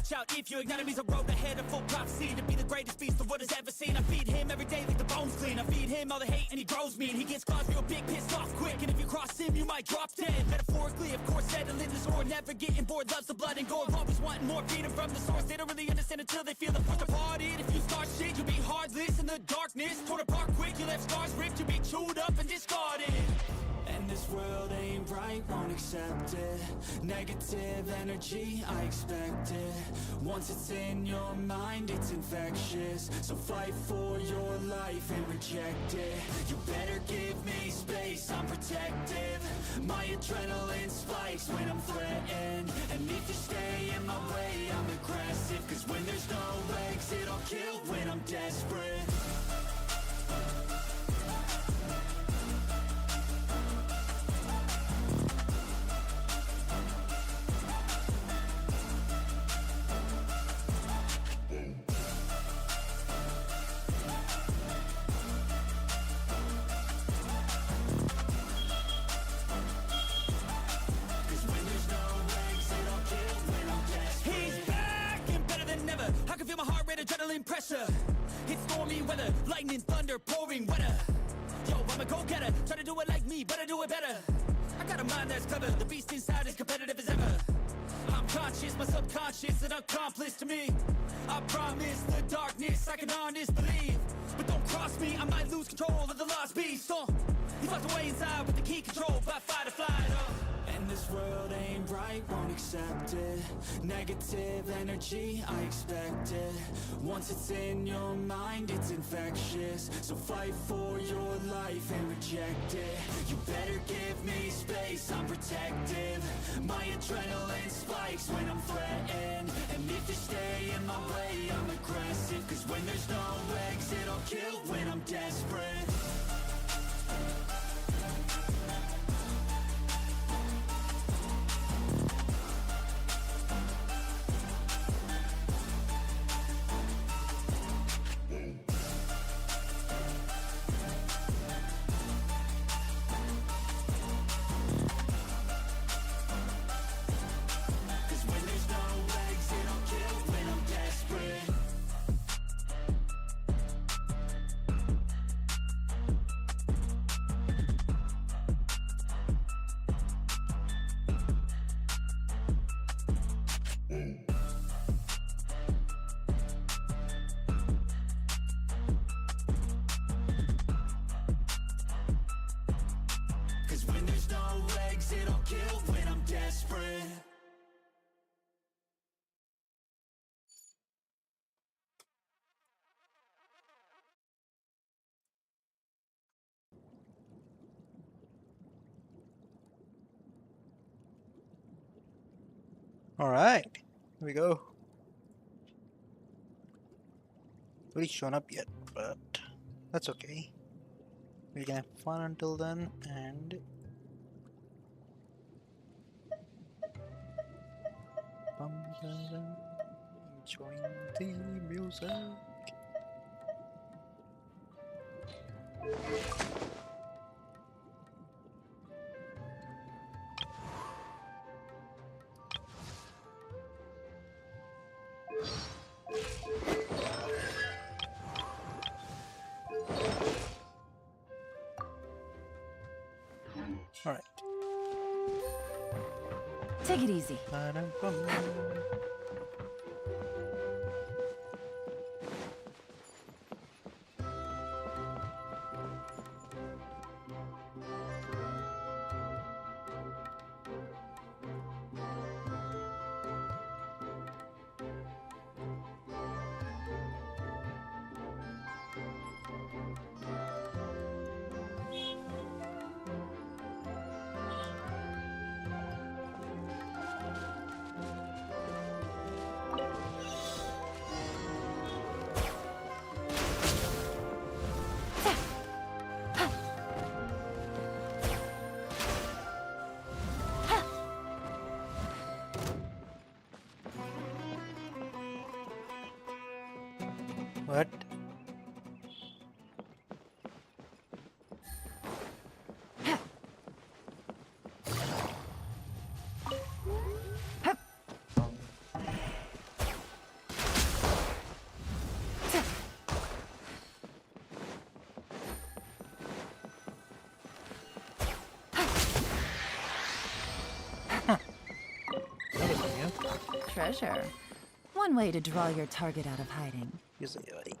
watch out if your enemy's a road ahead of full prophecy to be the greatest beast the world has ever seen. I feed him every day like the bones clean. I feed him all the hate and he grows mean. He gets claws real big, pissed off quick, and if you cross him you might drop dead. Metaphorically, of course, settling the score, never getting bored, loves the blood and gore, always wanting more freedom from the source. They don't really understand until they feel the force apart. If you start shit, you'll be heartless in the darkness, torn apart quick, you left scars ripped, you'll be chewed up and discarded. And this world ain't right, won't accept it. Negative energy, I expect it. Once it's in your mind, it's infectious. So fight for your life and reject it. You better give me space, I'm protective. My adrenaline spikes when I'm threatened. And if you stay in my way, I'm aggressive. Cause when there's no exit, I'll kill when I'm desperate. Adrenaline pressure, it's stormy weather, lightning, thunder, pouring weather. Yo, I'm a go-getter, try to do it like me, but I do it better. I got a mind that's clever, the beast inside is competitive as ever. I'm conscious, my subconscious, an accomplice to me. I promise the darkness, I can honest believe. But don't cross me, I might lose control of the lost beast. He's locked away inside with the key controlled by fight or flight. And this world ain't right, won't accept it. Negative energy, I expect it. Once it's in your mind, it's infectious. So fight for your life and reject it. You better give me space, I'm protective. My adrenaline spikes when I'm threatened. And if you stay in my way, I'm aggressive. Cause when there's no exit, I'll kill when I'm desperate. Alright, here we go. Really shown up yet, but that's okay. We can have fun until then, and enjoying the music. Alright. Take it easy. What? treasure. One way to draw your target out of hiding. Use the AI.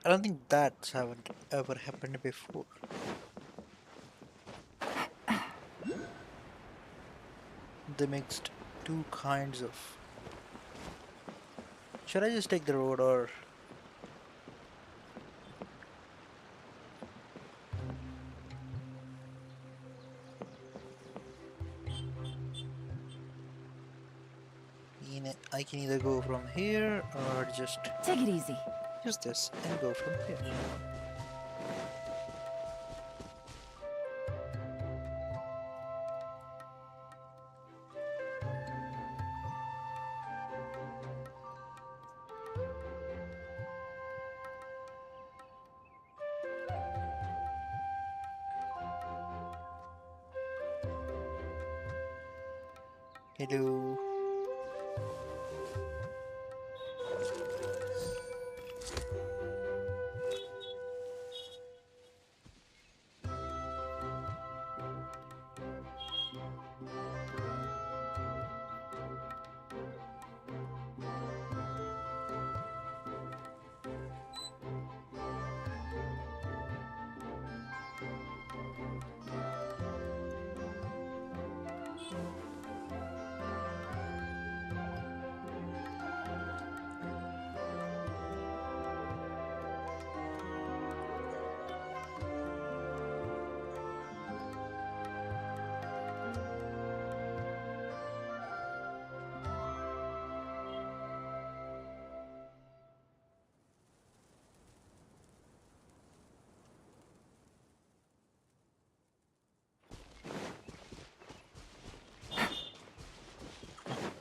I don't think that's haven't ever happened before. They mixed two kinds of. Should I just take the road or? I can either go from here or just Take it easy. use this and go from here. Hello.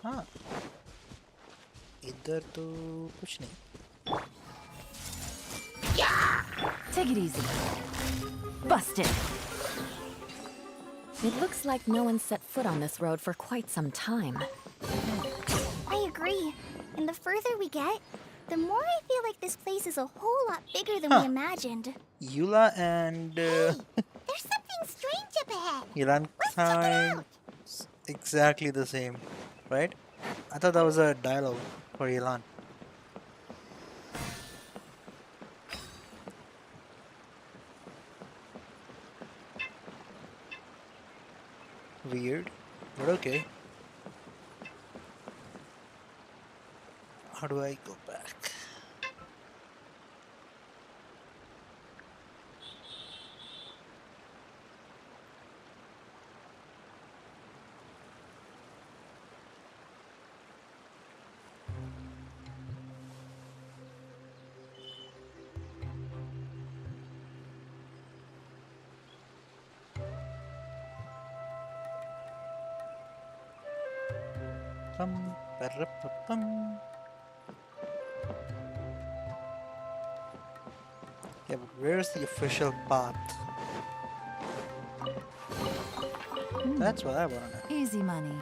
हाँ इधर तो कुछ नहीं. Take it easy. Busted. It looks like no one set foot on this road for quite some time. I agree. And the further we get, the more I feel like this place is a whole lot bigger than we imagined. Eula and There's something strange up ahead. Ilan Let's check it kind out. exactly the same, right? I thought that was a dialogue for Ilan. Weird, but okay. How do I go back? Ba-ra-pa-pum. Yeah, but where's the official path? That's what I wanna know. Easy money.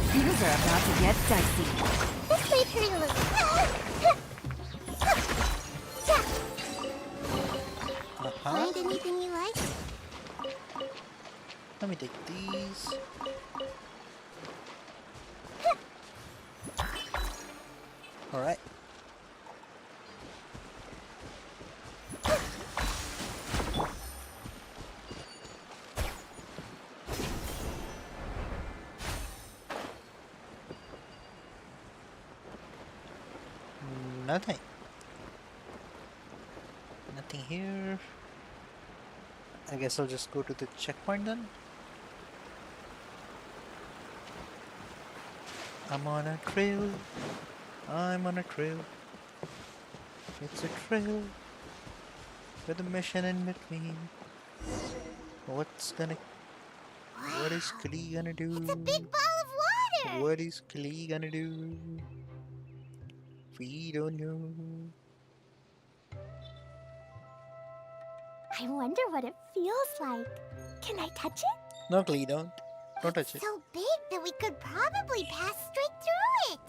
Things are about to get dicey. This might hurt a little. Find anything you like? Let me take these. Alright. Nothing. Nothing here. I guess I'll just go to the checkpoint then. I'm on a trail. I'm on a trail. It's a trail with a mission in between. What's gonna? What is Klee gonna do? It's a big ball of water! What is Klee gonna do? We don't know. I wonder what it feels like. Can I touch it? No, Klee, don't. Don't touch it. It's so big that we could probably pass straight through it.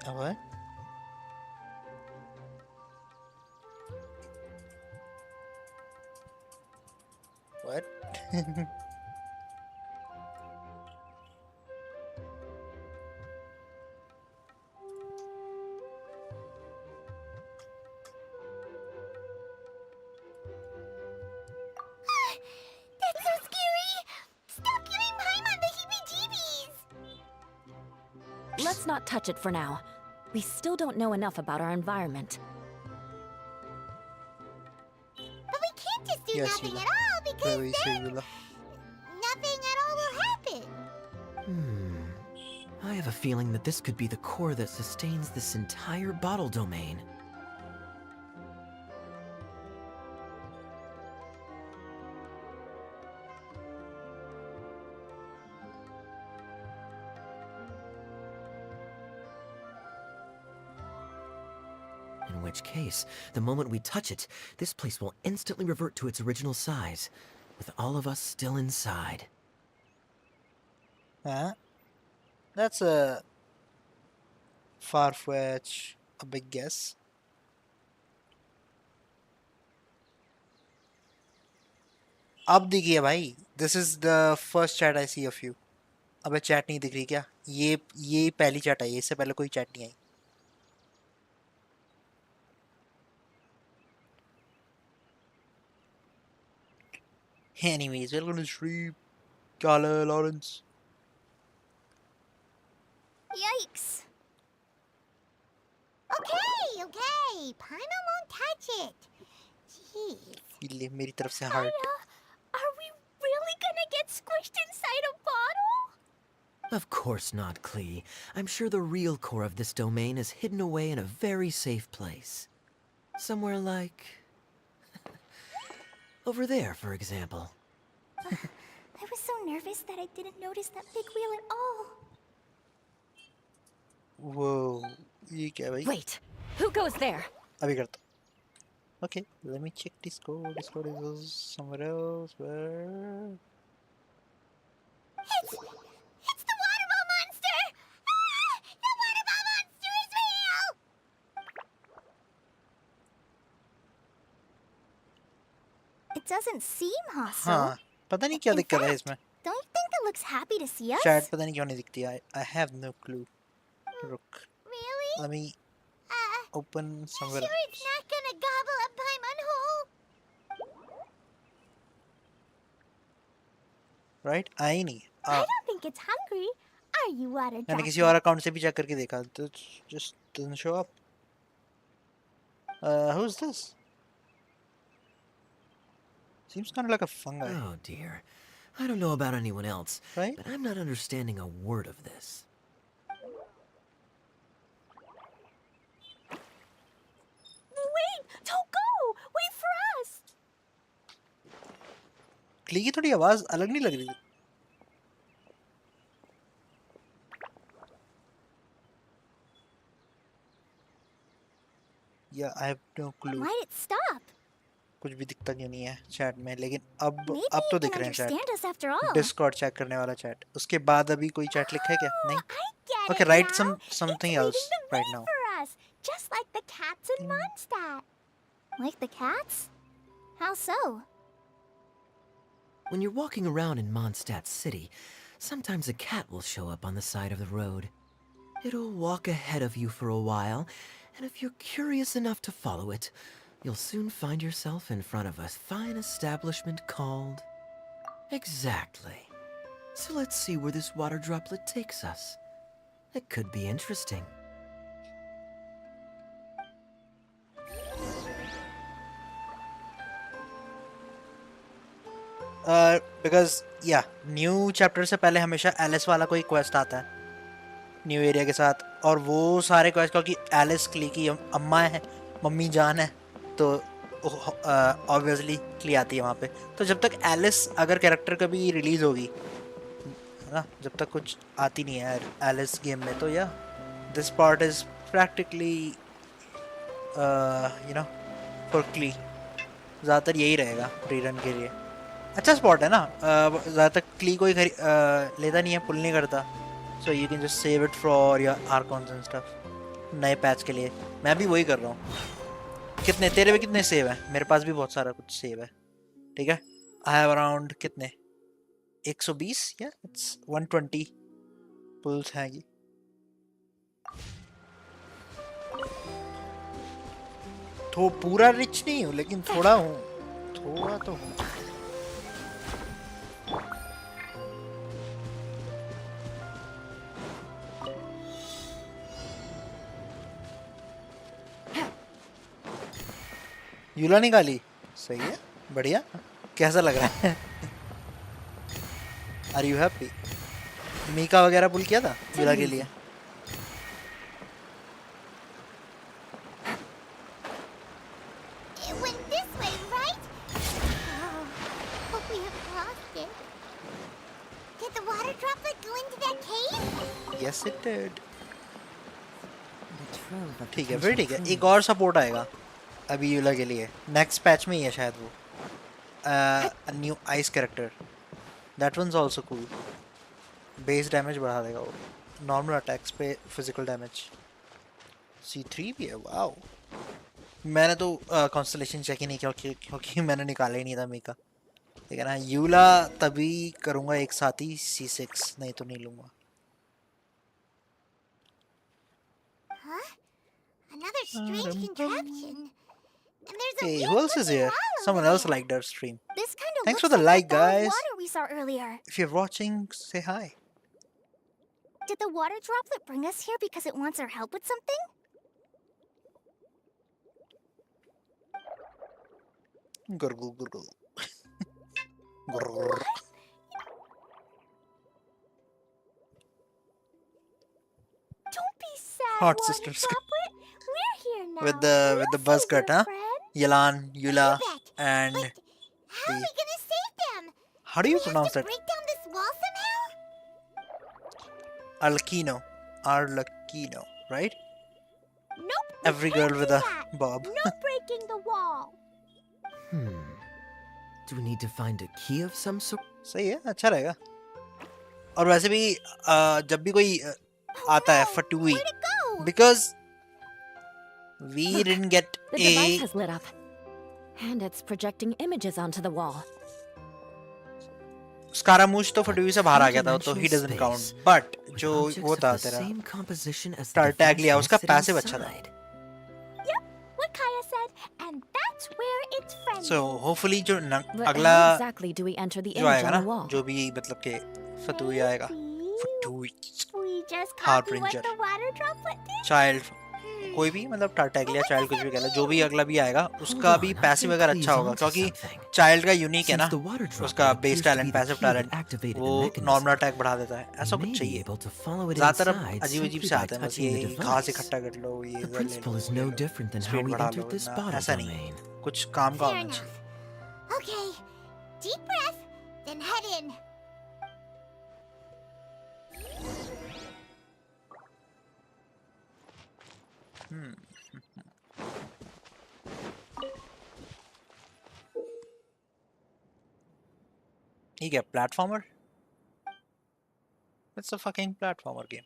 What? What? That's so scary! Stop giving Paimon the heebie-jeebies! Let's not touch it for now. We still don't know enough about our environment. But we can't just do Yes, nothing Yula. at all because Very say then Yula. nothing at all will happen. I have a feeling that this could be the core that sustains this entire bottle domain. In which case, the moment we touch it, this place will instantly revert to its original size, with all of us still inside. Huh? That's a far-fetched, a big guess. अब देखिए भाई, this is the first chat I see of you. अबे chat नहीं दिख रही क्या? ये पहली chat आई है, इससे पहले कोई chat नहीं आई. Anyways, welcome to the stream. क्या हाल है, Lawrence? Yikes. Okay. Paimon won't touch it. Jeez. ये ले मेरी तरफ से heart. Are we really gonna get squished inside a bottle? Of course not, Klee. I'm sure the real core of this domain is hidden away in a very safe place. Somewhere like... over there, for example. I was so nervous that I didn't notice that big wheel at all. Whoa, ये क्या भाई? Wait, who goes there? अभी करता हूँ. Okay, let me check Discord. Discord is somewhere else. Where? It's the water ball monster! Ah! The water ball monster is real! It doesn't seem hostile. हाँ, पता नहीं क्या In दिक्कत है fact, इसमें. Don't you think it looks happy to see us? Chat पता नहीं क्यों नहीं दिखती. I have no clue. रुक. Really? Let me open somewhere Sure it's not gonna gobble up Paimon whole? right? आई नहीं. I don't think it's hungry. Are you water मैंने किसी droplet? और अकाउंट से भी चेक करके देखा. तो just doesn't show up. Who's this? Seems kind of like a fungi, Oh dear. I don't know about anyone else, right? but I'm not understanding a word of this. Wait! Don't go! Wait for us! क्ली की थोड़ी आवाज अलग नहीं लग रही. Yeah, I have no clue. Why'd it stop? कुछ भी दिखता क्यों नहीं है चैट में, लेकिन अब Maybe तो it दिख can रहे हैं chat. understand us after all. Discord check करने वाला चैट. उसके बाद अभी कोई चैट लिखा है क्या? नहीं. I get Okay, it write now. something It's else leading the right way now. for us, just like the cats in Mondstadt. Like the cats? How so? When you're walking around in Mondstadt City, sometimes a cat will show up on the side of the road. It'll walk ahead of you for a while, and if you're curious enough to follow it, you'll soon find yourself in front of a fine establishment called... Exactly. So let's see where this water droplet takes us. It could be interesting. Because yeah, new chapter से पहले हमेशा Alice वाला कोई quest आता है new area के साथ, और वो सारे क्वेस्ट क्योंकि एलिस क्ली की अम्मा है, मम्मी जान है, तो ऑब्वियसली क्ली आती है वहाँ पे। तो जब तक एलिस अगर कैरेक्टर कभी रिलीज होगी है ना, जब तक कुछ आती नहीं है यार एलिस गेम में, तो या this part is practically you know for क्ली। ज़्यादातर यही रहेगा रीरन के लिए। अच्छा स्पॉट है ना, ज़्यादातर क्ली कोई लेता नहीं है, पुल नहीं करता, so you can just save it for your archons and stuff नए पैच के लिए। मैं भी वही कर रहा हूँ। कितने तेरे में कितने सेव है? मेरे पास भी बहुत सारा कुछ सेव है। ठीक है, आई हैव अराउंड कितने 120 या इट्स 120 पुल्स हैं ये। तो पूरा रिच नहीं हूँ लेकिन थोड़ा हूँ, थोड़ा तो हूँ। यूला निकाली, सही है, बढ़िया। कैसा लग रहा है? Are you happy? मीका वगैरह पुल किया था यूला के लिए? It went this way, right? Oh, hope we haven't lost it. Did the water droplet go into that cave? Yes it did. The trove of ठीक है, फिर potential ठीक है, एक clues. और सपोर्ट आएगा अभी यूला के लिए, नेक्स्ट पैच में ही है शायद वो। New ice character, that one's also cool. Base damage बढ़ा देगा वो, नॉर्मल अटैक्स पे फिजिकल डैमेज। C3 भी है, वाओ। मैंने तो कॉन्स्टलेशन चेक ही नहीं किया क्योंकि मैंने निकाला ही नहीं था मीका। ठीक है ना, यूला तभी करूँगा एक साथ ही C6, नहीं तो नहीं लूँगा। Huh? Another strange contraption. And there's a Hey, weird who else is looking here? wall Someone over else there. liked our stream. This kind of Thanks looks for the like like, that ball of guys. water we saw earlier. If you're watching, say hi. Did the water droplet bring us here because it wants our help with something? Gurgle, gurgle. Gurgle. Don't be sad, Hot water sisters. droplet. We're here now. With the buzz We'll cut, save huh? your friend. Yalan, You Yula, bet. and But how are we gonna save them? how do you we pronounce have to that? break down this wall somehow? Arlecchino. Arlecchino, right? Nope. Every we girl can't with do a that. bob. No breaking the wall. Do we need to find a key of some sort? सही है, अच्छा रहेगा। और वैसे भी जब भी कोई आता है फटुई, Where'd it go? because we Look, didn't get The device a has lit up. And it's projecting images onto the wall. स्कारामूश तो फटुई से बाहर आ गया था, तो he doesn't Three-dimensional count. space But with जो objects वो of था the तेरा same composition as the Tartaglia, device उसका nested passive अच्छा था। inside. Yep, what Kaya said, and that's where it's friendly. So hopefully जो But अगला how exactly do we enter the जो image आएगा on ना, the wall? जो भी मतलब के फटुई आएगा, Maybe फटुई, we just copy what Harbinger, the water droplet did? Child, कोई भी मतलब टार्टैगलिया चाइल्ड कुछ भी कह लो, जो भी अगला भी आएगा उसका Hold भी on, I've पैसिव been अगर clues अच्छा होगा, onto क्योंकि something. चाइल्ड का यूनिक है Since ना, the water droplet उसका appears base to be talent the passive key that talent activated the वो mechanism, नॉर्मल अटैक बढ़ा देता है, ऐसा we कुछ may be चाहिए। able to follow it ज़्यादातर अब inside अजीब अजीब simply से by आते हैं, बस touching the ये घास device. इकट्ठा कर लो, ये The इधर ले principle लो, is ये no low, different than how speed we बढ़ा लो, entered this ना bottle ऐसा नहीं, domain. कुछ काम का Fair होना enough. चाहिए। Okay, deep breath, then head in. ठीक है, platformer, it's a fucking platformer game.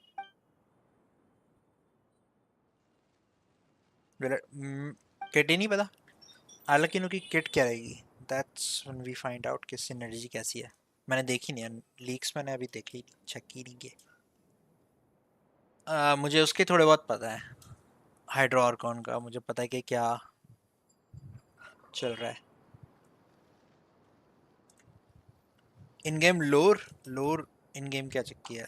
Kit ही नहीं पता हालांकि की किट क्या रहेगी, that's when we find out कि सिनर्जी कैसी है। मैंने देखी नहीं है लीक्स, मैंने अभी देखी चेक ही नहीं किए। मुझे उसके थोड़े बहुत पता है, हाइड्रो आर्कॉन का मुझे पता है कि क्या चल रहा है। इन गेम लोर इन गेम क्या चेक किया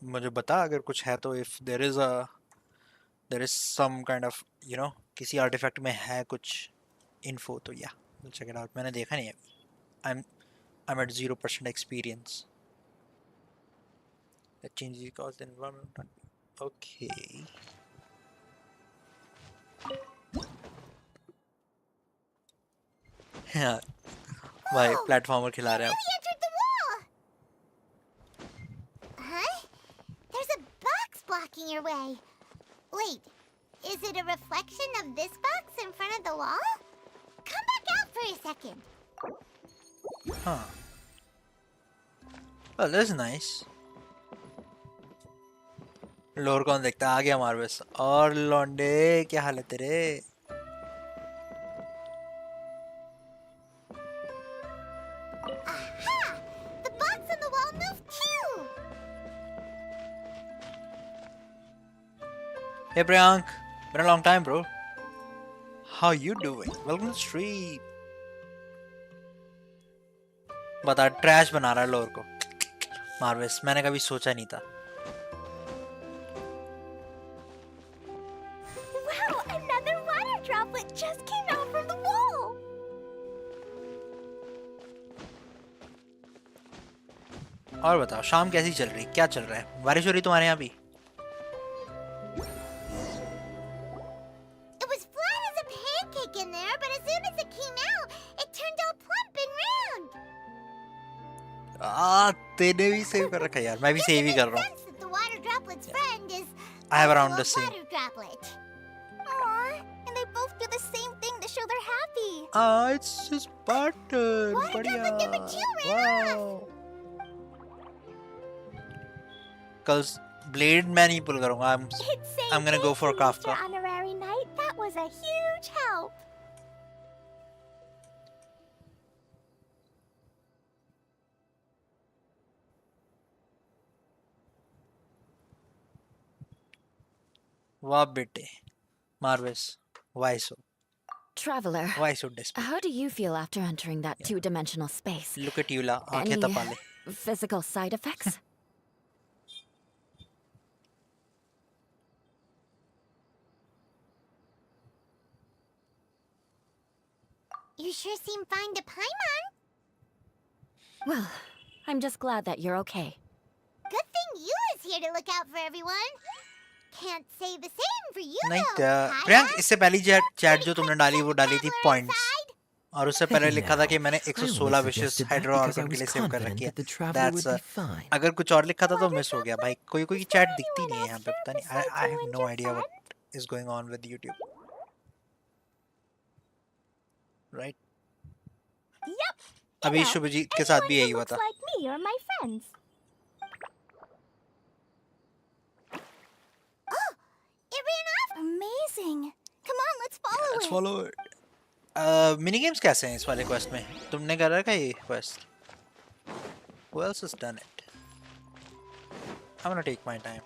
मुझे बता अगर कुछ है तो। If there is some kind of you know किसी आर्टिफैक्ट में है कुछ इन्फो तो या चेक इट आउट। मैंने देखा नहीं है अभी, I'm at 0% experience. That changes cause the environment. Okay. हाँ, भाई Whoa, प्लेटफॉर्मर खिला रहे हैं really entered the wall. Huh? There's a box blocking your way. Wait, is it a reflection of this box in front of the wall? Come back out for a second. अब। हाँ, well that's nice. लोर कौन देखता है? आ गया हमारे पास। और लौंडे क्या हाल है तेरे? Aha! The box on the wall moved too. Hey Priyank, been a long time, bro. How you doing? Welcome to the stream. बता, ट्रैश बना रहा है लोर को। मार्वेस, मैंने कभी सोचा नहीं था। Wow, another water droplet just came out from the wall. और बताओ, शाम कैसी चल रही? क्या चल रहा है? बारिश हो रही तुम्हारे यहाँ भी? It was flat as a pancake in there, but as soon as it came out, it turned all plump and round. तेने भी सेव कर रखा है यार। मैं भी सेव ही कर रहा हूँ। Sense that the water droplet's friend is I have also around a the same. water droplet. Aww, and they both do the same thing to show they're happy. It's just button. Water बढ़िया। droplet number 2 ran Wow. कल blade मैं नहीं पुल करूँगा। It's saying I'm gonna go thank for you, Kafka. Mr. Honorary Knight. That was a huge help. वाह बेटे, मार्वेस, why so Traveler, desperate? how do you feel after entering that two-dimensional space? Look at you ला, आंखें Any तपा ले। physical side effects? You sure seem fine to Paimon. Well, I'm just glad that you're okay. Good thing you is here to look out for everyone. Can't say the same for you नहीं though, Kaya. Priyank, इससे पहली chat जो तुमने Pretty डाली quick वो to डाली थी traveler points, outside. और उससे पहले Hey लिखा था now, कि मैंने I 116 only wishes suggested that hydro because I Arkan के was लिए सेव कर confident रखी है। that the traveler would be fine. अगर कुछ और लिखा था तो मिस हो गया भाई। कोई कोई Is चैट there दिखती anyone नहीं है else यहाँ पे, here पता नहीं। besides I you have and no your idea what friend? is going on with YouTube. Right? Yep. अभी शुभजीत के साथ भी यही हुआ Looks था। like me or my friends. Oh, it ran off. Amazing. Come on, let's follow Let's it. follow it. Mini games कैसे हैं इस वाले क्वेस्ट में? तुमने कर रखा है ये quest? Who else has done it? I'm gonna take my time.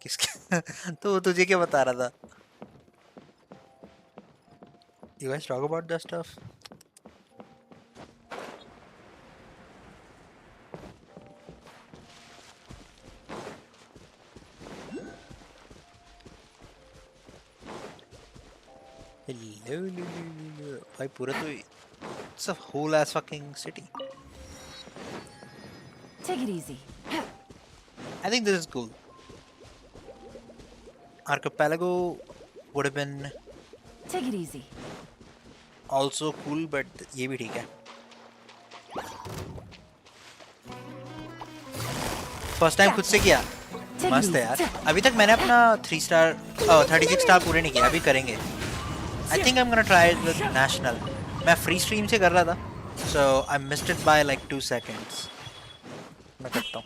किसके? तो तुझे क्या बता रहा था? You guys talk about that stuff? Hello, भाई पूरा तो it's a whole ass fucking city. Take it easy. I think this is cool. Archipelago would have been Take it easy. also cool, but ये भी ठीक है. First time खुद से किया, मस्त है यार. अभी तक मैंने अपना 3 स्टार 36 स्टार पूरे नहीं किया, अभी करेंगे. I think I'm gonna try it with national. मैं free stream से कर रहा था, so I missed it by like 2 seconds. मैं करता हूँ.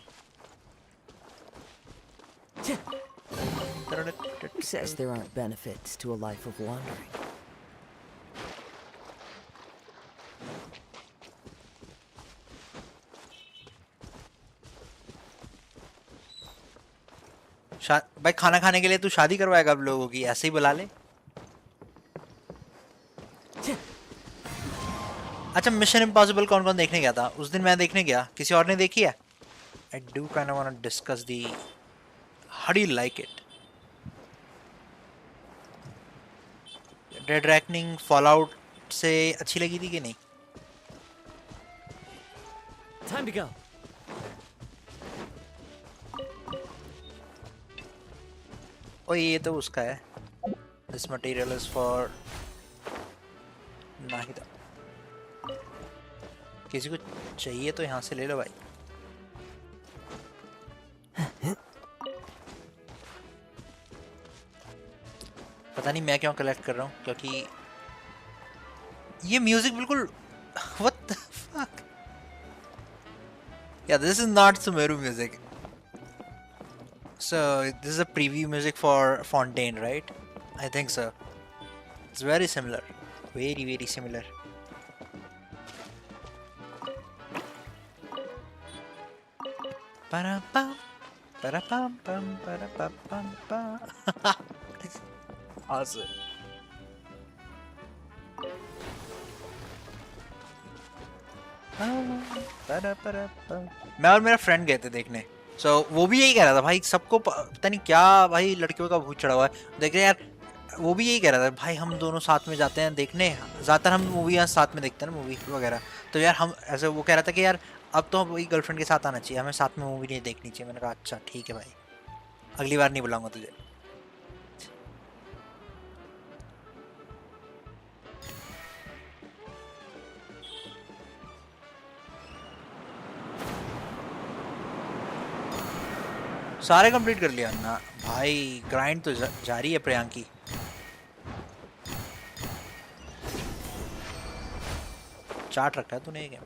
Who says there aren't benefits to a life of wandering? भाई खाना खाने के लिए तू शादी करवाएगा अब लोगों की? ऐसे ही बुला ले. अच्छा, मिशन इम्पॉसिबल कौन कौन देखने गया था? उस दिन मैं देखने गया, किसी और ने देखी है? I do kind of want to discuss the how do you like it? Dead Reckoning Fallout से अच्छी लगी थी कि नहीं? Time to go. ओ ये तो उसका है. This material is for Nahida. किसी को चाहिए तो यहाँ से ले लो भाई. पता नहीं मैं क्यों कलेक्ट कर रहा हूँ, क्योंकि ये म्यूजिक बिल्कुल what the fuck. Yeah, this is not Sumeru music. So this is a preview music for Fontaine, right? I think so. It's very similar, very similar. Ba-da-bum, ba-da-bum, bum, ba-da-bum, bum. Awesome. मैं और मेरा friend गए थे देखने. सो वो भी यही कह रहा था भाई, सबको पता नहीं क्या भाई लड़कियों का भूत चढ़ा हुआ है. देख रहे यार, वो भी यही कह रहा था भाई हम दोनों साथ में जाते हैं देखने. ज़्यादातर हम मूवी यहाँ साथ में देखते हैं ना, मूवी वगैरह. तो यार हम ऐसे, वो कह रहा था कि यार अब तो वही गर्लफ्रेंड के साथ आना चाहिए, हमें साथ में मूवी नहीं देखनी चाहिए. मैंने कहा अच्छा ठीक है भाई, अगली बार नहीं बुलाऊंगा तुझे. सारे कंप्लीट कर लिया ना भाई. ग्राइंड तो जारी है प्रियांकी. चाट रखा है तूने ये गेम.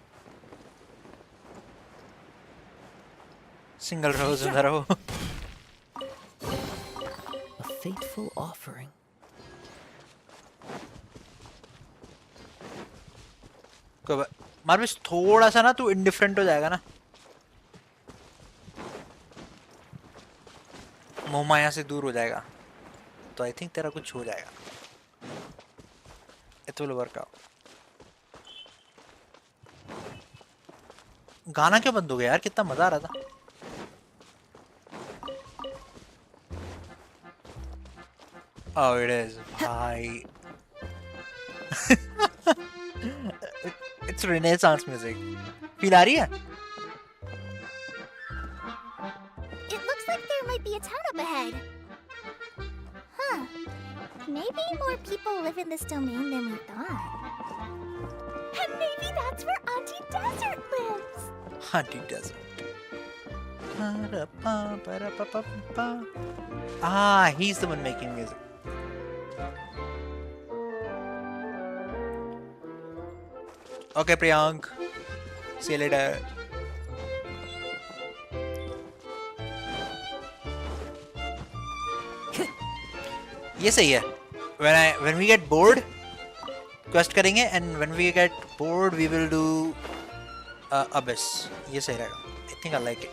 सिंगल रहो, जिंदा रहो. A fateful offering. मार बस थोड़ा सा ना तू इंडिफरेंट हो जाएगा ना. मोह माया से दूर हो जाएगा तो आई थिंक तेरा कुछ हो जाएगा. It will work out. गाना क्यों बंद हो गया यार, कितना मजा आ रहा था. Oh, it is. भाई. It's Renaissance music. फील आ रही है? It looks like there might be a town up ahead. Huh. Maybe more people live in this domain than we thought. And maybe that's where Auntie Desert lives. Auntie Desert. Ah, he's the one making music. Okay, Priyank. See you later. ये सही है. When we get bored, quest करेंगे, and when we get bored, we will do Abyss. ये सही रहेगा. I think I like it.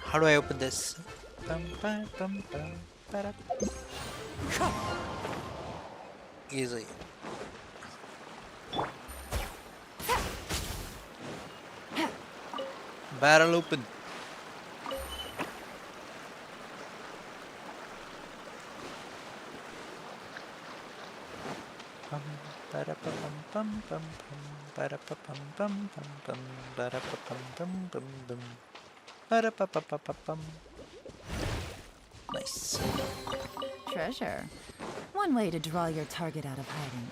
How do I open this? Easy. Barrel open. Nice. Treasure. One way to draw your target out of hiding.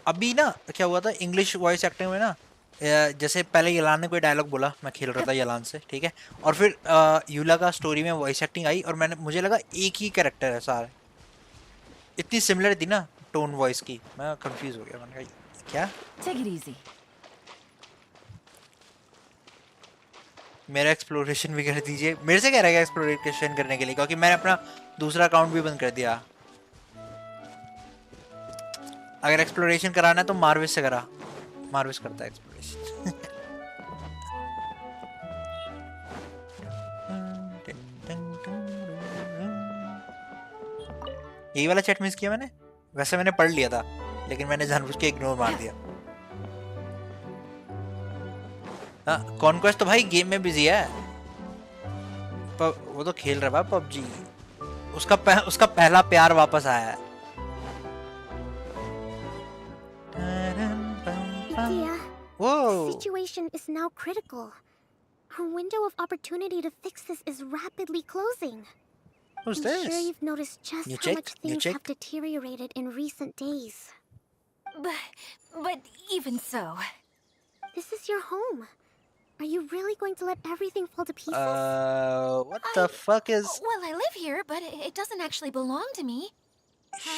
अभी ना क्या हुआ था English voice acting में ना, जैसे पहले यलान ने कोई डायलॉग बोला, मैं खेल रहा था यलान से, ठीक है, और फिर यूला का स्टोरी में वॉइस एक्टिंग आई और मुझे लगा एक ही कैरेक्टर है सारे. इतनी सिमिलर थी ना टोन वॉइस की, मैं कंफ्यूज हो गया. मैंने कहा क्या. Take it easy. मेरा एक्सप्लोरेशन भी कर दीजिए. मेरे से कह रहा है एक्सप्लोरेशन करने के लिए, क्योंकि मैंने अपना दूसरा अकाउंट भी बंद कर दिया. अगर एक्सप्लोरेशन कराना है तो मार्विस से करा. मार्विस करता है एक्सप्लोरेशन. यही वाला चैट मिस किया मैंने. वैसे मैंने पढ़ लिया था लेकिन मैंने जानबूझ के इग्नोर मार दिया. कॉन्क्वेस्ट तो भाई गेम में बिजी है. वो तो खेल रहा है पबजी. उसका पहला प्यार वापस आया है. Yeah. Whoa. The situation is now critical. Our window of opportunity to fix this is rapidly closing. Who's I'm this? sure you've noticed just New how chick? much New things chick? have deteriorated in recent days. But even so, This is your home. Are you really going to let everything fall to pieces? What the fuck is well, I live here, but it doesn't actually belong to me.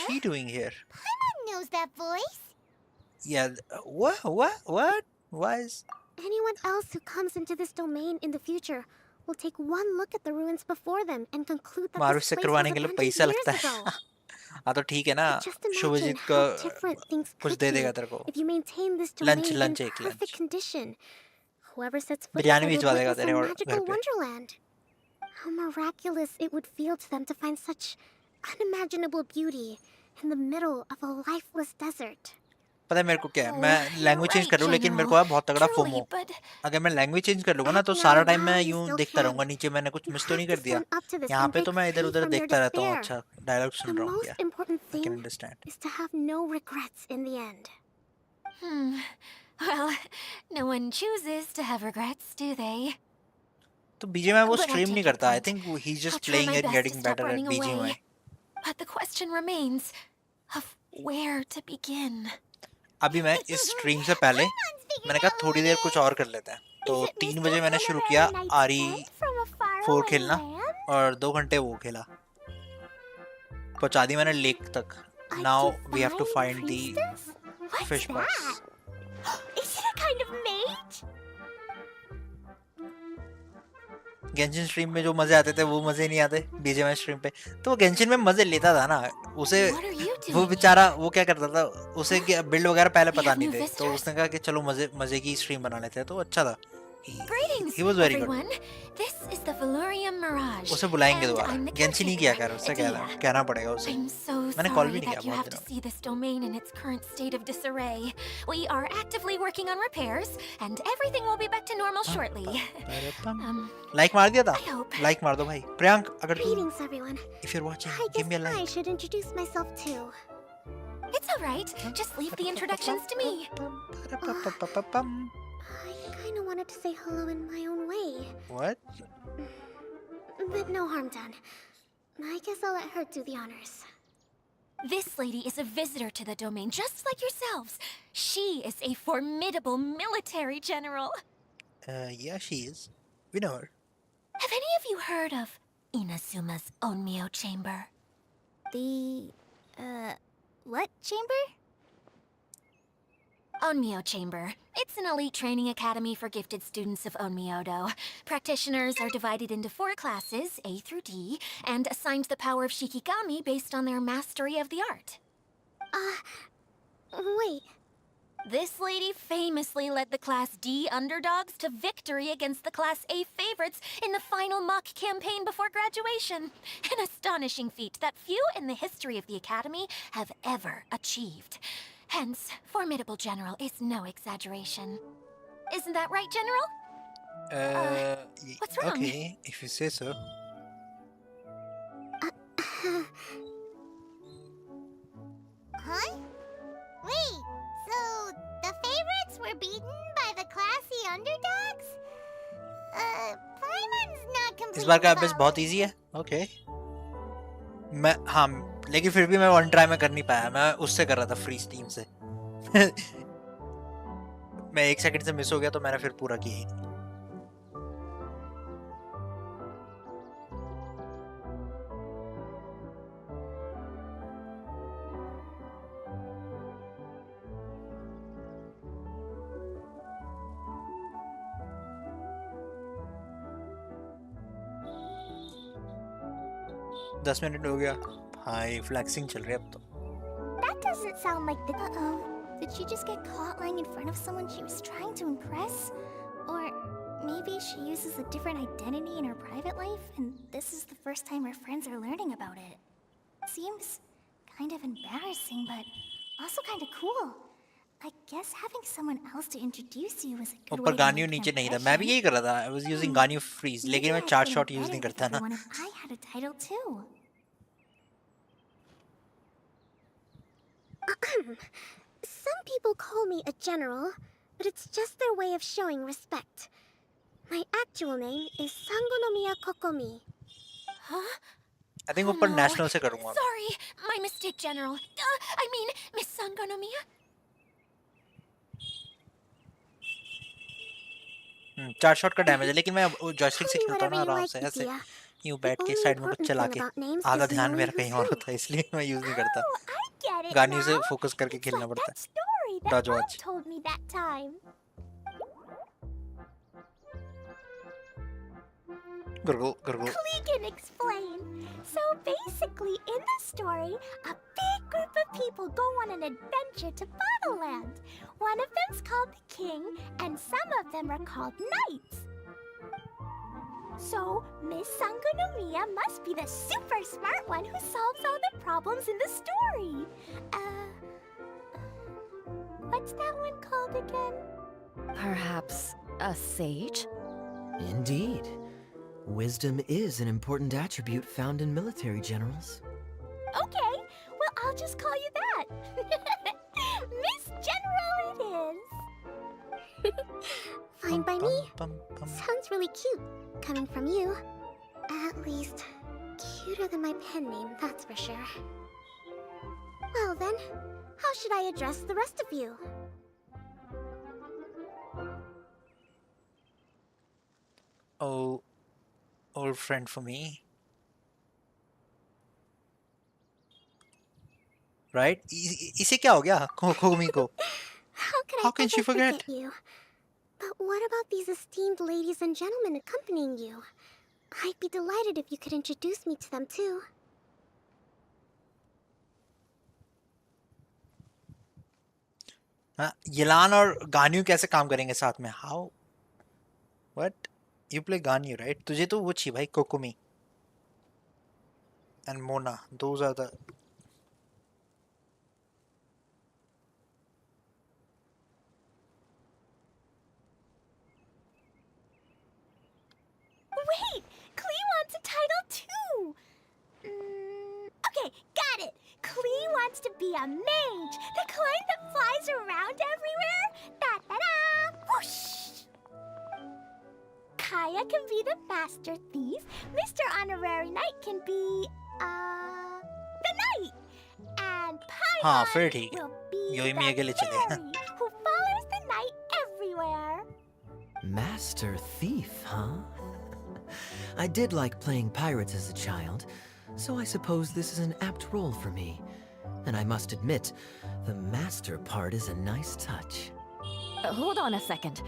she doing here? Paimon knows that voice. Yeah, what? Why is... Anyone else who comes into this domain in the future will take one look at the ruins before them and conclude that मारू this से place was करवाने के लिए abandoned पैसा years लगता है. ago. हाँ तो ठीक है ना. But just imagine शुभजीत को how different things कुछ could दे be देगा तेरे को. if you maintain this Lunch, domain lunch, in एक perfect lunch. condition. Whoever sets foot biryani inside would भिजवा देगा witness तेरे a घर magical पे. wonderland. How miraculous it would feel to them to find such unimaginable beauty in the middle of a lifeless desert. पता है मेरे को क्या है, मैं you're लैंग्वेज चेंज right, कर लूँ लेकिन मेरे को General. है बहुत तगड़ा Truly, फोमो. but अगर मैं लैंग्वेज चेंज कर लूँगा ना तो Act सारा now टाइम मैं while you यूं still देखता can. रहूँगा नीचे. मैंने कुछ You मिस तो have नहीं to कर दिया. stand up to this यहाँ and पे तो break मैं इधर free उधर from their देखता रहता हूँ. despair. अच्छा डायलॉग The सुन रहा हूँ. most Yeah, important I can thing understand. is to have no regrets in the end. well, no one chooses to have regrets, do they? तो बीजीएमआई वो But I stream take नहीं your करता. आई point. Think he I'll just try playing my and best to getting stop better at running BGMI. away. But the question remains of where to begin. अभी मैं इस stream से पहले मैंने कहा थोड़ी देर कुछ और कर लेते हैं. तो 3 बजे मैंने शुरू किया आरी 4 खेलना और 2 घंटे वो खेला. पहुंचा दी मैंने लेक तक. Now we have to find the fish box. Is it a kind of mage? Genshin stream में जो मजे आते थे वो मजे नहीं आते बीजीएमआई स्ट्रीम पे. तो वो गेंशिन में मजे लेता था ना. उसे What are you वो doing? बेचारा वो क्या करता था. उसे बिल्ड वगैरह पहले We पता have नहीं new थे. तो visitors. उसने कहा कि चलो मजे की स्ट्रीम बना लेते हैं. तो अच्छा था. Greetings, He was very good. everyone. This is the Valurium Mirage. उसे बुलाएंगे and दोबारा. I'm the गेंशिन ही किया caretaker, कर. उससे Adia. कहना पड़ेगा उसे. I'm so मैंने कॉल sorry भी नहीं that किया you बहुत have to दिनों. see this domain in its current state of disarray. We are actively working on repairs, and everything will be back to normal shortly. Like मार दिया था. I hope. Like मार दो भाई. प्रियांक अगर तू Greetings, everyone. if you're watching I give guess me a I like. should introduce myself too. It's all right. Just leave the introductions to me. I kind of wanted to say hello in my own way, What? but no harm done. I guess I'll let her do the honors. This lady is a visitor to the domain, just like yourselves. She is a formidable military general. Yeah, she is. We know her. Have any of you heard of Inazuma's Onmyo Chamber? What chamber? Onmyo Chamber. It's an elite training academy for gifted students of Onmyodo. Practitioners are divided into 4 classes, A through D, and assigned the power of Shikigami based on their mastery of the art. Wait. This lady famously led the Class D underdogs to victory against the Class A favorites in the final mock campaign before graduation. An astonishing feat that few in the history of the academy have ever achieved. Hence, formidable general is no exaggeration. Isn't that right, General? what's wrong? Okay, if you say so. Huh? Wait, so the favorites were beaten by the classy underdogs? Paimon's not इस completely बार का अभ्यास बहुत valid. Easy है. Okay. मैं हाँ लेकिन फिर भी मैं वन ट्राई में कर नहीं पाया. मैं उससे कर रहा था फ्री स्टीम से. मैं 1 सेकंड से मिस हो गया तो मैंने फिर पूरा किया ही नहीं. दस मिनट हो गया. हाय फ्लैक्सिंग चल रही है अब तो. That doesn't sound like the. Uh-oh. Did she just get caught lying in front of someone she was trying to impress? Or maybe she uses a different identity in her private life, and this is the first time her friends are learning about it. Seems kind of embarrassing, but also kind of cool. I guess having someone else to introduce you is a good way ऊपर to गानियो make an नीचे नहीं था. मैं भी impression. यही कर रहा था. I was using Ganyu freeze. लेकिन मैं Maybe I'd chart feel shot use better नहीं with करता ना. everyone if I had a title too. Some people call me a general, but it's just their way of showing respect. My actual name is Sangonomiya Kokomi. Huh? I think ऊपर no. national से करूँगा. Sorry, my mistake, General. I mean, Miss Sangonomiya. 4 shot का damage है, लेकिन मैं joystick से Call me खेलता हूँ whatever ना you आराम like, से ऐसे Idea. यूं The बैठ के only साइड में कुछ important चला thing के. about names आधा is ध्यान knowing मेरा कहीं who's और who. होता है, इसलिए मैं यूज नहीं करता. Oh, I get it गानियों से now. फोकस करके It's खेलना like पड़ता that story that Dodge Mom watch. told me that time. है. गुरगुल. Klee can explain. So basically, in the story, a big group of people go on an adventure to Bottleland. One of them's called the King, and some of them are called Knights. So, Miss Sangonomiya must be the super smart one who solves all the problems in the story. What's that one called again? Perhaps a sage? Indeed. Wisdom is an important attribute found in military generals. Okay, well, I'll just call you that. Miss General it is. Fine by me. Sounds really cute, coming from you. At least, cuter than my pen name, that's for sure. Well then, how should I address the rest of you? Oh, old friend for me. Right? इसे क्या हो गया? कोमी को. How can she ever forget? you? But what about these esteemed ladies and gentlemen accompanying you? I'd be delighted if you could introduce me to them too. हाँ, येलान और गान्यू कैसे काम करेंगे साथ में? How? What? You play Ganyu, right? तुझे तो वो चाहिए भाई, कोकोमी and Mona. Those are the. Wait! Klee wants a title too! Okay, got it! Klee wants to be a mage! The kind that flies around everywhere! Da-da-da! Whoosh! Kaya can be the Master Thief. Mr. Honorary Knight can be, the Knight! And हाँ, Paimon फिर ठीक है. will be योइमी the अकेले चले. fairy who follows the Knight everywhere. Master Thief, huh? I did like playing pirates as a child, so I suppose this is an apt role for me. And I must admit, the master part is a nice touch. Hold on a second.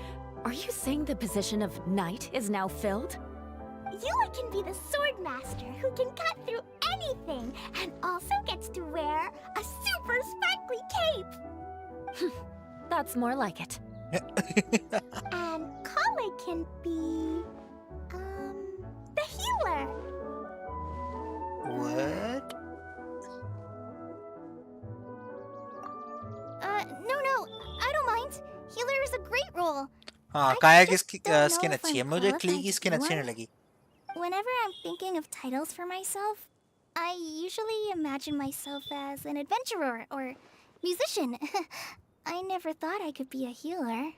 Are you saying the position of knight is now filled? Yula can be the sword master who can cut through anything and also gets to wear a super sparkly cape. That's more like it. And Kale can be, the healer. What? No, I don't mind. Healer is a great role. हाँ, I काया की just don't know skin if अच्छी है. I'm मुझे क्ली qualified की to skin do अच्छी one. नहीं लगी. Whenever I'm thinking of titles for myself, I usually imagine myself as an adventurer or musician. I never thought I could be a healer.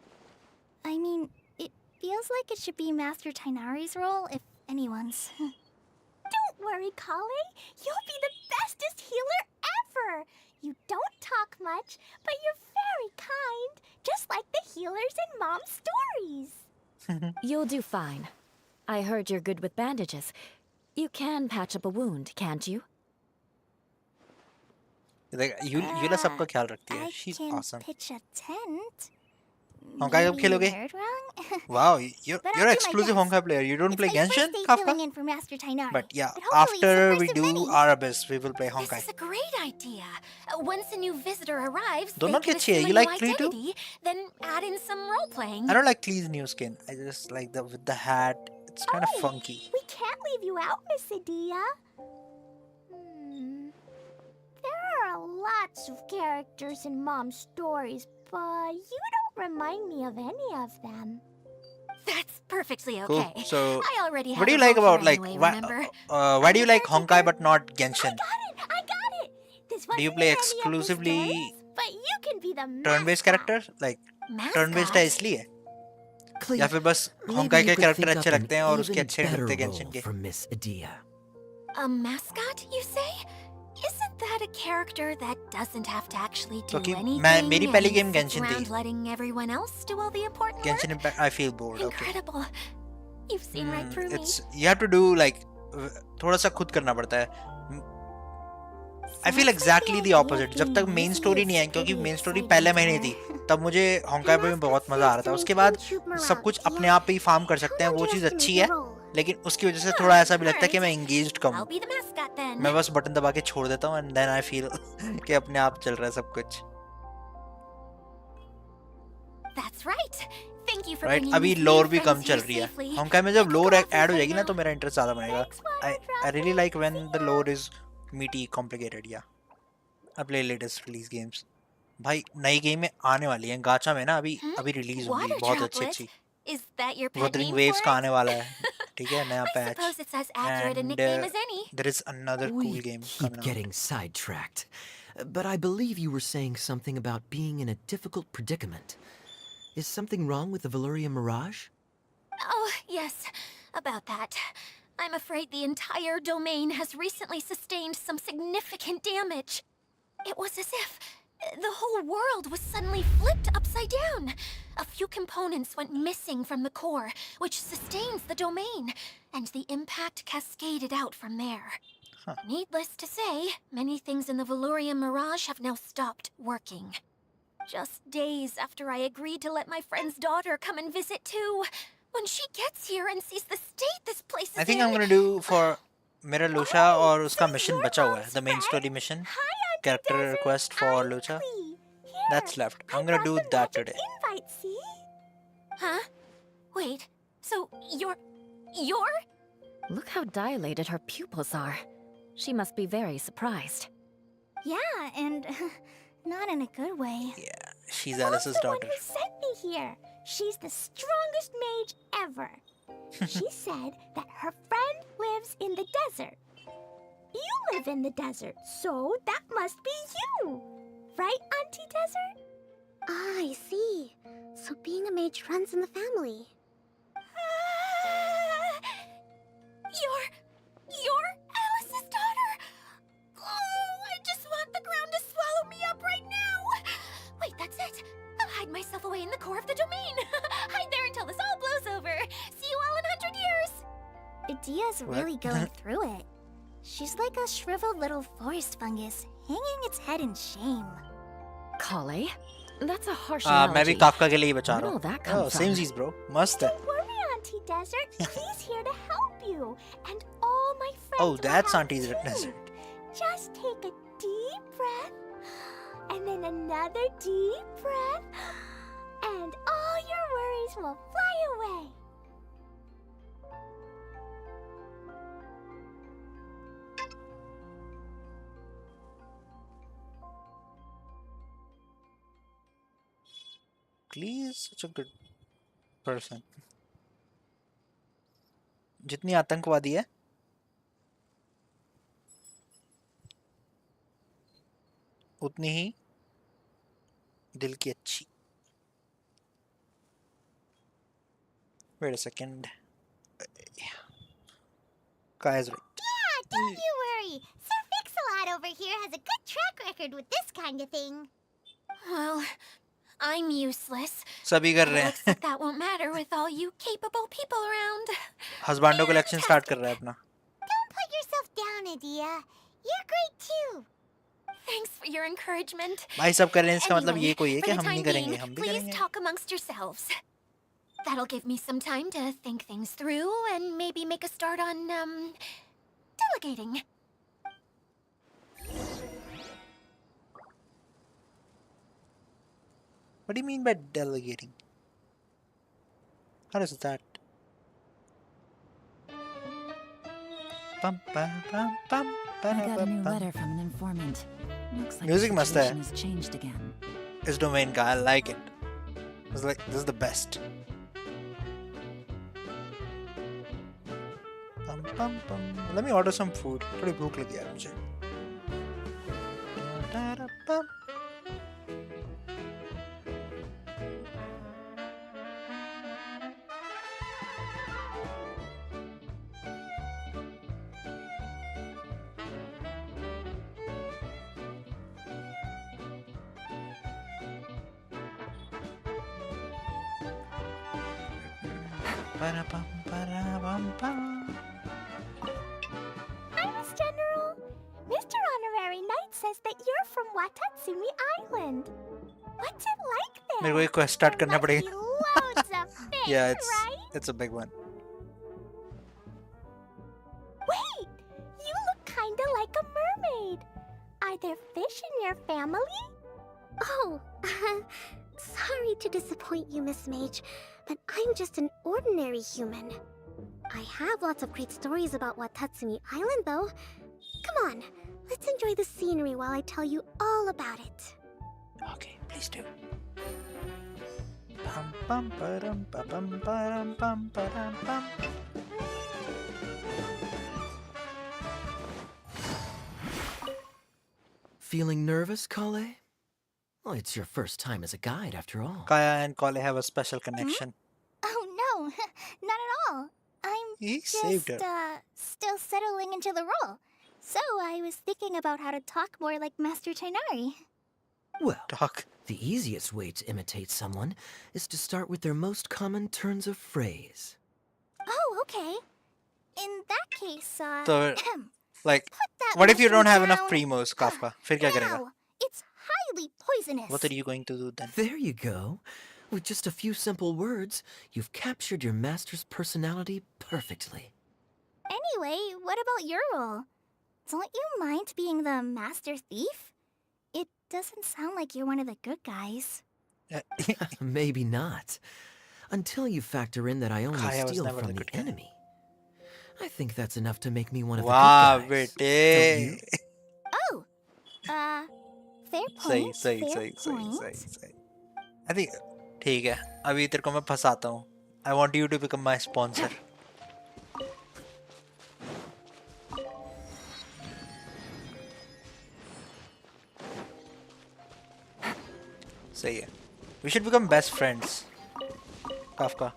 I mean, it feels like it should be Master Tainari's role, if anyone's. Don't worry, Kale. You'll be the bestest healer ever. You don't talk much, but you're very kind, just like the healers in Mom's stories. You'll do fine. I heard you're good with bandages. You can patch up a wound, can't you? देख, यूला सबका ख्याल रखती है. I She's can awesome. pitch a tent. Honkai कब Maybe खेलोगे? you heard wrong. Wow, But you're I'll do my exclusive best. Honkai player. You don't It's play my first Genshin, day Kafka? filling in for Master Tainari. But yeah, hopefully it's the after first we of do many. our best, we will play This Honkai. is a great idea. Once a new visitor arrives, दोनों they की can अच्छी है. assume You a like new Klee too? identity, then add in some role-playing. I don't like Klee's new skin. I just like the with the hat. It's kind of Oh, funky. We can't leave you out, Miss Adia. There are lots of characters in Mom's stories, but you don't remind me of any of them. That's perfectly Cool. okay. So, I already have what do you a like role about here like anyway, why, remember? why do you like I'm Honkai a but not Genshin? I got it! This Do you wasn't play in any of the exclusively stories, but you can be the turn-based mascot. character? Like turn-based है इसलिए? Cleve, या फिर बस maybe Honkai you के could character think अच्छे up an लगते हैं और उसके even अच्छे नहीं better लगते Genshin role के? for Miss Adia. A mascot, you say? Isn't that a character that doesn't have to actually do क्योंकि anything मेरी पहली and गेम sits Genshin थी. around letting everyone else do all the important Genshin work? Impact. I feel bored. Okay. Incredible. You've seen right through me. It's you have to do like थोड़ा सा खुद करना पड़ता है. I feel exactly the opposite. जब तक main story नहीं आई, क्योंकि मेन स्टोरी पहले महीने थी, तब मुझे होंकाई पे में बहुत मजा आ रहा था. उसके बाद सब कुछ अपने आप ही फार्म कर सकते हैं, वो चीज़ अच्छी है. लेकिन उसकी वजह से थोड़ा ऐसा भी लगता है कि मैं engaged कम I'll हूँ. be the mascot then. मैं बस बटन दबा के छोड़ देता हूँ and then I feel कि अपने आप चल रहा है सब कुछ. That's right. Thank you for Right? bringing अभी these lore new भी कम friends चल here रही है. safely. होंकाई में जब I lore can go add हो off जाएगी ना now. तो मेरा इंटरेस्ट ज़्यादा बनेगा. I really like when the lore is meaty, complicated. Yeah. I play latest release games. भाई नई गेम में आने वाली है गाचा में ना अभी रिलीज होगी Water बहुत अच्छी droplet? अच्छी. Is that your pet Wuthering name Waves for का it? आने वाला है. ठीक है नया I patch. suppose it's as accurate a And nickname as any. there is another We cool game keep coming out. getting sidetracked. But I believe you were saying something about being in a difficult predicament. Is something wrong with the Valyria Mirage? Oh, yes, about that. I'm afraid the entire domain has recently sustained some significant damage. It was as if the whole world was suddenly flipped upside down. A few components went missing from the core, which sustains the domain, and the impact cascaded out from there. Huh. Needless to say, many things in the Valyria Mirage have now stopped working. Just days after I agreed to let my friend's daughter come and visit too. When she gets here and sees the state this place is I think in... I'm gonna do for मेरा Lucha और उसका so mission you're बचा हुआ है. mom's The main friend? story mission, Hi, Auntie character Desert. request for I'm Lucha. Clee. Here, That's left. I I'm gonna brought do the that magic today. Invite, see? Huh? Wait, so you're... Look how dilated her pupils are. She must be very surprised. Yeah, and not in a good way. Yeah, she's Mom's Alice's the one daughter. who sent me here. She's the strongest mage ever. She said that her friend lives in the desert. You live in the desert, so that must be you. Right, Auntie Desert? Ah, I see. So being a mage runs in the family. You're Alice's daughter? Oh, I just want the ground to swallow me up right now. Wait, that's it. I'll hide myself away in the core of the domain. Hide there until this all blows over. See you all in 100 years. Idia's What? really going through it. She's like a shriveled little forest fungus, hanging its head in shame. Kale? That's a harsh मैं भी analogy. Kafka के लिए ही बचा Where रहा did all हूँ. that come Oh, from? same bro. मस्त है. Don't worry, Auntie Desert. He's here to help you. And all my friends Oh, will that's help Auntie too. Desert. Just take a deep breath. And then another deep breath. And all your worries will fly away. Klee is such a good person. जितनी आतंकवादी है उतनी ही दिल की अच्छी. Wait a second. Guys, right. Yeah, don't you worry. Sir Fix-a-Lot over here has a good track record with this kind of thing. Well, I'm useless. सभी कर रहे Looks हैं. like that won't matter with all you capable people around. Husbando collection start कर रहा है अपना. Don't put yourself down, Adia. You're great too. Thanks for your encouragement. भाई सब कर रहे हैं इसका मतलब Anyway, ये कोई है for कि the हम नहीं time करेंगे. being, हम भी please करेंगे. talk amongst yourselves. That'll give me some time to think things through and maybe make a start on, delegating. What do you mean by delegating? How does that? Pum, pum, pum, pum, I got a new pum, pum. letter from an informant. Looks like Music the must hai. situation has changed again. This domain guy, I like it. It's like this is the best. Pum, pum, pum. Let me order some food. थोड़ी भूख लगी यार मुझे. Da-da-pum. Hi, Miss General. Mr. Honorary Knight says that you're from Watatsumi Island. What's it like there? मेरे को एक quest start There करना must be पड़ेगा. loads of fish, Yeah, right? it's a big one. Wait, you look kinda like a mermaid. Are there fish in your family? Oh, sorry to disappoint you, Miss Mage, but I'm just an ordinary human. I have lots of great stories about Watatsumi Island, though. Come on, let's enjoy the scenery while I tell you all about it. Okay, please do. Pam pam param pam param pam param pam. Feeling nervous, Kale? Well, it's your first time as a guide, after all. Kaya and Kale have a special connection. Oh no, not at all. I'm He saved just, her. still settling into the role. So I was thinking about how to talk more like Master Tainari. Well, Talk. the easiest way to imitate someone is to start with their most common turns of phrase. Oh, okay. In that case, So, like, that what if you don't have mushroom enough down. primos, Kafka? फिर क्या करेगा? Now, it's highly poisonous. What are you going to do then? There you go. With just a few simple words, you've captured your master's personality perfectly. Anyway, what about your role? Don't you mind being the master thief? It doesn't sound like you're one of the good guys. Maybe not. Until you factor in that I only Kaya was steal never from the the good guy. enemy. I think that's enough to make me one of Wow, the good guys. bete. Oh, fair सही point. सही fair सही सही point. सही सही. I think ठीक है. अभी तेरे को मैं फंसाता हूँ. I want you to become my sponsor. सही है. We should become best friends. Kafka.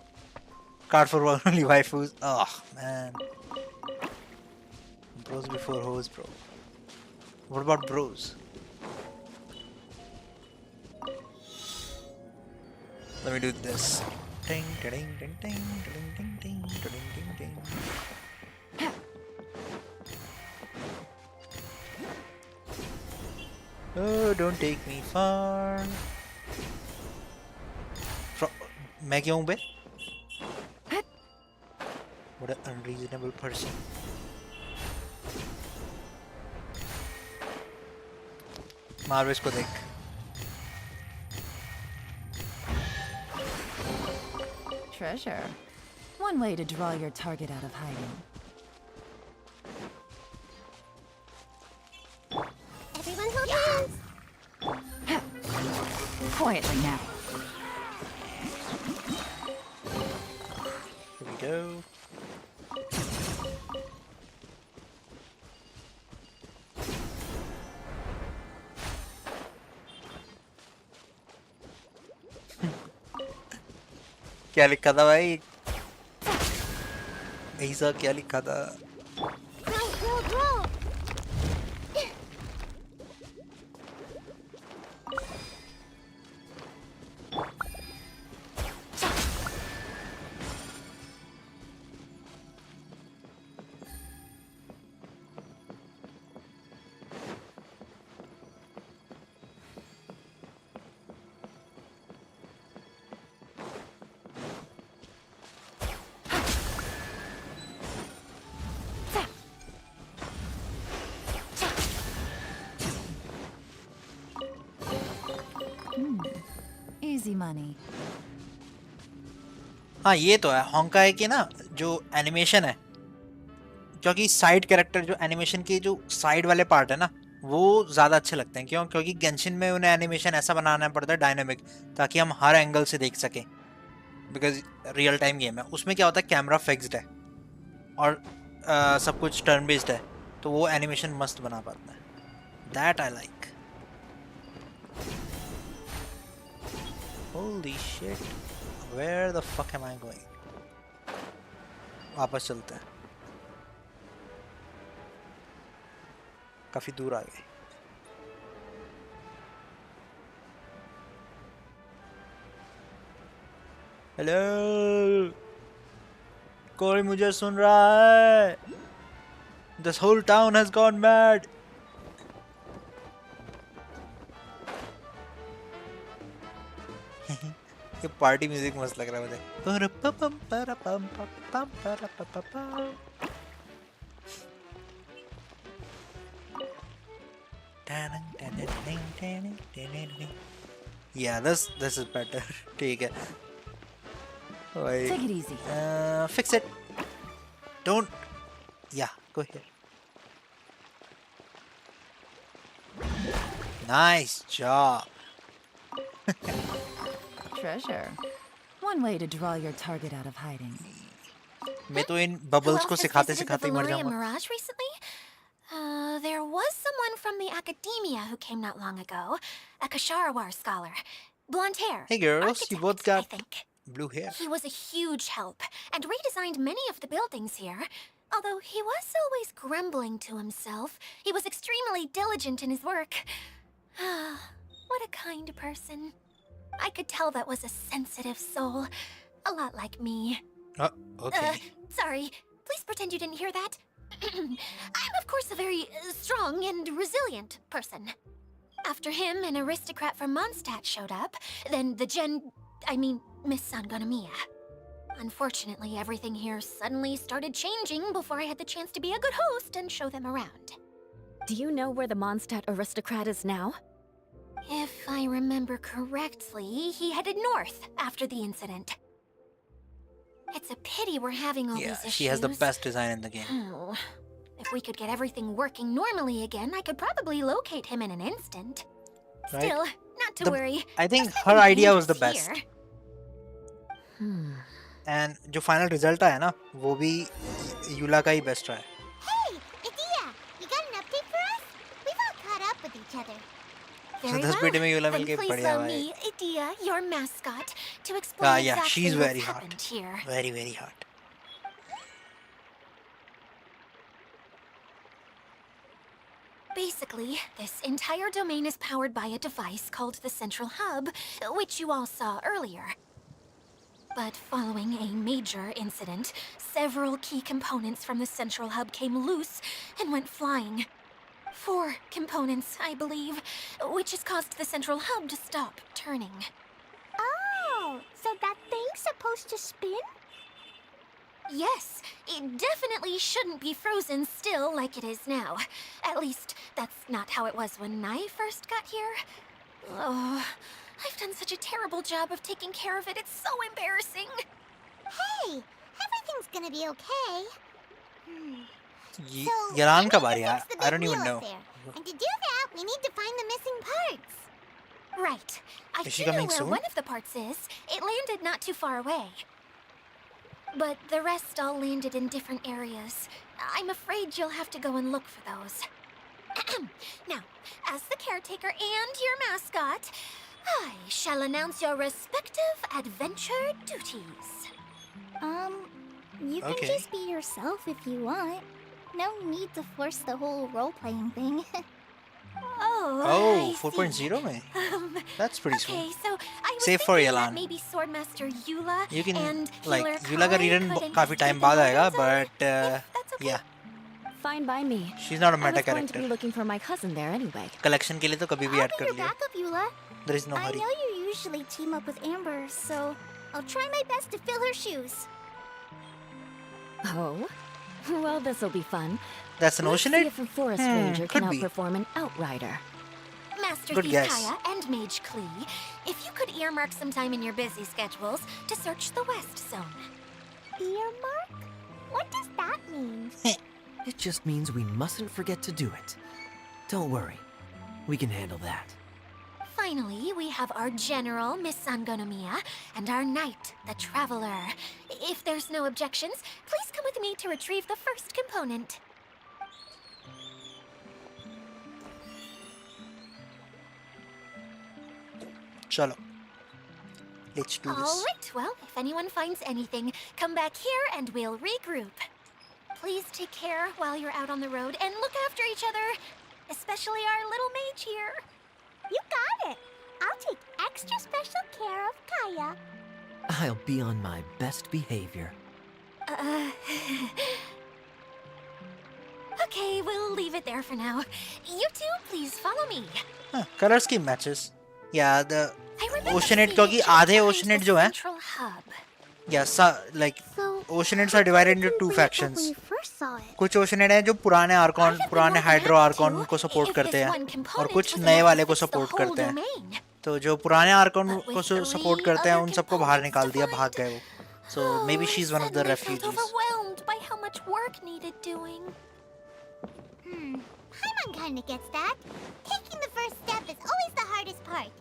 Card for only waifus. Oh man. Bros before hoes, bro. What about bros? Let me do this. Ding, ding, ding, ding, ding, ding, ding, ding, ding, ding. Oh, don't take me far. मैं क्यों बे? What an unreasonable person. मार इसको देख. Treasure. One way to draw your target out of hiding. Everyone hold hands. Quietly now. Here we go. क्या लिखा था भाई? ऐसा क्या लिखा था? Roll. Easy money. हाँ ये तो है होंकाई की ना जो एनिमेशन है क्योंकि साइड कैरेक्टर जो एनिमेशन की जो साइड वाले पार्ट है ना वो ज़्यादा अच्छे लगते हैं क्योंकि गेंशिन में उन्हें एनिमेशन ऐसा बनाना पड़ता है डायनामिक ताकि हम हर एंगल से देख सकें बिकॉज रियल टाइम गेम है उसमें क्या होता है कैमरा फिक्स्ड है और सब कुछ टर्न बेस्ड है तो वो एनिमेशन मस्त बना पाता है that I like holy shit where the fuck am I going वापस चलते हैं काफी दूर आ गए हेलो कोई मुझे सुन रहा है? This whole town has gone mad. ये पार्टी म्यूजिक मस्त लग रहा है मुझे. Yeah, this is better. ठीक है. Wait. Take it easy. Fix it. Don't. Yeah, go here. Nice job. Treasure. One way to draw your target out of hiding. मैं तो इन Who bubbles else को has सिखाते visited सिखाते the ही मर Valyria जाऊंगा. Mirage recently? There was someone from the academia who came not long ago. A Kasharawar scholar. Blonde hair. Hey girls, you both Architect, I got think. blue hair. He was a huge help and redesigned many of the buildings here. Although he was always grumbling to himself, he was extremely diligent in his work. What a kind person. I could tell that was a sensitive soul. A lot like me. Okay. Sorry. Please pretend you didn't hear that. I'm of course a very strong and resilient person. After him, an aristocrat from Mondstadt showed up. Then Miss Sangonomiya. Unfortunately, everything here suddenly started changing before I had the chance to be a good host and show them around. Do you know where the Mondstadt aristocrat is now? If I remember correctly, he headed north after the incident. It's a pity we're having all Yeah, these issues. she has the best design in the game. Oh, if we could get everything working normally again, I could probably locate him in an instant. Right. Still, not to worry. I think There's her nothing idea was the dangerous best. here. And जो final result आया ना, वो भी यूला का ही best रहा है. Hey, Idia, you got an update for us? We've all caught up with each other. Very 10 पेटी में यूला Then मिलके please बढ़िया allow भाई. me, Idia, your mascot, to explain Yeah, exactly she's what's very hot. happened here. Very, very hot. Basically, this entire domain is powered by a device called the Central Hub, which you all saw earlier. But following a major incident, several key components from the Central Hub came loose and went flying. 4 components, I believe, which has caused the Central Hub to stop turning. Oh, so that thing's supposed to spin? Yes, it definitely shouldn't be frozen still like it is now. At least, that's not how it was when I first got here. Oh, I've done such a terrible job of taking care of it, it's so embarrassing. Hey, everything's gonna be okay. So, Yalan we का need बारी to है. fix the I big don't even wheel know. up there. And to do that, we need to find the missing parts. Right. I Is she do know coming where soon? one of the parts is. It landed not too far away. But the rest all landed in different areas. I'm afraid you'll have to go and look for those. Now, as the caretaker and your mascot, I shall announce your respective adventure duties. You can Okay. just be yourself if you want. No need to force the whole role-playing thing. Oh, Oh, I 4.0 में. see. That's pretty Okay, sweet. so I was Save for thinking Yelan. that maybe Swordmaster Eula You can and like Healer यूला का Kai रीडन could काफी investigate time the बाद आएगा, Northern Zone, but if that's okay. yeah, Fine by me. she's not a I meta was going to character. be looking for my cousin there anyway. Collection के लिए तो कभी भी I'll add be कर your Leo. backup, Eula. There is no I hurry. know you usually team up with Amber, so I'll try my best to fill her shoes. Oh? Well, this'll be fun. That's an Let's see oceanite? if a forest ranger can could be. outperform an outrider. Master Good Thief guess. Kaya and Mage Klee, if you could earmark some time in your busy schedules to search the West Zone. Earmark? What does that mean? It just means we mustn't forget to do it. Don't worry. We can handle that. Finally, we have our General, Miss Sangonomiya, and our Knight, the Traveler. If there's no objections, please come with me to retrieve the first component. चलो. Let's do this. All right, well, if anyone finds anything, come back here and we'll regroup. Please take care while you're out on the road and look after each other, especially our little mage here. You got it. I'll take extra special care of Kaya. I'll be on my best behavior. Okay, we'll leave it there for now. You two, please follow me. Color scheme matches. Yeah, the I remember Oceanate, seeing क्योंकि it just आधे behind Oceanate the जो है, central hub. yeah, like So, Oceanates how are divided come into it two didn't bring it up factions. when you first saw it? कुछ Oceanate हैं जो पुराने I'd Arcon, have been पुराने more than hydro happy Arcon to, को support if करते this हैं one और component कुछ was नए enough वाले to को fix the सपोर्ट whole करते हैं. domain. तो जो पुराने आर्कॉन But को with सपोर्ट 3 करते हैं other उन सबको बाहर components निकाल to दिया, find. भाग गए वो. So maybe I she's one of the suddenly felt refugees. overwhelmed by how much work needed doing. Paimon kinda gets that. Taking the first step is always the hardest part.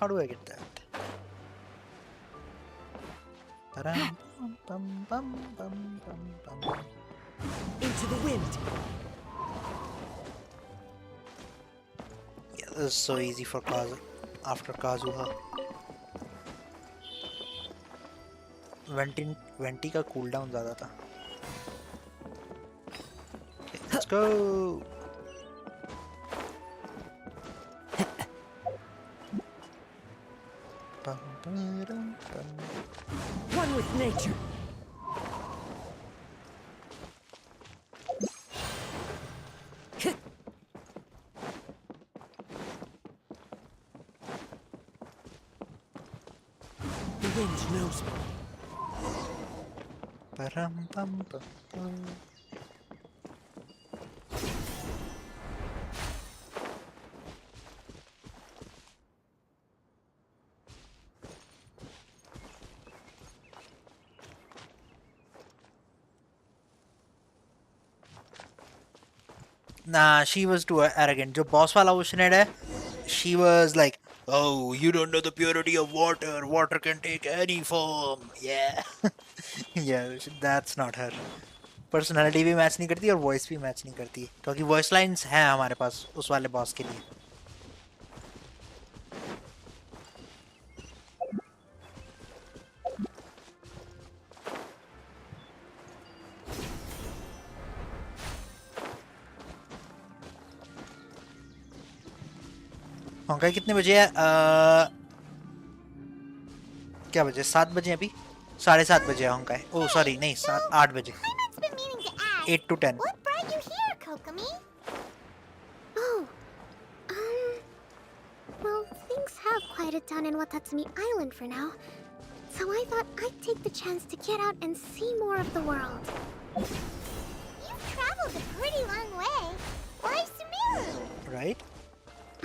How do I get that? Param, pam, pam, pam, pam, pam. Into the wind. Yeah, this is so easy for Kazu. After Kazuha. Venti का cooldown ज़्यादा था. Okay, let's go. Pam, param, pam. One with nature. The wind knows me. Param, pam, pam, pam. Nah, she was too arrogant. जो boss वाला Oceanate है, she was like, oh, you don't know the purity of water. Water can take any form. Yeah. Yeah, that's not her. Personality भी match नहीं करती और voice भी match नहीं करती क्योंकि voice lines हैं हमारे पास उस वाले boss के लिए. होंकाई कितने बजे है? क्या बजे? 7 बजे अभी? 7:30 बजे है होंकाई. Oh sorry, नहीं 8 बजे. Paimon's been meaning to ask. 8 to 10. What brought you here, Kokomi? Oh, well, things have quieted down in Watatsumi Island for now. So I thought I'd take the chance to get out and see more of the world. You've traveled a pretty long way. Why Sumeru? Right?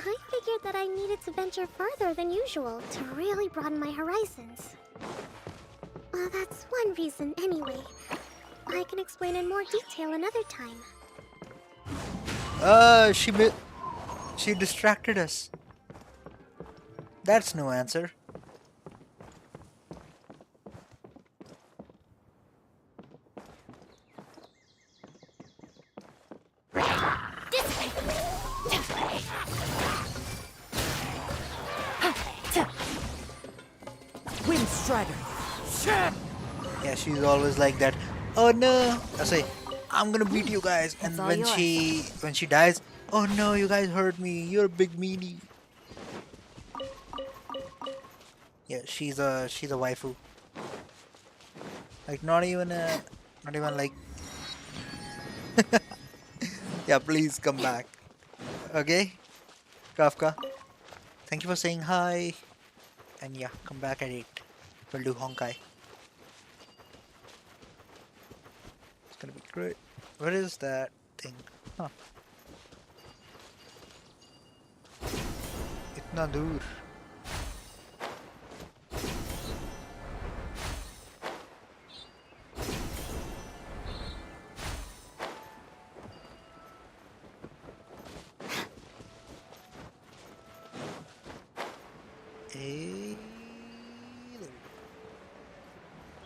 I figured that I needed to venture further than usual to really broaden my horizons. Well, that's one reason anyway. I can explain in more detail another time. She distracted us. That's no answer. Wind Strider. Yeah, she's always like that. Oh no! I say, I'm gonna beat you guys, and It's all when yours. she dies, oh no, you guys hurt me. You're a big meanie. Yeah, she's a waifu. Like not even like. Yeah, please come back. Okay, Kafka. Thank you for saying hi. And yeah, come back at 8. We'll do Honkai. It's gonna be great. What is that thing? Huh. Itna dur.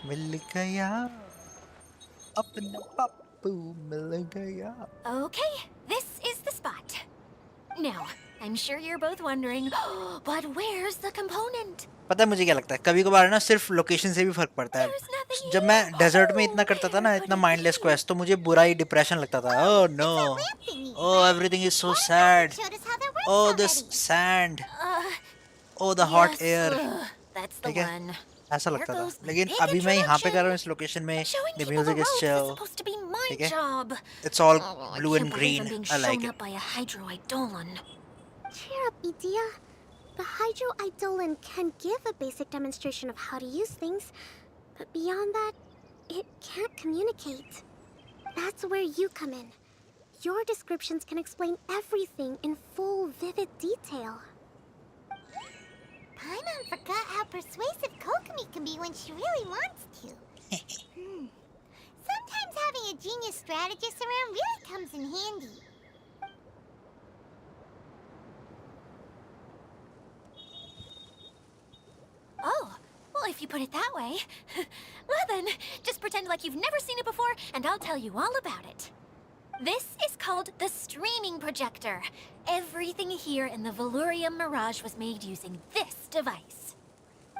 मिल गया अपना पप्पू मिल गया. Okay, this is the spot. Now, I'm sure you're both wondering, but where's the component? पता है मुझे क्या लगता है कभी कभार ना सिर्फ लोकेशन से भी फर्क पड़ता है. There's nothing जब मैं here. डेजर्ट में इतना Oh, करता था ना where इतना could it mindless be? Quest तो मुझे बुरा ही डिप्रेशन लगता था. Oh no. lamp thingy, Oh, right? everything is so Why sad. haven't you showed us how that works Oh, this already? sand. Uh, Oh, the hot yes, air. that's the ठीक है one. ऐसा There लगता था goes my लेकिन big अभी मैं यहाँ पे कर रहा हूँ introduction. इस लोकेशन में Showing the people the music is ropes is chill supposed to be my ठीक है job. it's all Oh, I blue can't and believe I'm green being I like shown it up by a hydroidolan. Cheer up, Edea. The Hydro-Eidolon can give a basic demonstration of how to use things, but beyond that, it can't communicate. That's where you come in. Your descriptions can explain everything in full, vivid detail. Paimon forgot how persuasive Kokomi can be when she really wants to. Sometimes having a genius strategist around really comes in handy. Oh, well, if you put it that way. Well then, just pretend like you've never seen it before, and I'll tell you all about it. This is called the streaming projector. Everything here in the Valurium Mirage was made using this device.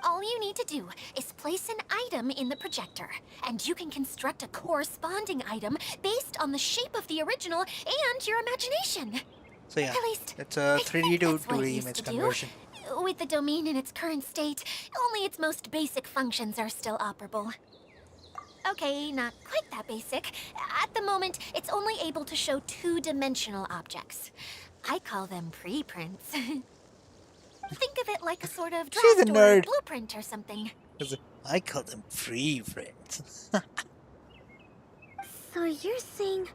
All you need to do is place an item in the projector, and you can construct a corresponding item based on the shape of the original and your imagination. so yeah At least, it's a I 3D think to that's what it 2D used image to do. conversion With the domain in its current state, only its most basic functions are still operable. Okay, not quite that basic. At the moment, it's only able to show two-dimensional objects. I call them preprints. Think of it like a sort of she's a draft or nerd blueprint or something. I call them free friends So you're saying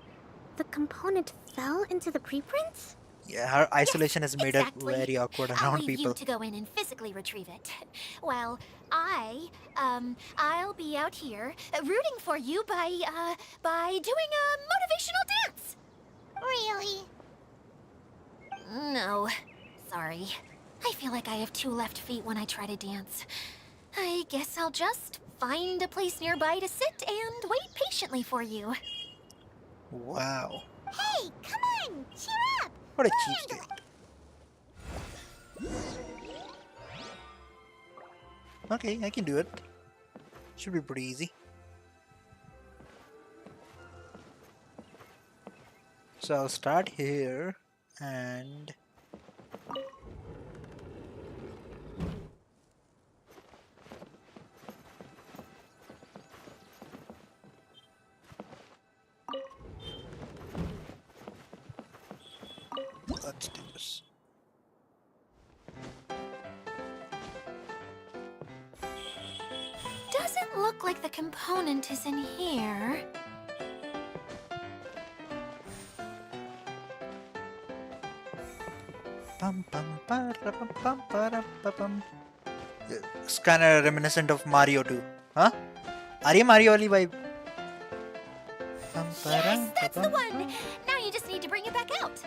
the component fell into the preprints? yeah her isolation has made Exactly. it very awkward I'll around leave people you to go in and physically retrieve it. Well, I'll be out here rooting for you by doing a motivational dance. Really? No, sorry. I feel like I have two left feet when I try to dance. I guess I'll just find a place nearby to sit and wait patiently for you. wow Hey, come on! Cheer up! what a We'll cheapskate handle okay I can do it should be pretty easy so I'll start here and let's do this. Doesn't look like the component is in here. Pum, pum, para, pum, pum, para, pa, pum. It's kind of reminiscent of Mario too, huh? Are you Mario wali vibe? Pum, para, Yes, pa, that's the pum, one! pum. Now you just need to bring it back out.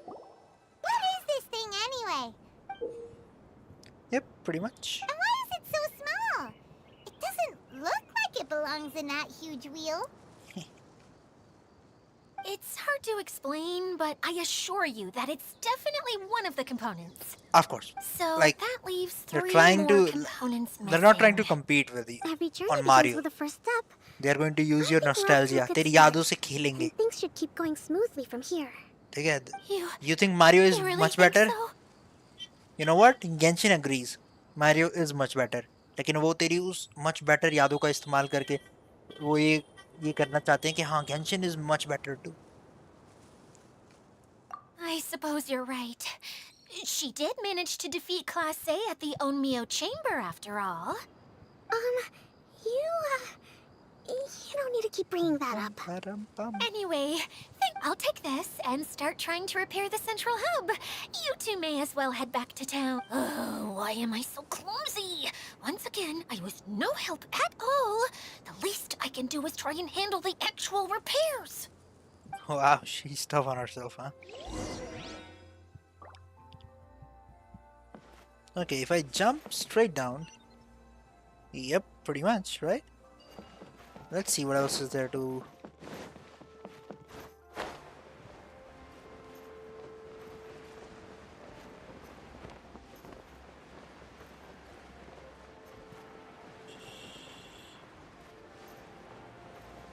What is this thing anyway? Yep, pretty much. And why is it so small? It doesn't look like it belongs in that huge wheel. It's hard to explain, but I assure you that it's definitely one of the components. Of course. So Like, that leaves they're 3 trying more to- components missing. They're not trying to compete with you Every journey on begins Mario. with a first step. They are going to use I your think we're off to a nostalgia. good तेरी start. यादों से खेलेंगे. And things should keep going smoothly from here. ठीक है? You, You think Mario is you really much think better? so? You know what? Genshin agrees. Mario is much better. लेकिन वो तेरी उस much better यादों का इस्तेमाल करके वो ये करना चाहते हैं कि हाँ Genshin is much better too. I suppose you're right. She did manage to defeat Class A at the Onmyo Chamber, after all. You don't need to keep bringing that up. Param, pam. Anyway, I'll take this and start trying to repair the central hub. You two may as well head back to town. Oh, why am I so clumsy? Once again, I was no help at all. The least I can do is try and handle the actual repairs. Wow, she's tough on herself, huh? Okay, if I jump straight down, yep, pretty much, right? Let's see what else is there to...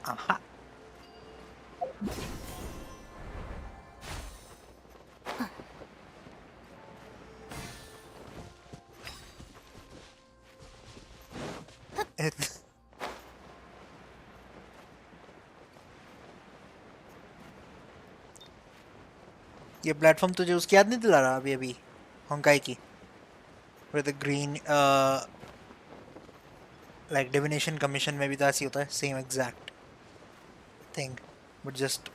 Aha! ये platform तुझे उसकी याद नहीं दिला रहा अभी अभी होंकाई की with the green like divination commission में भी तो ऐसी होता है same exact thing but just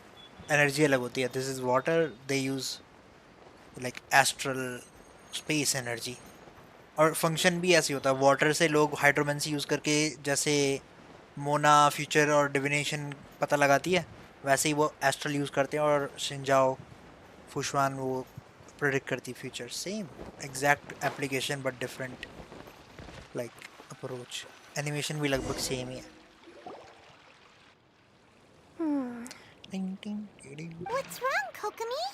energy अलग होती है. This is water, they use like astral space energy और फंक्शन भी ऐसी होता है. वाटर से लोग हाइड्रोमेंसी यूज करके जैसे मोना फ्यूचर और डिविनेशन पता लगाती है वैसे ही वो एस्ट्रल यूज करते हैं और शिंजाओ फुशवान वो प्रेडिक्ट करती future. Same exact application but different like approach. Animation भी लगभग सेम ही है. टिंग टिंग टिंग. What's wrong, Kokomi?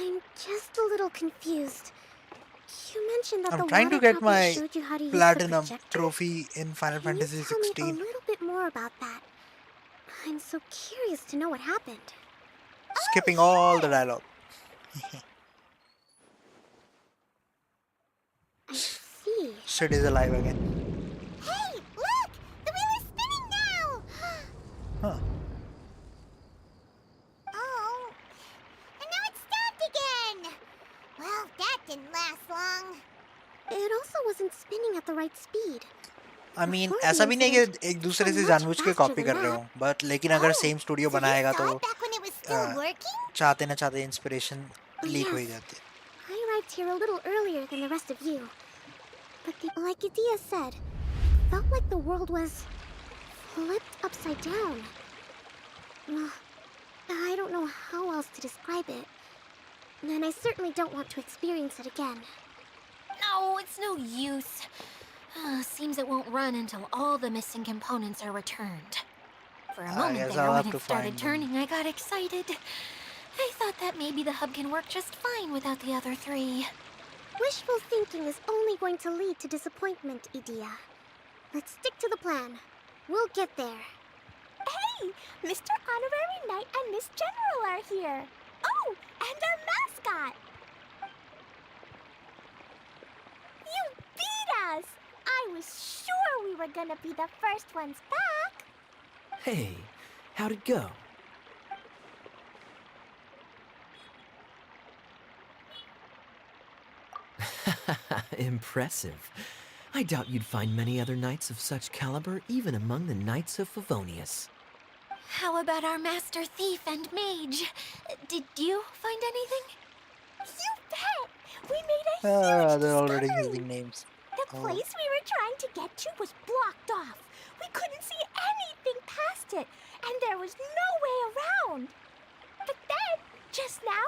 I'm just a little confused. You mentioned that I'm the trying to water get puppet my showed you how to use platinum the projector. trophy in Final Can Fantasy you tell me a 16. little bit more about that? I'm so curious to know what happened. Skipping all the dialogue. I see. Sid is alive again. Hey, look! The wheel is spinning now! Huh. Oh, and now it's stopped again! Well, that didn't last long. It also wasn't spinning at the right speed. I mean, Before ऐसा the भी नहीं कि incident, एक दूसरे से much जानबूझ के faster copy than कर रहे that. हो बट लेकिन अगर Oh, same studio so you बनाएगा saw तो it back when it was still working? चाहते ना चाहते इंस्पिरेशन लीक हो ही Yes. जाती है. I arrived here a little earlier than the rest of you. But like Adia said, it felt like the world was flipped upside down. Well, I don't know how else to describe it. And I certainly don't want to experience it again. No, it's no use. Seems it won't run until all the missing components are returned. For a I moment guess there, I'll when have it to started find them. turning, I got excited. I thought that maybe the hub can work just fine without the other three. Wishful thinking is only going to lead to disappointment, Idia. Let's stick to the plan. We'll get there. Hey! Mr. Honorary Knight and Miss General are here. Oh, and our mascot! You beat us! I was sure we were gonna be the first ones back. Hey, how'd it go? Impressive. I doubt you'd find many other knights of such caliber even among the Knights of Favonius. How about our master thief and mage? Did you find anything? You bet! We made a huge They're already discovery. using names. The place we were trying to get to was blocked off. We couldn't see anything past it, and there was no way around. But then, just now,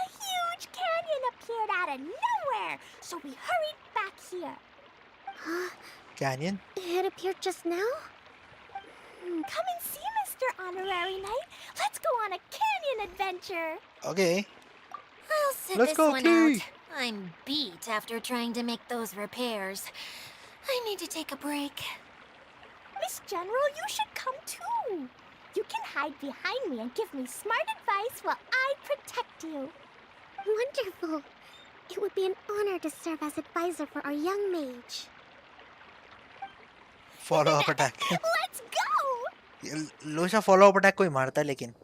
a huge canyon appeared out of nowhere, so we hurried back here. Canyon? It appeared just now? Come and see, Mr. Honorary Knight. Let's go on a canyon adventure. Okay. I'll sit Let's this go, one Key. out. I'm beat after trying to make those repairs. I need to take a break. Miss General, you should come too. You can hide behind me and give me smart advice while I protect you. Wonderful. It would be an honor to serve as advisor for our young mage. Follow up attack. Let's go! लोशा follow up attack को ही मारता है लेकिन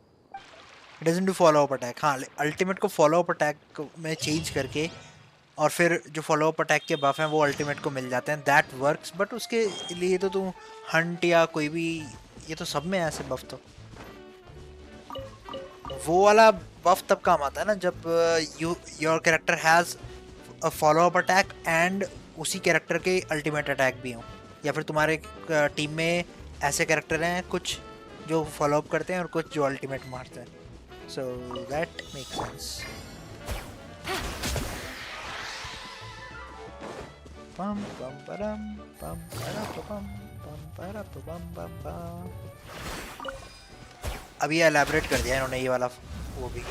it doesn't do follow up attack. हाँ ultimate को follow up attack में change करके और फिर जो follow up attack के buff हैं वो ultimate को मिल जाते हैं. That works but उसके लिए तो तू hunt या कोई भी ये तो सब में है ऐसे buff तो वो वाला buff तब काम आता है ना जब your character has a follow up attack and उसी character के ultimate attack भी हों या फिर तुम्हारे टीम में ऐसे कैरेक्टर हैं कुछ जो फॉलो अप करते हैं और कुछ जो अल्टीमेट मारते हैं. So that makes sense. पम पम परम पम परम पम पम पम. अब ये एलैबोरेट कर दिया इन्होंने ये वाला वो भी.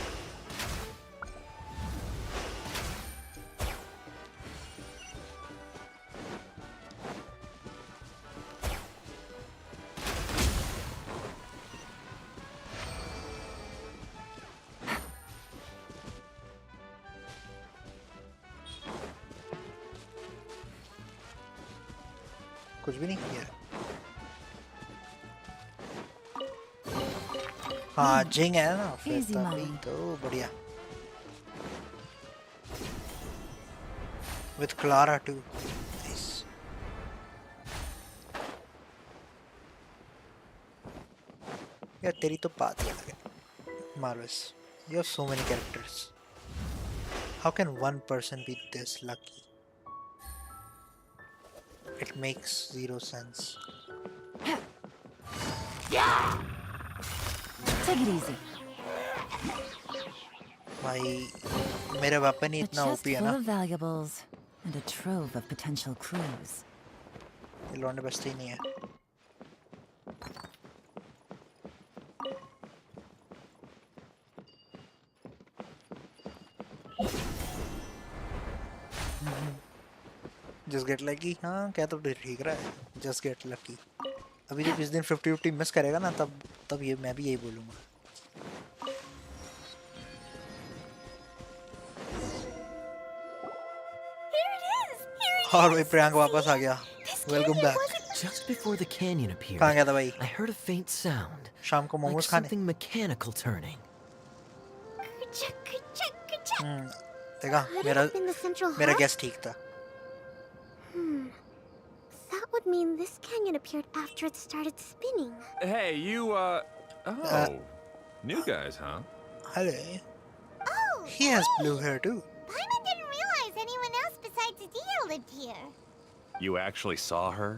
कुछ भी नहीं किया. हाँ जिंग है ना फिर Easy तभी money. तो बढ़िया with Clara too nice यार तेरी तो बात ही अलग है marvelous you have so many characters how can one person be this lucky it makes zero sense Take it easy. भाई मेरा weapon ही A इतना chest OP है full ना of valuables and a trove of potential clues. ये लौंडे बचते ही नहीं है जस्ट गेट लकी हाँ क्या तो ठीक रहा है जस्ट गेट लकी अभी जब इस दिन 50-50 मिस करेगा ना तब ये मैं भी यही बोलूँगा और भाई प्रियांक वापस आ गया welcome back Just before the canyon appeared, कहाँ गया था भाई I heard a faint sound, शाम को like मोमोज खाने something mechanical turning. देखा Could it मेरा have been the central मेरा hub? गेस ठीक था That would mean this canyon appeared after it started spinning. Hey, you, new guys, huh? hello Oh, he has blue hair too Paimon didn't realize anyone else besides Adia lived here. You actually saw her?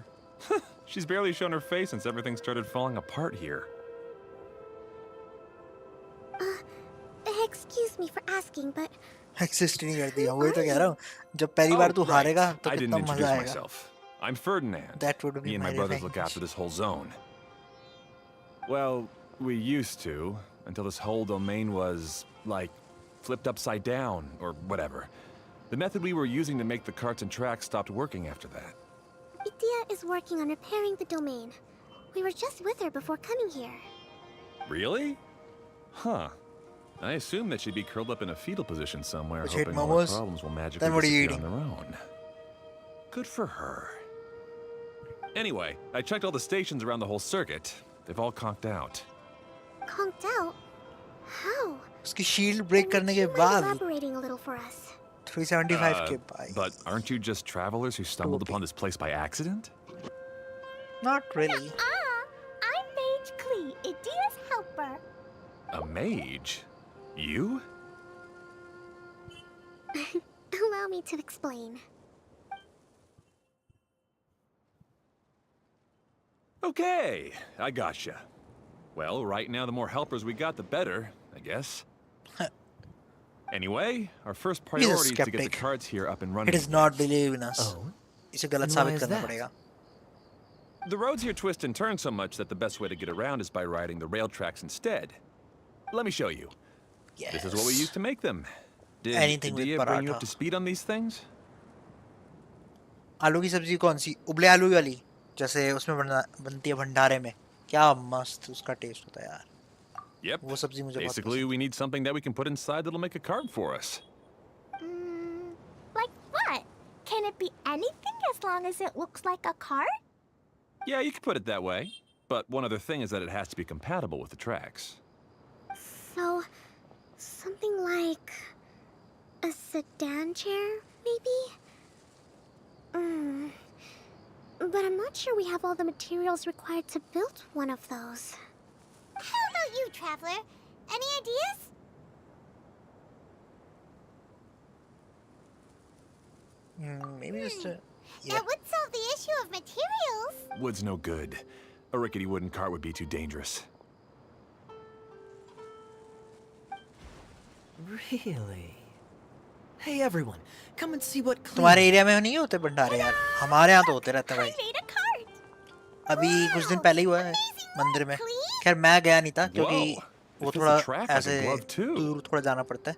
She's barely shown her face since everything started falling apart here. Excuse me for asking, but exist नहीं करती है वही तो कह रहा हूँ जब पहली बार तू हारेगा तो I didn't कितना introduce मजा आएगा myself. I'm Ferdinand. That would be Me and my my brothers look revenge. after this whole zone. Well, we used to, until this whole domain was, like, flipped upside down, or whatever. The method we were using to make the carts and tracks stopped working after that. Adia is working on repairing the domain. We were just with her before coming here. Really? Huh. I assumed that she'd be curled up in a fetal position somewhere, Which hate hoping all her momos? problems will magically Then what are you disappear on their own. Good for her. Anyway, I checked all the stations around the whole circuit. They've all conked out. Conked out? How? उसकी shield break करने के Would you mind बाद elaborating a little for us? 375 के भाई But aren't you just travelers who stumbled Okay. upon this place by accident? not really I'm Mage Klee, Adia's helper. A mage? You? Allow me to explain. Okay, I gotcha. Well, right now the more helpers we got, the better, I guess. Anyway, our first priority is to get the skeptic. carts here up and running. it is not believe in us Oh? इसे गलत And why साबित is करना that? पड़ेगा The roads here twist and turn so much that the best way to get around is by riding the rail tracks instead. Let me show you. yes This is what we used to make them. Did Anything with Adia bring you up paratha. to speed on these things? आलू की सब्जी कौन सी उबले आलू वाली जैसे उसमें बनती है भंडारे में क्या मस्त उसका टेस्ट होता है यार Yep. वो सब्जी मुझे बहुत Basically, we need something that we can put inside that'll make a cart for us. Like what? Can it be anything as long as it looks like a cart? Yeah, you could put it that way. But one other thing is that it has to be compatible with the tracks. So, something like a sedan chair, maybe? But I'm not sure we have all the materials required to build one of those. How about you, Traveler? Any ideas? maybe just That would solve the issue of materials. Wood's no good. A rickety wooden cart would be too dangerous. Really? Hey everyone, come and see what तुम्हारे Cleo... area में नहीं होते भंडारे यार हमारे यहाँ तो होते रहते हैं I भाई made a cart. अभी कुछ दिन पहले ही हुआ है मंदिर में खैर मैं गया नहीं था क्योंकि Whoa, वो it feels थोड़ा a track like a ऐसे glove too. दूर थोड़ा जाना पड़ता है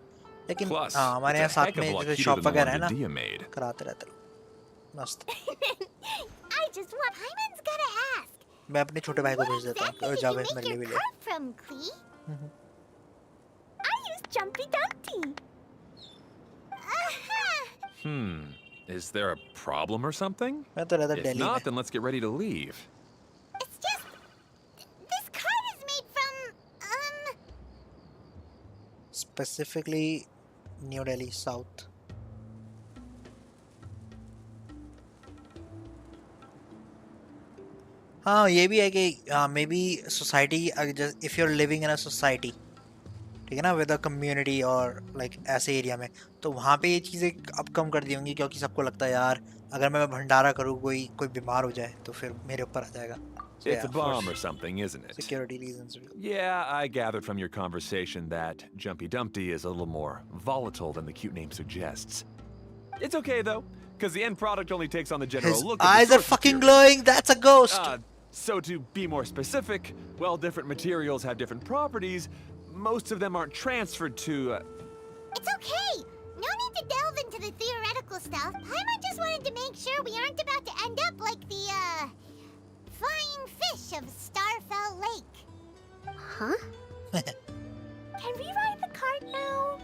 लेकिन Plus, हाँ हमारे यहाँ it's a heck साथ of a में lot जैसे cuter शॉप than the वगैरह है one ना Adia made. कराते रहते लोग मस्त I just want Hyman's gotta ask. मैं अपने छोटे भाई को भेज देता हूँ और जावे Make मेरे लिए your भी ले cart from Klee? I use Jumpy Dumpty. Is there a problem or something? मैं तो रहता If दिल्ली not, में then let's get ready to leave. It's just this cart is made from specifically New Delhi South. हाँ ये भी है कि maybe society if you are living in a society, ठीक है ना, विद अ कम्युनिटी और लाइक ऐसे एरिया में, तो वहाँ पे ये चीज़ें अब कम कर दी होंगी क्योंकि सबको लगता है यार अगर मैं भंडारा करूँ कोई बीमार हो जाए तो फिर मेरे ऊपर आ जाएगा. So It's yeah, a bomb or something, isn't it? security reasons. Yeah, I gathered from your conversation that Jumpy Dumpty is a little more volatile than the cute name suggests. It's okay though, because the end product only takes on the general His look of the eyes are source fucking material. glowing. That's a ghost. So to be more specific, while different materials have different properties, most of them aren't transferred to... It's okay. No need to delve into the theoretical stuff. Paimon just wanted to make sure we aren't about to end up like the, flying fish of Starfell Lake. Huh? Can we ride the cart now?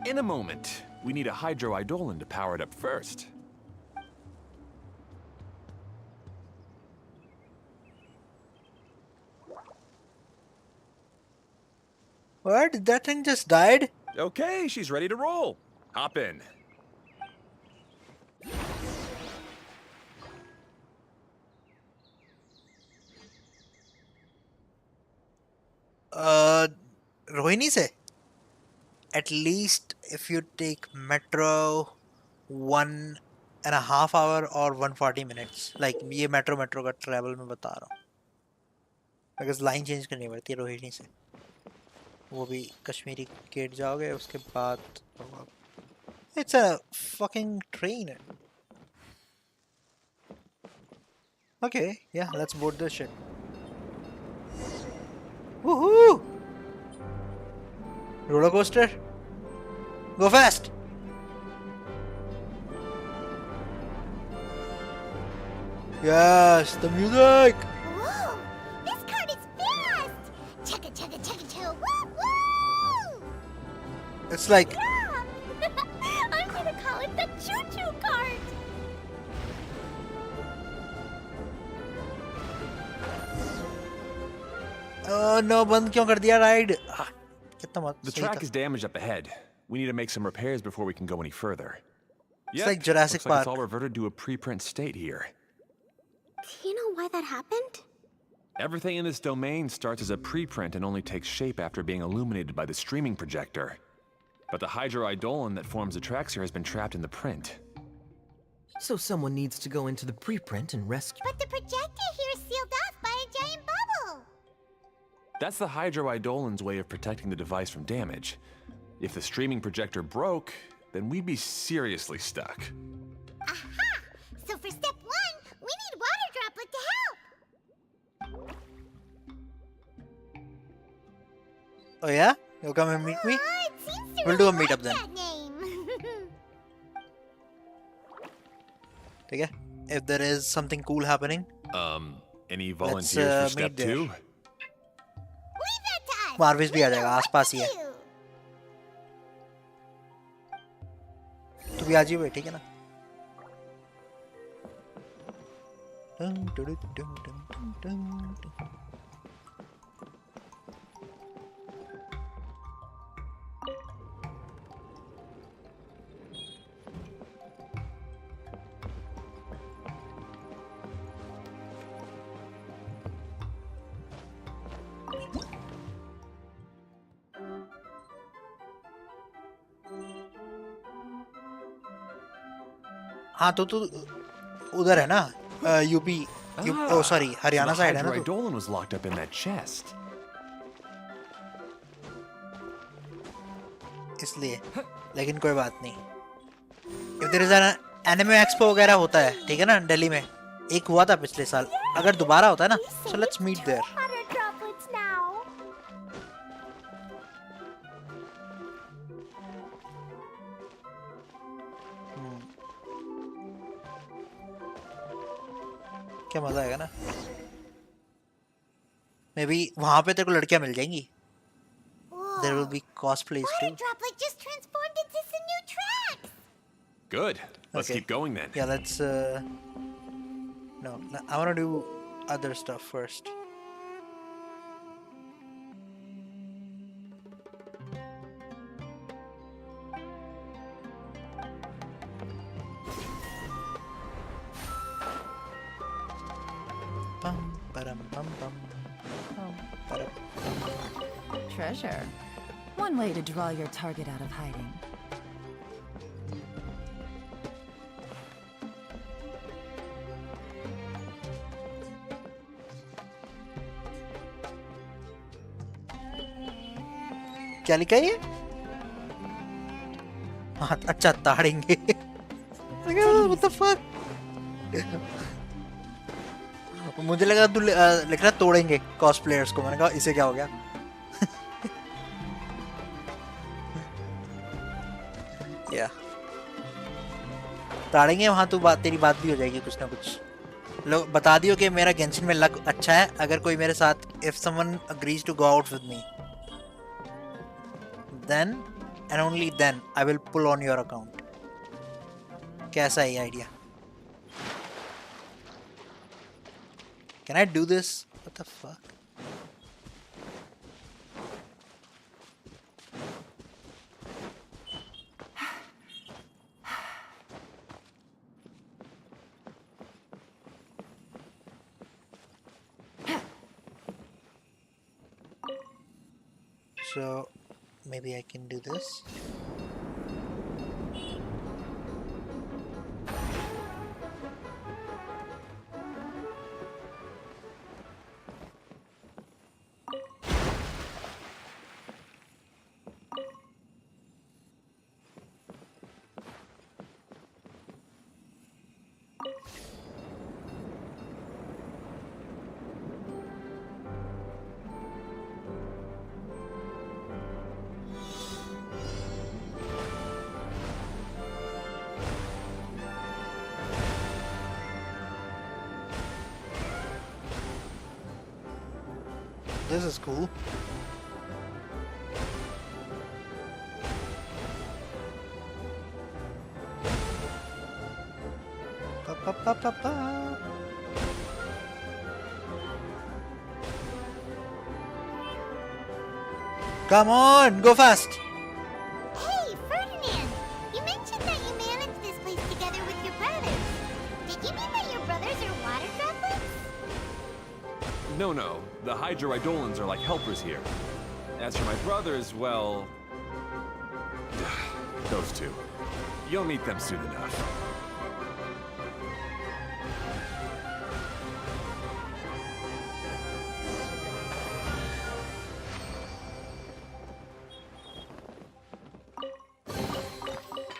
In a moment. We need a hydroidolin to power it up first. What? That thing just died? Okay, she's ready to roll. Hop in. Rohini se. At least if you take metro 1.5 hour or 140 minutes. Like ये metro का travel में बता रहा हूँ. Because line change करनी पड़ती है रोहिणी से. वो भी कश्मीरी गेट जाओगे उसके बाद. It's a fucking train. Okay, yeah, let's board this shit. Woohoo! Roller coaster. Go fast. Yes, the music. Whoa! This cart is fast! Chugga chugga chugga chugga woo woo! It's like Yeah! I'm gonna call it the choo-choo cart! no, बंद क्यों कर दिया ride? कितना मत The सही track था. is damaged up ahead. We need to make some repairs before we can go any further. Yep, like Jurassic looks like it's Park. all reverted to a preprint state here. Do you know why that happened? Everything in this domain starts as a preprint and only takes shape after being illuminated by the streaming projector. But the hydroidolin that forms the tracks here has been trapped in the print. So someone needs to go into the preprint and rescue. But the projector here is sealed off by a giant bubble! That's the hydroidolin's way of protecting the device from damage. If the streaming projector broke, then we'd be seriously stuck. Aha! So for step one, we need water droplet to help! Oh yeah? You'll come and meet me? It seems to We'll really do a meetup like then. that name. ठीक है? If there is something cool happening, Any Let's, volunteers for meet step there. 2? Leave that to us! Marvis भी आ We know जाएगा, what आसपास to ही है. do. तू भी आ जाइए, ठीक है ना? हाँ तो तू उधर है ना UP oh sorry Haryana so the side है ना तू hydroidolin was locked up in that chest. इसलिए लेकिन कोई बात नहीं if there is an anime expo वगैरह होता है ठीक है ना दिल्ली में एक हुआ था पिछले साल अगर दोबारा होता है ना so let's meet there Water droplets now. क्या मजा आएगा ना मे बी वहां पे तेरे को लड़कियां मिल जाएंगी Whoa. there will be cosplays Water too droplet just transformed into some new tracks. Good. Let's Okay. keep going then. yeah let's no I want to do other stuff first Pum, param, pum, pum, pum, param. Treasure. One way to draw your target out of hiding. क्या लिखा है ये? हाँ अच्छा ताड़ेंगे. What the fuck? मुझे लगा तू लिख रहा तोड़ेंगे कॉस्प्लेयर्स को. मैंने कहा इसे क्या हो गया? या ताड़ेंगे वहां तो तेरी बात भी हो जाएगी कुछ ना कुछ. लोग बता दियो कि मेरा गेंशिन में लक अच्छा है. अगर कोई मेरे साथ if someone agrees to go out with me, then and only then I will pull on your account. कैसा है ये idea? Can I do this? What the fuck? So maybe I can do this. This is cool. Pa, pa, pa, pa, pa. Come on, go fast. Hey, Ferdinand! You mentioned that you managed this place together with your brothers. Did you mean that your brothers are water droplets? No. The hydroidolans are like helpers here. As for my brothers, well... those two. You'll meet them soon enough.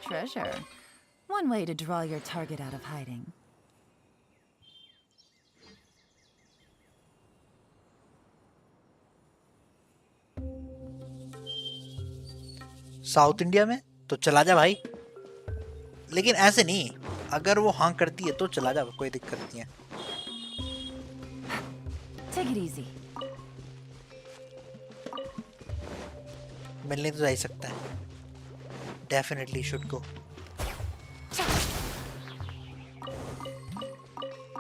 Treasure. One way to draw your target out of hiding. South India में तो चला जा भाई. लेकिन ऐसे नहीं. अगर वो हाँ करती है तो चला जा, कोई दिक्कत नहीं है. Take it easy. मिलने तो जा ही सकता है. Definitely should go.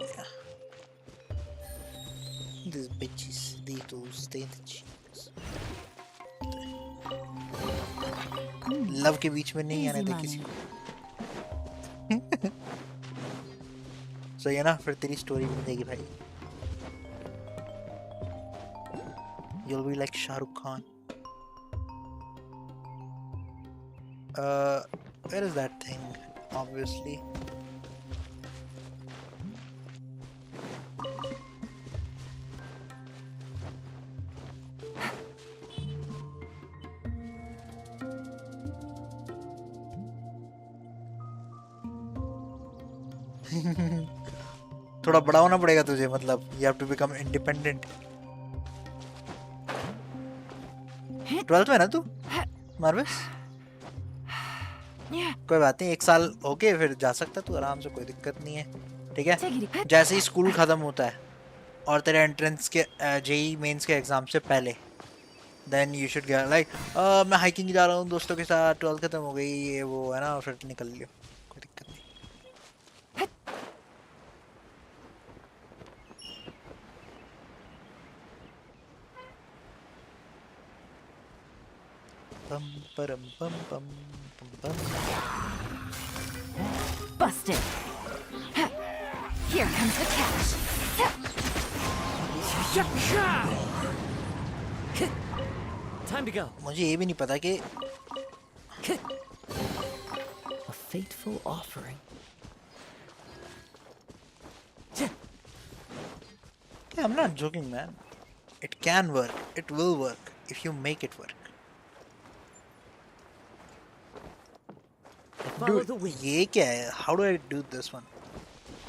Yeah. These bitches, they do stay in the jeans. Love के बीच में नहीं आने दे किसी को. So ये ना फिर तेरी स्टोरी बन जाएगी भाई. You'll be like Shahrukh Khan. Where is that thing? Obviously. थोड़ा बड़ा होना पड़ेगा तुझे. मतलब you have to become independent. 12th में ना तू मार्वस? कोई बात नहीं, 1 साल होके फिर जा सकता तू आराम से, कोई दिक्कत नहीं है. ठीक है. जैसे ही स्कूल खत्म होता है और तेरे एंट्रेंस के जेई मेंस के एग्जाम से पहले, then you should get like मैं हाइकिंग जा रहा हूँ दोस्तों के साथ, 12th खत्म हो गई ये वो है ना, फिर निकल लियो, कोई दिक्कत नहीं. Bum, ba-dum, bum, bum, bum, bum. Busted. Here comes the catch. Time to go. मुझे ये भी नहीं पता कि A fateful offering. I'm not joking, man. It can work. It will work if you make it work. Follow the Dude, wind. ये क्या है? How do I do this one?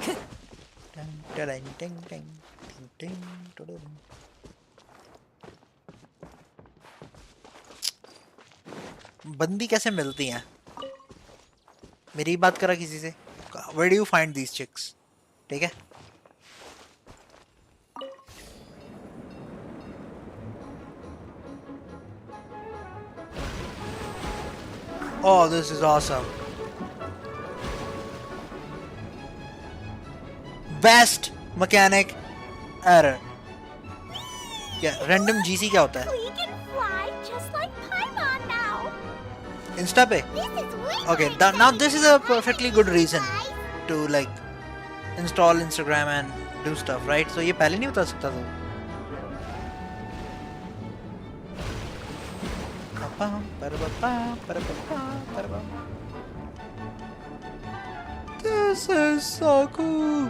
Ding, ding, ding, ding, ding, ding. बंदी कैसे मिलती हैं? मेरी बात करा किसी से? Where do you find these chicks? ठीक है? Oh, this is awesome. Best mechanic error. क्या random GC क्या होता है? We can fly just like Paimon now. Insta पे? This is way Okay, more now this is a exciting perfectly good reason guys. to like install Instagram and do stuff, right? So ये पहले नहीं बता सकता था. This is so cool.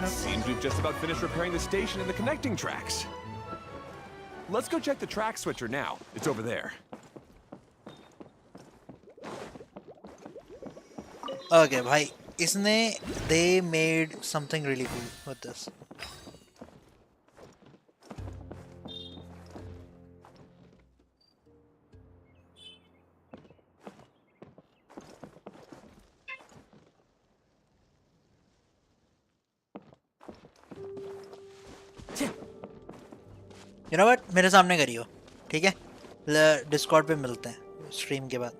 Seems we've just about finished repairing the station and the connecting tracks. Let's go check the track switcher now. It's over there. Okay, भाई इसने they made something really cool with this. You know what? मेरे सामने करियो, ठीक है? Discord पे मिलते हैं स्ट्रीम के बाद.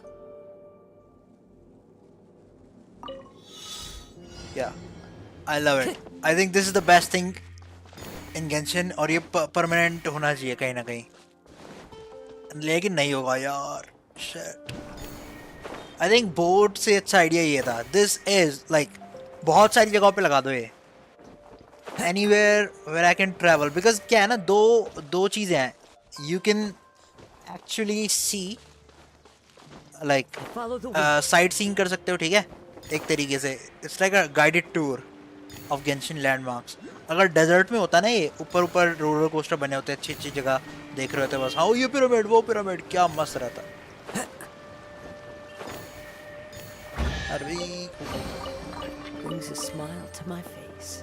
Yeah, I love it. I think this is the best thing in Genshin और ये permanent होना चाहिए कहीं ना कहीं. लेकिन नहीं होगा यार. Shit. I think boat से अच्छा idea ये था. This is like बहुत सारी जगहों पे लगा दो ये. Anywhere where I can travel because क्या है ना दो चीजें हैं. You can actually see like sightseeing कर सकते हो, ठीक है? एक तरीके से it's like a guided tour of Genshin landmarks. अगर डेजर्ट में होता ना ये ऊपर रोलर कोस्टर बने होते अच्छी अच्छी जगह देख रहे होते बस. हाँ ये पिरामिड वो पिरामिड क्या मस्त रहता. अरे Brings a smile to my face.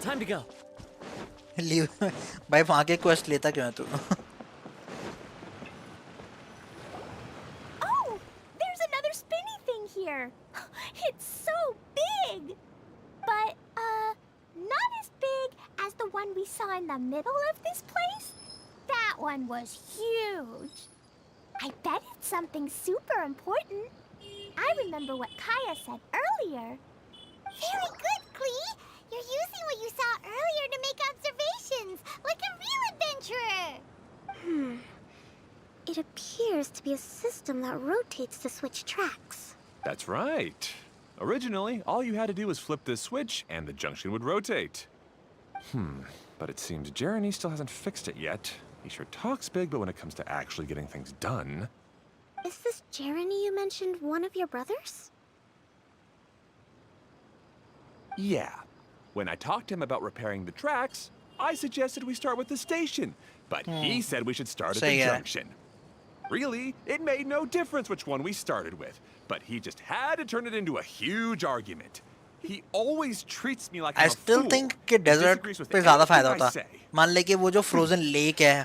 Time to go. Leave भाई वहाँ के क्वेस्ट लेता क्यों है तू? Oh, there's another spinny thing here. It's so big. But, not as big as the one we saw in the middle of this place. That one was huge. I bet it's something super important. I remember what Kaya said earlier. Very good, Klee. You're using what you saw earlier to make observations, like a real adventurer. It appears to be a system that rotates to switch tracks. That's right. Originally, all you had to do was flip this switch and the junction would rotate. But it seems Jeremy still hasn't fixed it yet. He sure talks big, but when it comes to actually getting things done... Is this Jeremy you mentioned one of your brothers? Yeah. When I talked to him about repairing the tracks, I suggested we start with the station. But he said we should start at the junction. Really, it made no difference which one we started with. But he just had to turn it into a huge argument. He always treats me like I'm I a still fool. think कि desert पे ज़्यादा फायदा होता. मान ले कि वो जो फ्रोजन लेक है,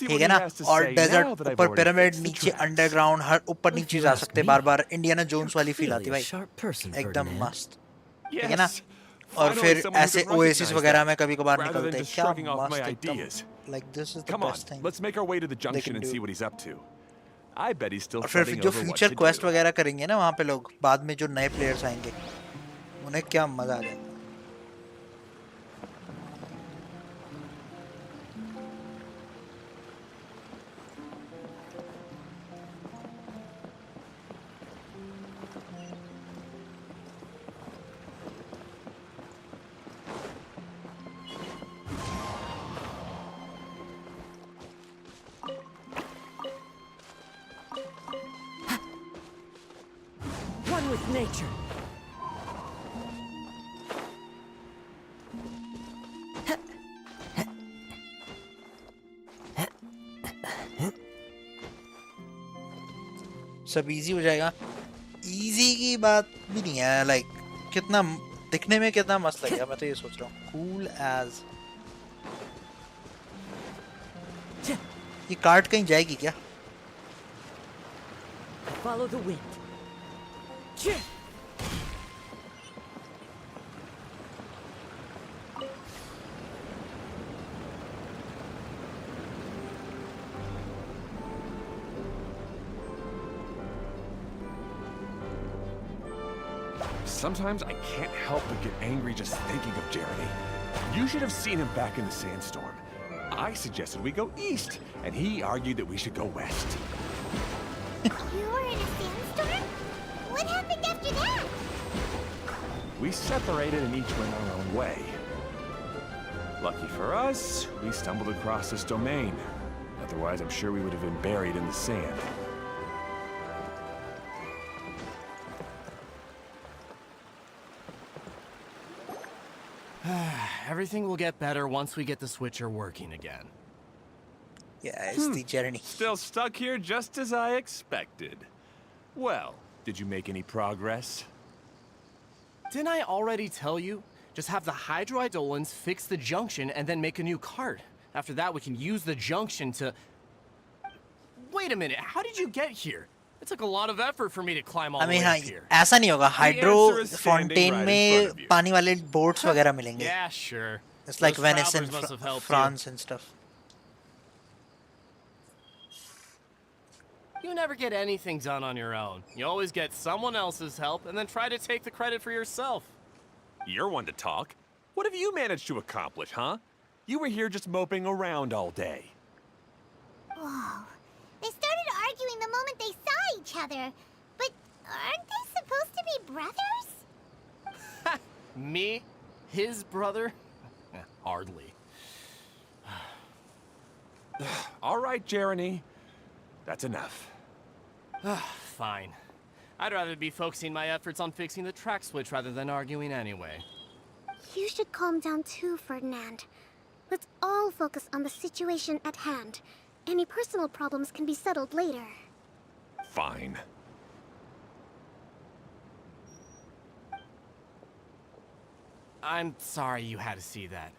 ठीक है ना? और डेजर्ट ऊपर पिरामिड नीचे अंडरग्राउंड हर ऊपर नीचे जा सकते बार-बार. इंडियाना जोन्स वाली फील आती भाई. एकदम मस्त. ठीक है ना? और फिर ऐसे ओएसिस वगैरह में कभी-कभार निकलते हैं. क्या मस्त एकदम. Like this is the Come on, best thing. let's make our way to the junction and see what he's up to. I bet he's still और फिर fretting जो over what future to quest do. वगैरह करेंगे ना वहाँ पे लोग, बाद में जो नए प्लेयर्स आएंगे उन्हें क्या मजा आ जाएगा. One with nature. सब इजी हो जाएगा. इजी की बात भी नहीं है, लाइक कितना दिखने में कितना मस्त लगेगा. मैं तो ये सोच रहा हूँ कूल एज. ये कार्ट कहीं जाएगी क्या? Follow the wind. Sometimes I can't help but get angry just thinking of Jeremy. You should have seen him back in the sandstorm. I suggested we go east, and he argued that we should go west. You were in a sandstorm? What happened after that? We separated and each went our own way. Lucky for us, we stumbled across this domain. Otherwise, I'm sure we would have been buried in the sand. Everything will get better once we get the switcher working again. Yeah, it's the journey. Still stuck here just as I expected. Well, did you make any progress? Didn't I already tell you? Just have the hydroidolins fix the junction and then make a new cart. After that, we can use the junction to... Wait a minute, how did you get here? It took a lot of effort for me to climb all I the mean, way up here. ऐसा नहीं होगा. Hydro answer is standing fountain right in में front of you. पानी वाले boats वगैरह मिलेंगे. Yeah, sure. It's like Those Venice and travelers must have helped you. France and stuff. You never get anything done on your own. You always get someone else's help and then try to take the credit for yourself. You're one to talk. What have you managed to accomplish, huh? You were here just moping around all day. Whoa. They started arguing the moment they saw each other. But aren't they supposed to be brothers? Me? His brother? Hardly. All right, Jeremy. That's enough. Fine. I'd rather be focusing my efforts on fixing the track switch rather than arguing anyway. You should calm down too, Ferdinand. Let's all focus on the situation at hand. Any personal problems can be settled later. Fine. I'm sorry you had to see that.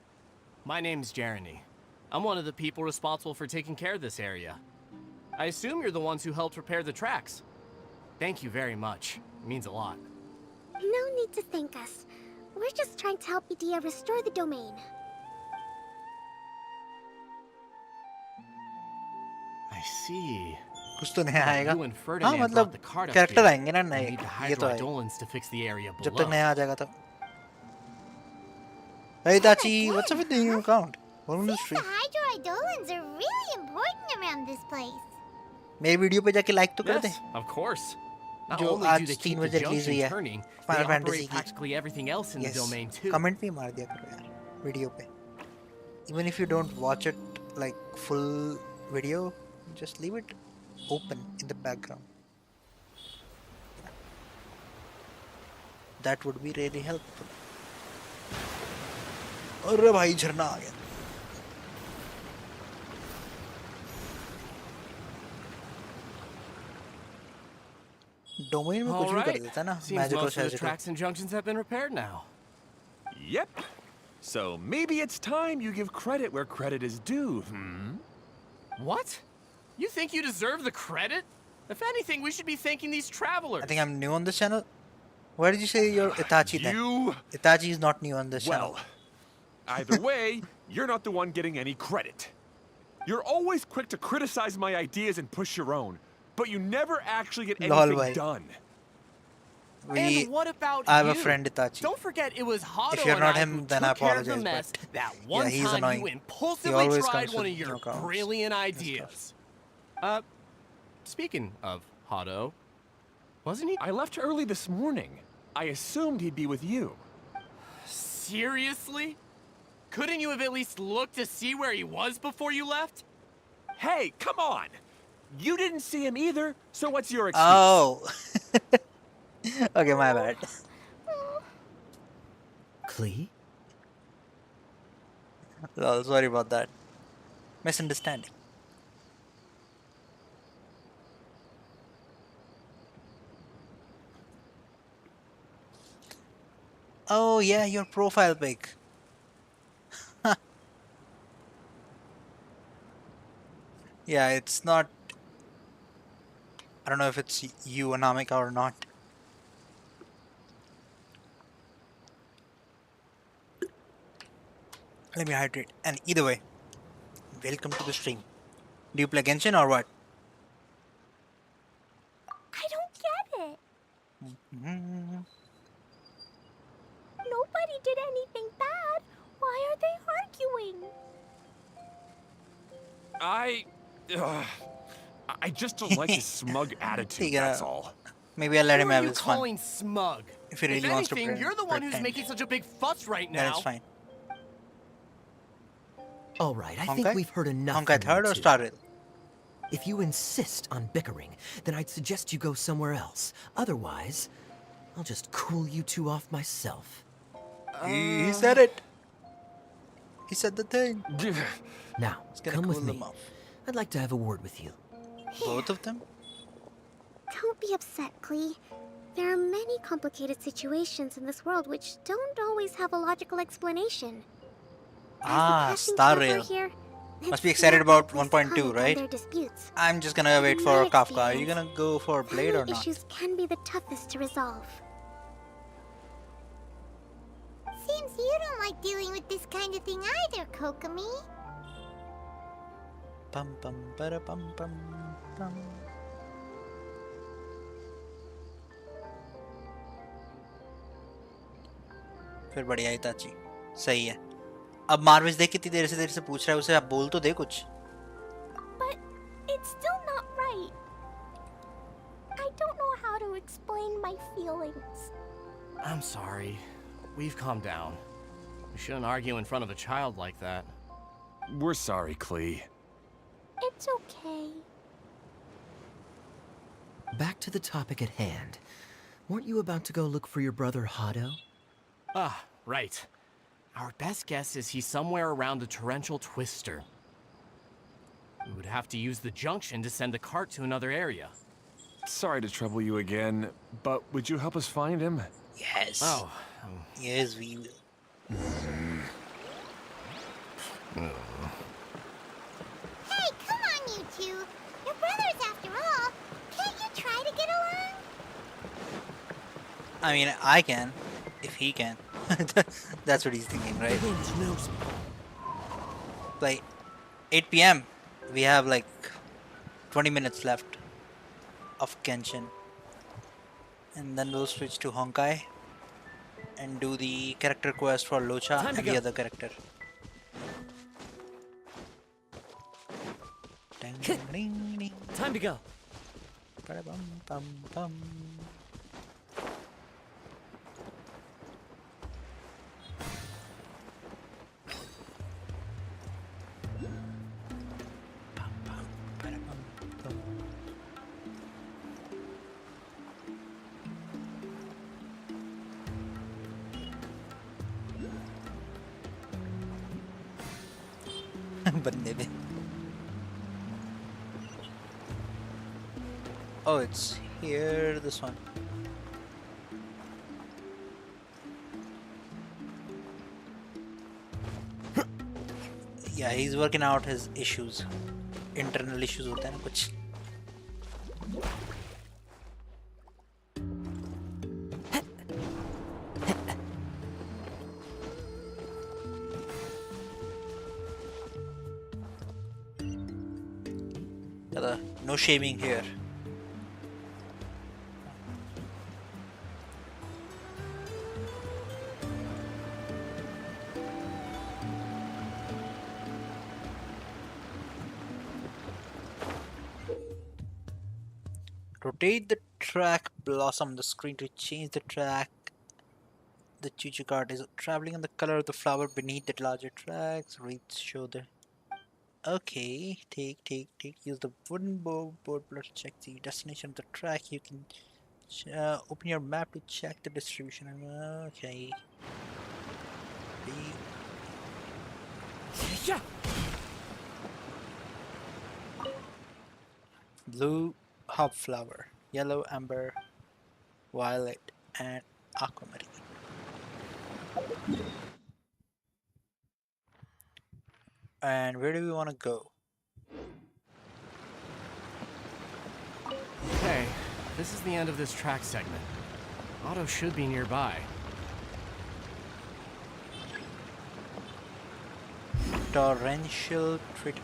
My name's Jeremy. I'm one of the people responsible for taking care of this area. I assume you're the ones who helped repair the tracks. Thank you very much. It means a lot. No need to thank us. We're just trying to help Idea restore the domain. I see. कुछ तो नया आएगा. You and हाँ Ferdinand मतलब brought the cart up character here. आएंगे ना We नए. need the ये तो है. hydroidolins to fix the area जब below. तक नया आ जाएगा तब. Hey Tachi, what's up with the new account? Bonus Seems tree. the hydroidolins are really important around this place. मेरी वीडियो पे जाके लाइक तो कर दे. Yes, of course. Not जो only आज do they 3 keep the बजे रिलीज हुई junction है. turning, they Final operate Fantasy की. practically everything else in the Yes. domain too. Comment भी मार दिया करो यार वीडियो पे. Even if you don't watch it like full video, just leave it open in the background. That would be really helpful. अरे भाई झरना आ गया. डोमेन में कुछ All भी कर right. देता है ना. Seems magical most of the शैजिकल. tracks and junctions have been repaired now. Yep. So maybe it's time you give credit where credit is due, What? You think you deserve the credit? If anything, we should be thanking these travelers. I think I'm new on this channel. Why did you say you're Itachi then? You... Itachi is not new on this channel. Well, either way, you're not the one getting any credit. You're always quick to criticize my ideas and push your own. but you never actually get Lol, anything bhai. done. And what about I have a you? friend, Itachi. Don't forget it was Hado If you're and not I him, who then I took care of the apologize, mess but that one he's time annoying. you He impulsively always tried comes one of with your no counts. brilliant ideas. Speaking of Hado, wasn't he? I left early this morning. I assumed he'd be with you. Seriously? Couldn't you have at least looked to see where he was before you left? Hey, come on! You didn't see him either, so what's your excuse? Oh. Okay, my bad. Klee? Lol, sorry about that. Misunderstanding. Oh yeah, your profile pic. Yeah, it's not. I don't know if it's you, Anamika, or not. Let me hydrate. And either way, welcome to the stream. Do you play Genshin or what? I don't get it. Mm-hmm. Nobody did anything bad. Why are they arguing? I just don't like his smug attitude, Yeah. that's all. Maybe I'll let him Who are have you his fun. calling smug? If he really if wants to anything, you're the one who's pretend. making such a big fuss right Then now. it's fine. All right, I Honkai? think we've heard enough. Honkai from you 3rd or two. Star Rail? If you insist on bickering, then I'd suggest you go somewhere else. Otherwise, I'll just cool you two off myself. He said it. He said the thing. Now, gonna come cool with me. them off. I'd like to have a word with you. Both of them? Don't be upset, Klee. There are many complicated situations in this world which don't always have a logical explanation. Ah, As the Star passing Rail. traveler here, Must be it's excited not about always 1.2, common on right? their disputes. I'm just gonna wait In for my Kafka. Are you experience, gonna go for Blade or family not? issues can be the toughest to resolve. Seems you don't like dealing with this kind of thing either, Kokomi. Pum pum para pum pum pum. फिर बढ़िया इताची सही है अब मार्विस देख कितनी देर से पूछ रहा है उसे आप बोल तो दे कुछ But it's still not right. I don't know how to explain my feelings. I'm sorry. We've calmed down. We shouldn't argue in front of a child like that. We're sorry, Klee. It's okay. Back to the topic at hand. Weren't you about to go look for your brother Hado? Ah, right. Our best guess is he's somewhere around the torrential twister. We would have to use the junction to send the cart to another area. Sorry to trouble you again, but would you help us find him? yes Oh, yes we will Hey, come on, you two. You're brothers after all. Can't you try to get along? I mean I can if he can that's what he's thinking right like 8 p.m. we have like 20 minutes left of Genshin and then we'll switch to Honkai and do the character quest for Locha Time to and the go. other character. Ding, ding, ding. Time to go. Ba-da-bum, bum, bum. Bum, bum, ba-da-bum, bum. बंदे पे oh it's here this one yeah he's working out his issues internal issues होते हैं ना कुछ no shaming here Rotate the track blossom on the screen to change the track. The choo-choo cart is traveling in the color of the flower beneath the larger tracks. Reads show the. Okay, take. Use the wooden board to check the destination of the track. You can open your map to check the distribution. Okay. Yeah. Blue hopflower, yellow amber, violet, and aquamarine. And where do we want to go? Okay, this is the end of this track segment. Otto should be nearby. Torrential treat.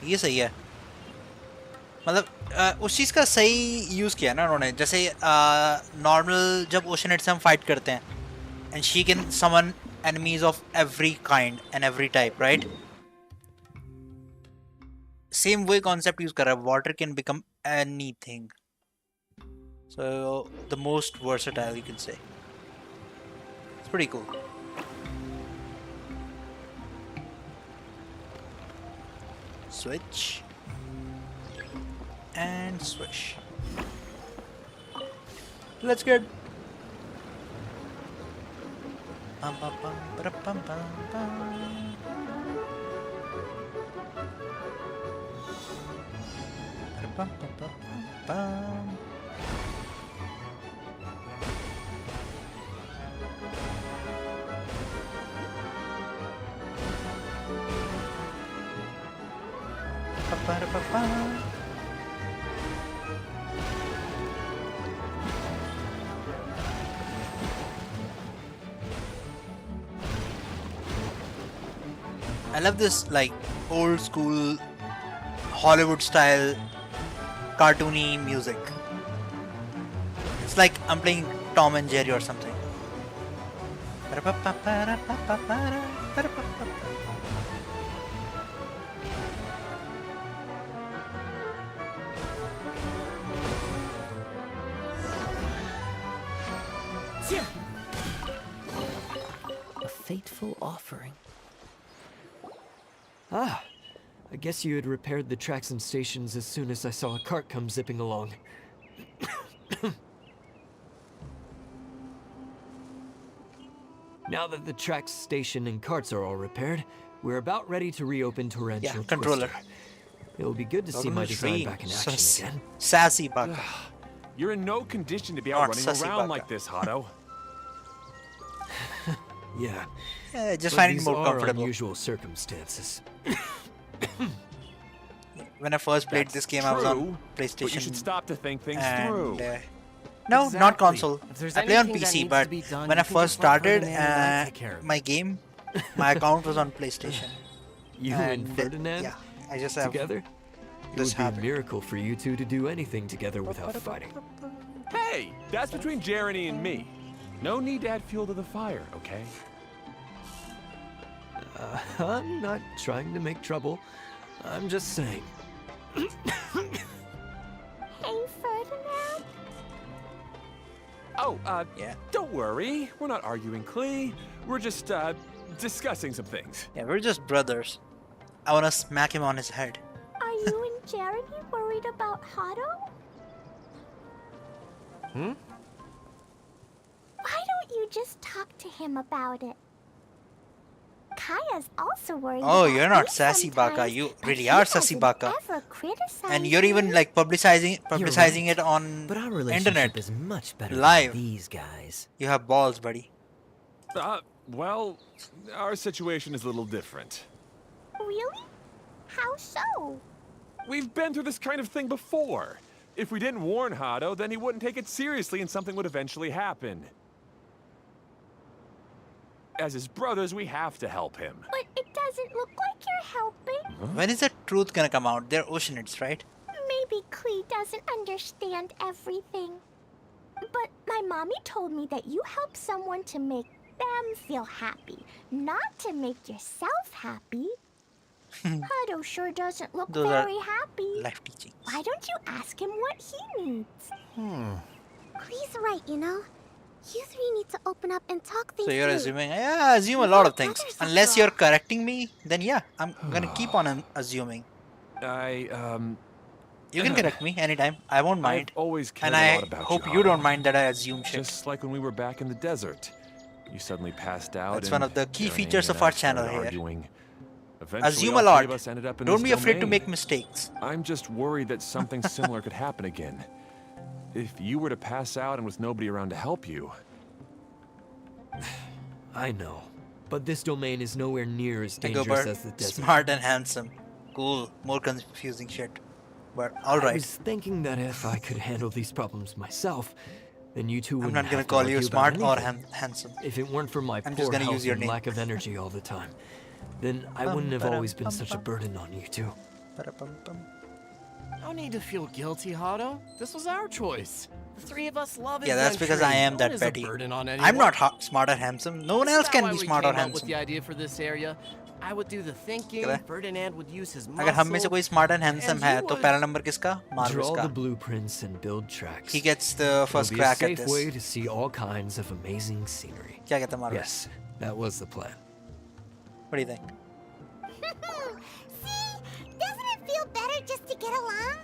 ये सही है मतलब उस चीज़ का सही use किया ना उन्होंने जैसे नॉर्मल जब ओशनेट से हम फाइट करते हैं and she can summon enemies of every kind and every type, right? Same way concept use कर रहा है water can become anything, so the most versatile you can say. It's pretty cool. Switch and swish. Let's get pam pam pam pam pam pam. Pam pam pam pam. Pa-pa-da-pa-pa. I love this like old school Hollywood style cartoony music. It's like I'm playing Tom and Jerry or something. A fateful offering. Ah, I guess you had repaired the tracks and stations as soon as I saw a cart come zipping along. Now that the tracks, station, and carts are all repaired, we're about ready to reopen Torrential controller. Twister. It'll be good to see my design back in action again. Sassy Baka. You're in no condition to be out running around like this, Hado. Yeah. Just But find it these more are comfortable. unusual circumstances. When I first played That's this game, I was on true, PlayStation. But you should stop to think things and, through. No, not Exactly. console. If there's I play on anything that PC, needs but to be done, when you I can first just let started Ferdinand take care of it. my game, my account was on PlayStation. You and Ferdinand? Yeah, I just have Together? It this would be a habit. miracle for you two to do anything together without fighting. Hey, that's between Jeremy and me. No need to add fuel to the fire, okay? I'm not trying to make trouble. I'm just saying. Hey, Ferdinand? Oh, Yeah. don't worry. We're not arguing, Klee. We're just, discussing some things. Yeah, we're just brothers. I wanna smack him on his head. Are you and Jeremy worried about Hado? Hmm? Why don't you just talk to him about it? Kaya's also worried Oh, about you're not me Sassy Baka. sometimes, You but really he are Sassy hasn't Baka. ever criticized And you're even me. like publicizing right. it on But our relationship internet. is much better Live. than these guys. You have balls, buddy. Well, our situation is a little different. Really? How so? We've been through this kind of thing before. If we didn't warn Hado, then he wouldn't take it seriously and something would eventually happen. As his brothers, we have to help him. But it doesn't look like you're helping. When is the truth gonna come out? They're Oceanids, right? Maybe Klee doesn't understand everything. But my mommy told me that you help someone to make them feel happy, not to make yourself happy. Hado sure doesn't look Those are very happy. life teachings. Why don't you ask him what he needs? Klee's right, you know. You three need to open up and talk things So you're through. assuming? Yeah, I assume a lot of things. Brothers after Unless all. you're correcting me, then yeah, I'm gonna keep on assuming. You can correct me anytime. I won't mind. I've always cared And a I lot about hope you, you Hado. don't mind that I assume shit. Just like when we were back in the desert. You suddenly passed out. That's and one of the key Journey features and of I our channel started here. arguing. Eventually, Assume all a three lot. of us ended up in Don't this be afraid to domain. make mistakes. I'm just worried that something similar could happen again. If you were to pass out and with nobody around to help you. I know, but this domain is nowhere near as dangerous Dagobah, as the desert. smart and handsome. Cool. More confusing shit. But I alright. was thinking that if I could handle these problems myself, then you two I'm wouldn't not gonna have to call you argue smart about or anything. handsome. If it weren't for my I'm poor just gonna health use your and name. lack of energy all the time, then I wouldn't have always been such a burden on you two. Ba-da-bum-bum. No need to feel guilty, Hado. This was our choice. The three of us love Yeah, that's because I adventuring. am No that one is a petty. burden on I'm anyone. not smart or handsome. No one Isn't else that can why be we smart or came up with handsome. the idea for this area? I would do the thinking, क्या? Ferdinand would use his अगर हम में से muscle. कोई smart and handsome And है you तो would- पहला number किसका? Marvis Draw का. the blueprints and build tracks. He gets the It'll first be a crack at safe this. way to see all kinds of amazing scenery. क्या कहता है Marvis? Yes, that was the plan. What do you think? See? Doesn't it feel better just to get along?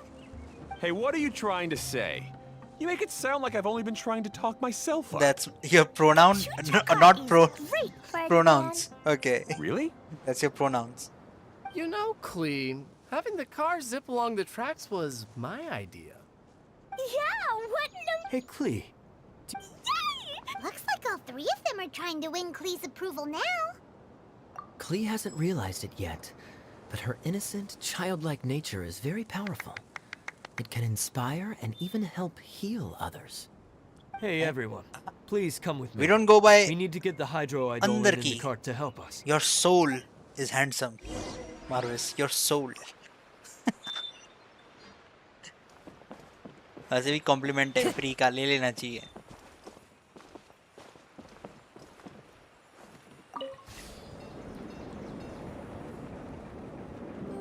Hey, what are you trying to say? You make it sound like I've only been trying to talk myself up. That's your pronoun, not Great, Ferdinand. pronouns. Okay, Really? that's your pronouns. You know, Klee, having the car zip along the tracks was my idea. Yeah, what no... Hey, Klee, Yay! Looks like all three of them are trying to win Klee's approval now. Klee hasn't realized it yet, but her innocent, childlike nature is very powerful. It can inspire and even help heal others. Hey, everyone. Please come with me. We don't go by We need to get the Hydro Idol अंदर in the की. cart to help us. your soul is handsome. Marvis, your soul. वैसे भी complement है free का ले लेना चाहिए.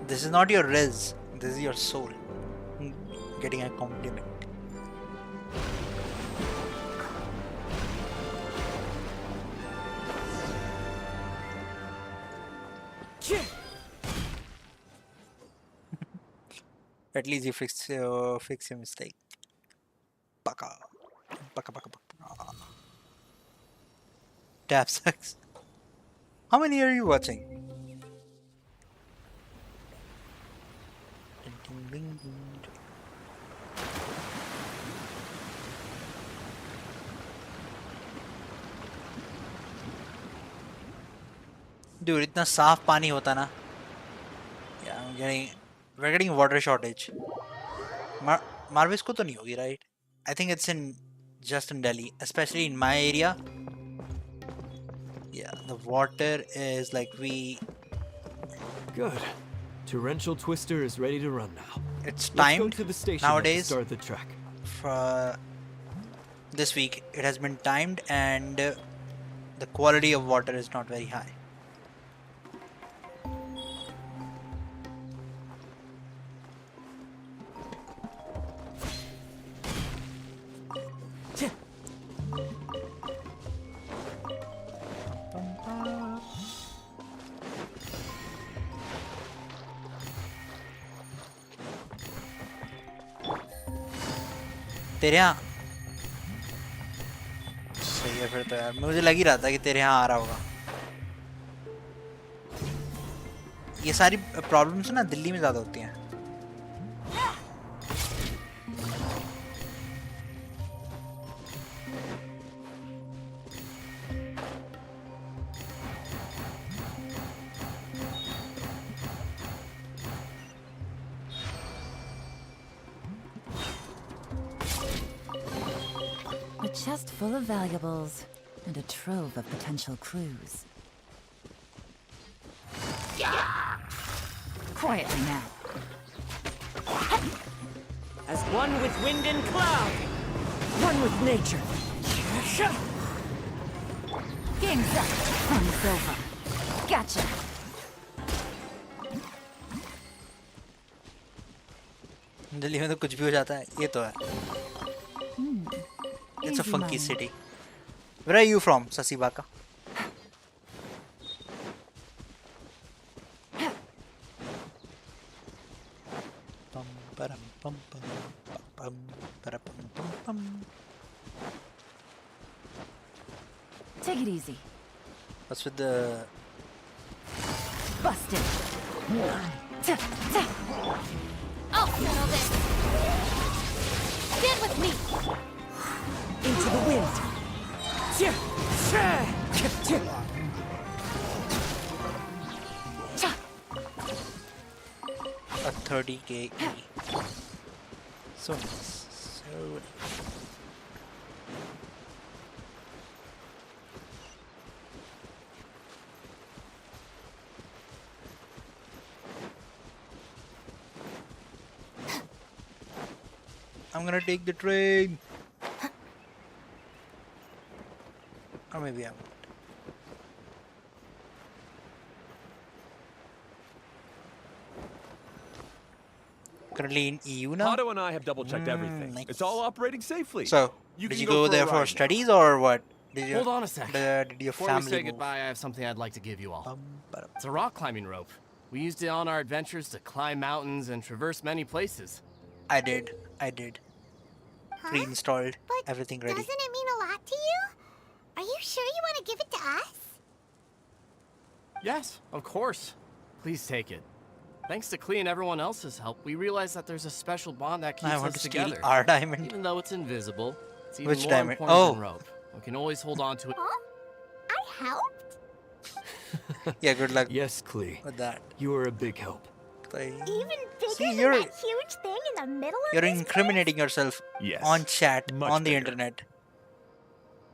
This is not your res. This is your soul. Getting a compliment. At least you fix your mistake. Baka. Baka baka baka. Tap sucks. How many are you watching? Ding, ding, ding, ding. Dude, इतना साफ पानी होता ना. Yeah, we're getting water shortage. Marvis को तो नहीं होगी, right? I think it's just in Delhi, especially in my area. Yeah, the water is like Good. Torrential Twister is ready to run now. it's Let's go timed to the station nowadays. and start the track. For this week. It has been timed and the quality of water is not very high. तेरे यहाँ सही है फिर तो यार मुझे लग ही रहा था कि तेरे यहाँ आ रहा होगा ये सारी प्रॉब्लम्स ना दिल्ली में ज़्यादा होती हैं chest full of valuables and a trove of potential clues. Quietly now. As one with wind and cloud, one with nature. Game's up. Fun's over. Gotcha. Delhi में तो कुछ भी हो जाता है ये तो है It's a Easy funky moment. city. Where are you from, Sasibaka? Pum, param, pum, pum, pum, para, pum, pum, pum. Take it easy. What's with the... Busted. I'll settle this. Get with me. Into the wind. A 30k E. So nice. So nice. I'm gonna take the train. Or maybe I won't. Currently in EU now. Otto and I have double-checked everything. nice. It's all operating safely. So, You did can you go go for a there ride for now. studies or what? Did you, Hold on a sec. Did your Before family we say move? goodbye, I have something I'd like to give you all. Ba-dum. It's a rock climbing rope. We used it on our adventures to climb mountains and traverse many places. I did. Pre-installed. But Everything ready. doesn't it mean a lot to you? Are you sure you want to give it to us? Yes, of course. Please take it. Thanks to Klee and everyone else's help, we realized that there's a special bond that keeps I want us to steal together. our diamond. Even though it's invisible, it's even Which more diamond? important Oh. than rope. We can always hold on to it. Huh? I helped? Yeah, good luck Yes, Klee. with that. You are a big help. Even bigger See, than you're- that huge thing in the middle of You're this incriminating yourself Yes. on chat, Much on the bigger. internet.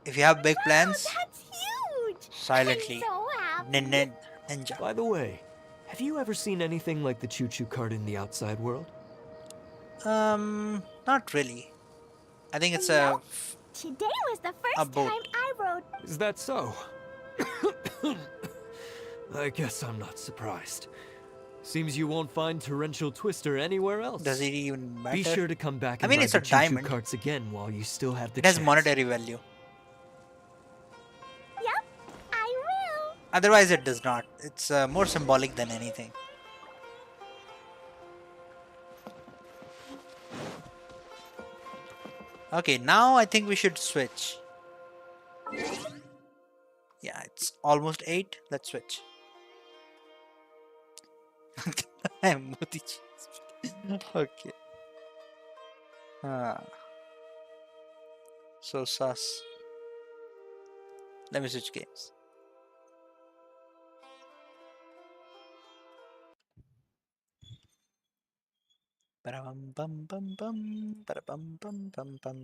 If you have big place? plans, Wow, that's huge! silently. I'm so happy. Ninja. By the way, have you ever seen anything like the choo-choo cart in the outside world? Not really. I think it's Nope. Today was the A first boat. time I rode. Is that so? I guess I'm not surprised. Seems you won't find Torrential Twister anywhere else. Does it even matter? Be sure to come back I and mean, ride it's the a choo-choo diamond. carts again while you still have the It has chance. monetary value. Yep, I will. Otherwise, it does not. It's more symbolic than anything. Okay, now I think we should switch. Yeah, it's almost 8. Let's switch. Modi ji. Okay. So sus. Let me switch games. Ba-da-bum bum bum bum. Ba-da-bum bum bum bum.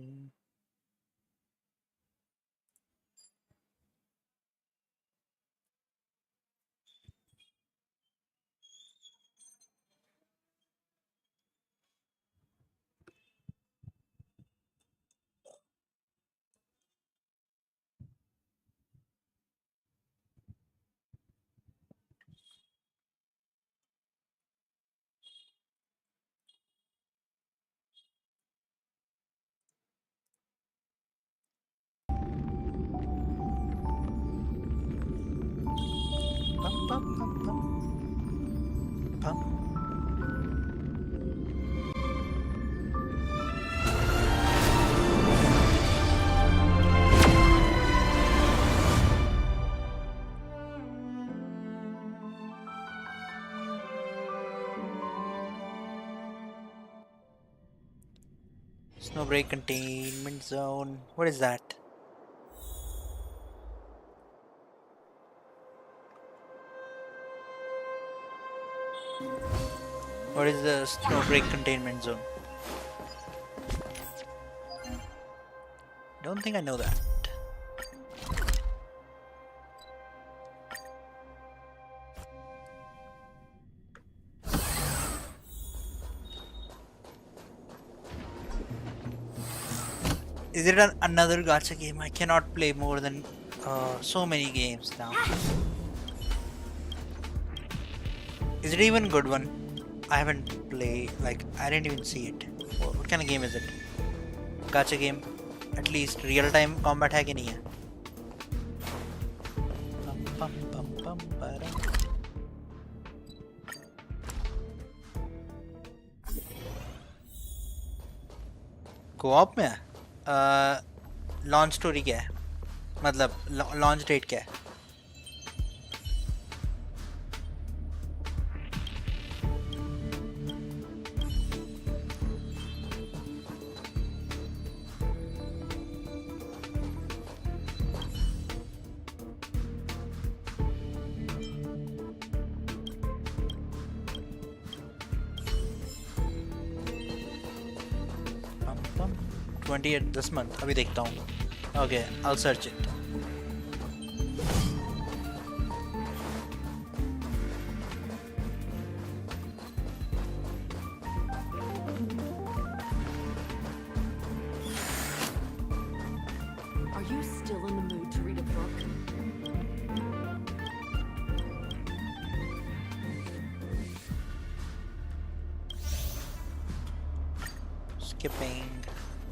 Bum bum bum bum. Bum. Snowbreak containment zone. What is that? What is the snowbreak containment zone? don't think I know that. Is it another gacha game? I cannot play more than so many games now. Is it even good one? I haven't played, like, I didn't even see it. What kind of game is it? Gacha game? At least real time combat hai ki nahi hai? Co-op में है? Launch story क्या है? मतलब launch date क्या है? this month. अभी देखता हूँ. Okay, I'll search it. Are you still in the mood to read a book? Skipping.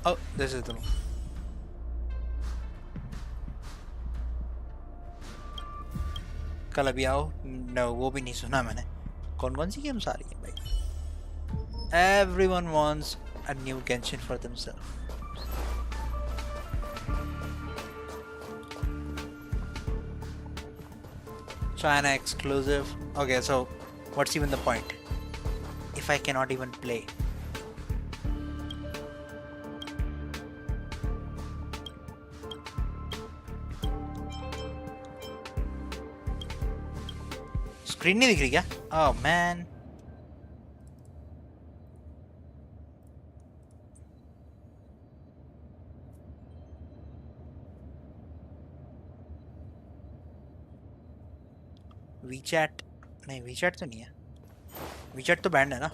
Oh, this is the one. कल अभी आओ. No, वो भी नहीं सुना मैंने. कौन सी गेम्स आ रही हैं भाई? Everyone wants a new Genshin for themselves. China exclusive. Okay, so what's even the point if I cannot even play? Screen नहीं दिख रही क्या? Oh man. WeChat नहीं, WeChat तो नहीं है. WeChat तो बैंड है ना.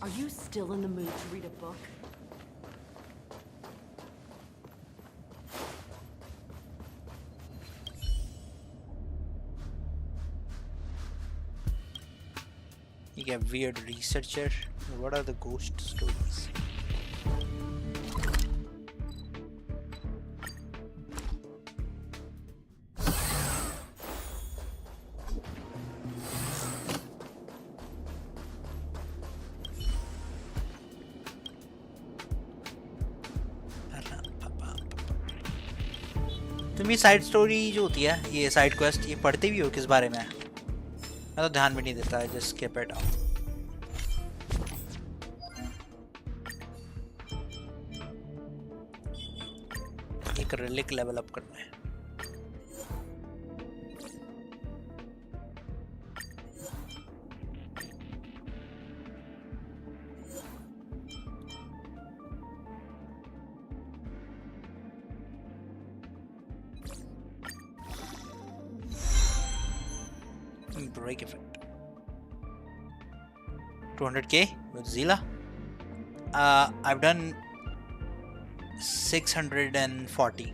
Are you still in the mood to read a book? You get weird researcher. What are the ghost stories? तुम ये साइड स्टोरी जो होती है, ये साइड क्वेस्ट, ये पढ़ते भी हो किस बारे में है? मैं तो ध्यान भी नहीं देता है. Just skip it out. एक रिलिक लेवल अप करना है. Break effect. 200k with Zila. I've done 640.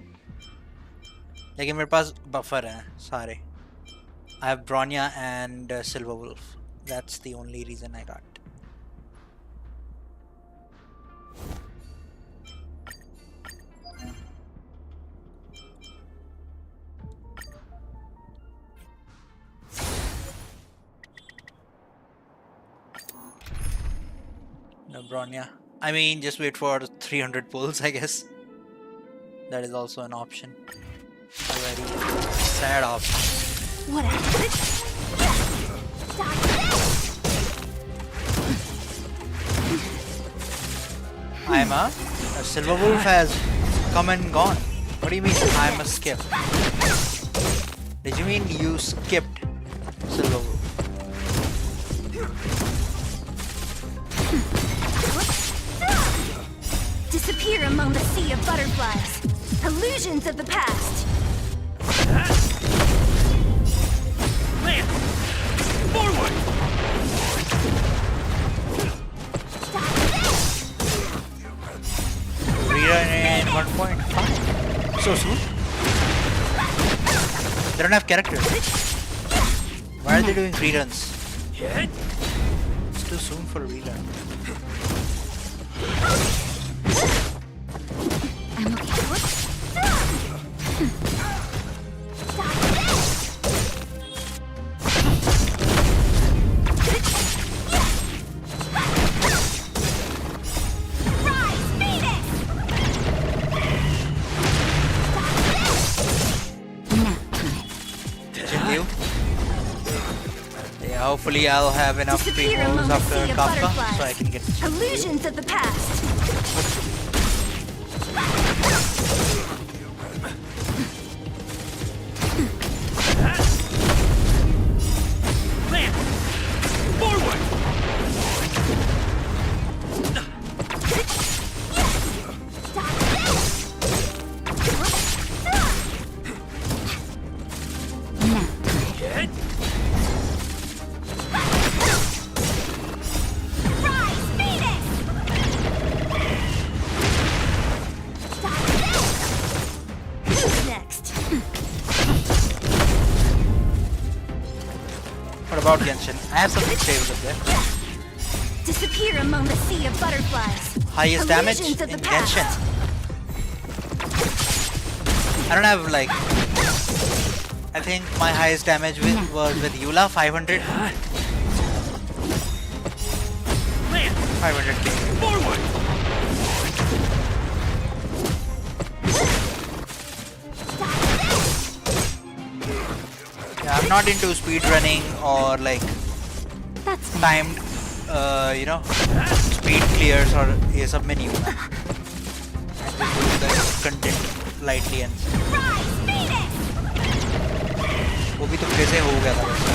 लेकिन मेरे पास बफर हैं सारे. I have Bronya and Silver Wolf. That's the only reason I got. No Bronya. I mean, just wait for 300 pulls, I guess. That is also an option. A very sad option. What happened? I'm a Silver Wolf has come and gone. What do you mean I'm a skip? Did you mean you skipped Silver Wolf? Disappear among the sea of butterflies. Illusions of the past. Land! Forward! Rerun in 1.5. So soon? They don't have characters. Why are they doing reruns? It's too soon for a rerun. I'm okay. Yeah, hopefully I'll have enough PRIMOS after Kafka so I can get illusions of the past. Land! Forward! What about Genshin? I have something saved up there. Disappear among the sea of butterflies. Highest damage Illusions in of the past. Genshin. I don't have like... I think my highest damage was with Eula, 500. 500k. Forward! Yeah, I'm not into speed running or like timed, you know, speed clears or ये सब में नहीं हूँ. I just do the content lightly and वो भी तो कैसे हो गया था वैसे.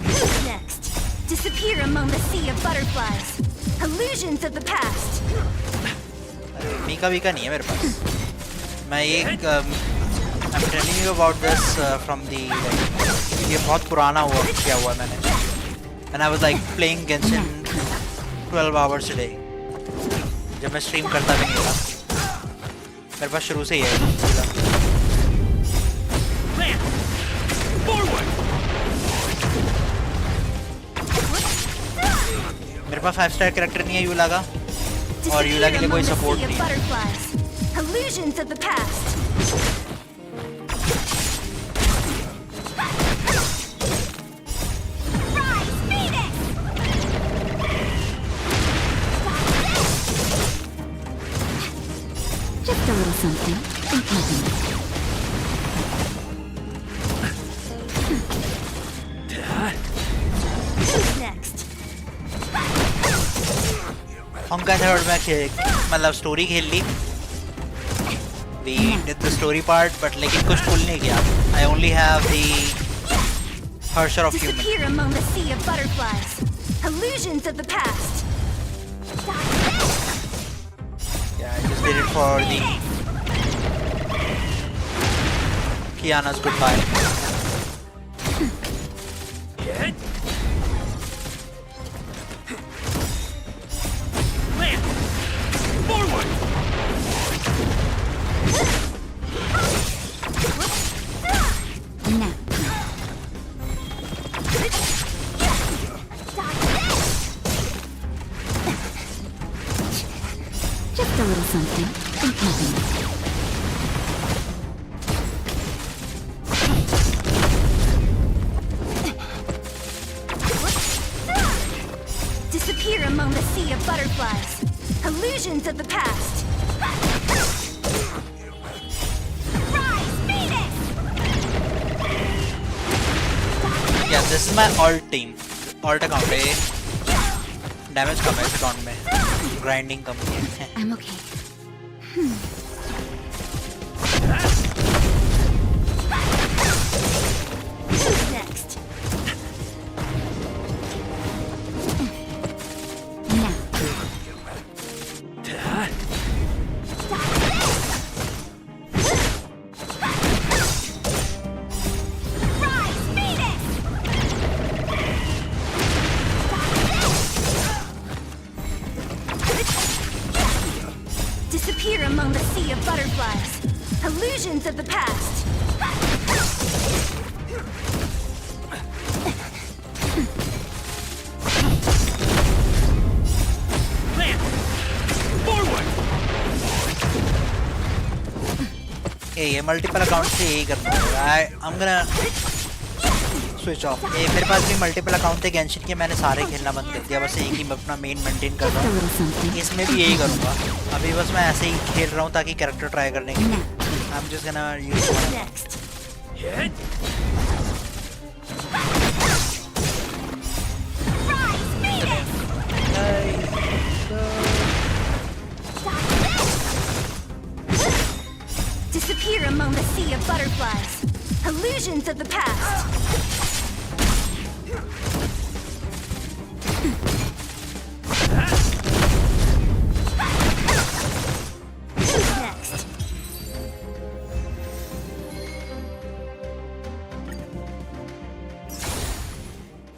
Who's next? Disappear among the sea of butterflies. Illusions of the past. Mika वीका नहीं है मेरे पास. मैं एक I'm telling you about this from the like, ये बहुत पुराना हुआ किया हुआ मैंने. And I was like playing Genshin 12 hours a day. जब मैं stream करता भी नहीं था. मेरे पास शुरू से ही है. Land! Forward! मेरे पास 5-star character नहीं है यूला का. और यूला के लिए कोई support नहीं है. Illusions of the past. Just a little something. Think nothing. Who's next? Honkai third में मतलब story खेल ली. We did the story part, but लेकिन कुछ pull नहीं किया. I only have the Harsher of Human. Disappear among the sea of butterflies. Illusions of the past. Yeah, I just did it for the Kiana's goodbye. Land! Forward! Now. Just a little something. Think nothing. Disappear among the sea of butterflies. Illusions of the past. Yeah, this is my alt team. Alt account है. Damage कम है इस account में. Grinding कम है. I'm okay. Who's next? Now. among the sea of butterflies. Illusions of the past. ये multiple account से यही करना होगा. I'm gonna switch off. ये मेरे पास भी मल्टीपल अकाउंट थे गेंशिन के, मैंने सारे खेलना बंद कर दिया. बस एक ही अपना मेन मेंटेन कर रहा हूँ. इसमें भी यही करूँगा. अभी बस मैं ऐसे ही खेल रहा हूँ ताकि कैरेक्टर ट्राई करने के लिए. I'm just gonna use one. Disappear among the sea of butterflies. Illusions of the past. Next.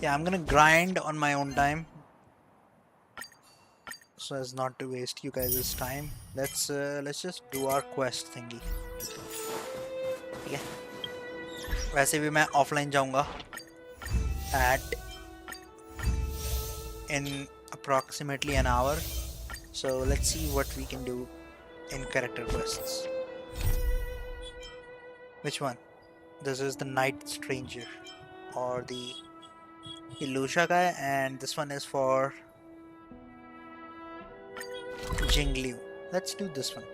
Yeah, I'm gonna grind on my own time so as not to waste you guys' time. Let's just do our quest thingy. Yeah. वैसे भी मैं offline जाऊँगा in approximately an hour. So let's see what we can do in character quests. Which one? This is the Night Stranger or the Illusha guy, and this one is for Jingliu. Let's do this one.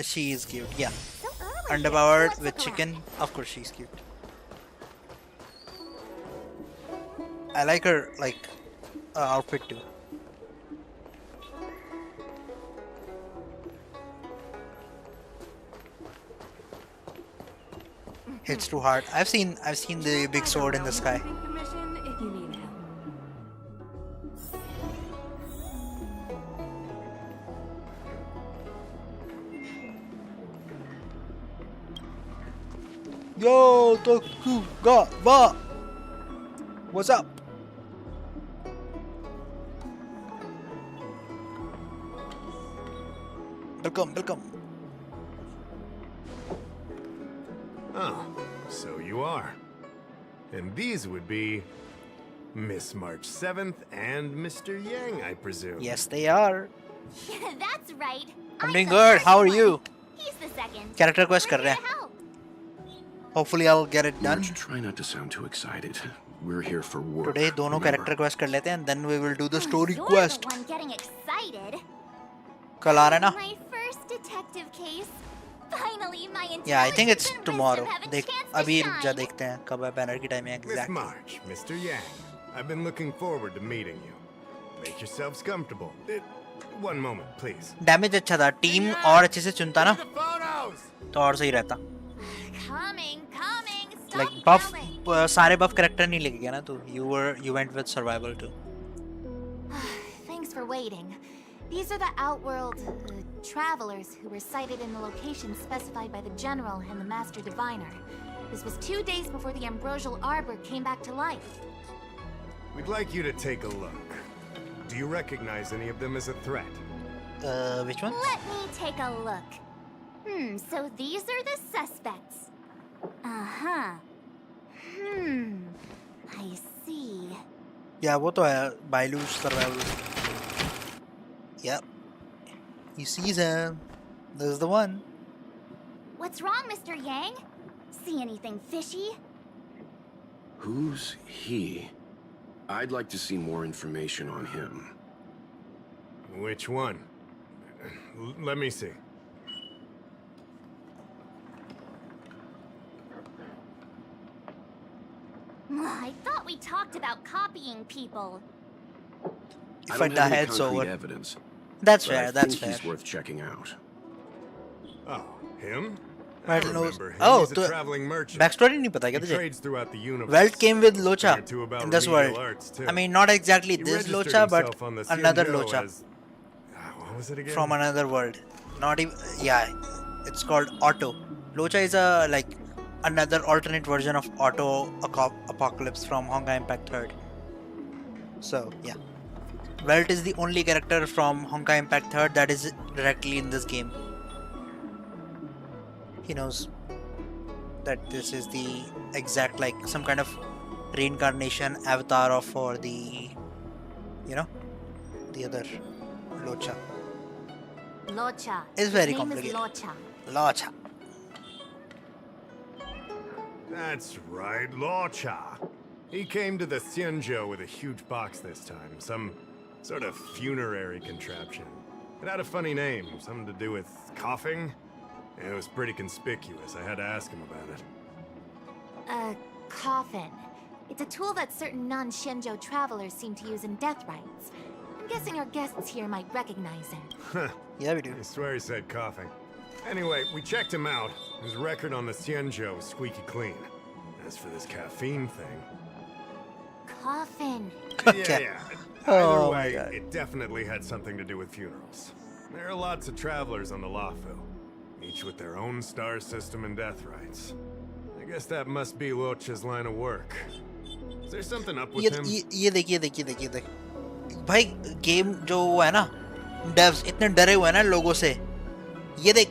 She is cute, yeah. Underpowered with chicken, of course she's cute. I like her outfit too. Hits too hard. I've seen the big sword in the sky. Yo, Tokugawa! What's up? Welcome. Oh, so you are. And these would be Miss March 7th and Mr. Yang, I presume. Yes, they are. That's right. I'm doing good. How are you? He's the second. Character quest कर रहे हैं. Hopefully I'll get it done. March, try not to sound too excited. We're here for work. Today दोनों remember? character quest कर लेते हैं and then we will do the story You're quest. the one getting excited. कल आ रहा है ना? My first detective case. Finally, my Yeah, I think it's intelligence and tomorrow. wisdom have a देख chance to अभी रुक जा shine. देखते हैं कब है बैनर की टाइम है Miss exactly. March, Mr. Yang, I've been looking forward to meeting you. Make yourselves comfortable. One moment, please. Damage अच्छा था. टीम और अच्छे से चुनता ना The photos! तो और सही रहता. Coming. Stop Like buff yelling. सारे buff character नहीं लेके गया ना तू. You went with survival too. Thanks for waiting. These are the Outworld travelers who were sighted in the location specified by the General and the Master Diviner. This was 2 days before the Ambrosial Arbor came back to life. We'd like you to take a look. Do you recognize any of them as a threat? Which one? Let me take a look. So these are the suspects. Uh-huh. I see. Yeah, वो तो है. Bailu's survival. Yep. He sees him. This is the one. What's wrong, Mr. Yang? See anything fishy? Who's he? I'd like to see more information on him. Which one? Let me see. I thought we talked about copying people. If I I don't die, have any it's concrete over. evidence. That's but I fair. That's think fair. he's worth checking out. Oh, him? Welt I knows. remember him. Oh, He's a तो traveling merchant. backstory नहीं पता He क्या तुझे? trades throughout the universe. Welt came with Locha Learned too about in this remedial world. arts, too. I mean, not exactly He this registered Locha, but himself on the another Xianzhou Locha as- what was it again? from another world. Not even. Yeah, it's called Auto. Locha is another alternate version of Auto Apocalypse from Honkai Impact 3rd. So yeah, Welt is the only character from Honkai Impact 3rd that is directly in this game. He knows that this is the exact, like, some kind of reincarnation avatar of for the, you know, the other Locha. Locha. It's very His name complicated. is Locha. Locha. That's right, Locha. He came to the Xianzhou with a huge box this time, some sort of funerary contraption. It had a funny name, something to do with coughing. It was pretty conspicuous. I had to ask him about it. A coffin. It's a tool that certain non-Shenzhou travelers seem to use in death rites. I'm guessing our guests here might recognize it. Yeah, we do. I swear he said coughing. Anyway, we checked him out. His record on the Xianzhou is squeaky clean. As for this caffeine thing... Coffin. Yeah. Either Oh my way, God. it definitely had something to do with funerals. There are lots of travelers on the Lafu, each with their own star system and death rites. I guess that must be Locha's line of work. Is there something up with him? ये देखिए भाई, game जो है ना, devs इतने डरे हुए हैं ना लोगों से. ये देख,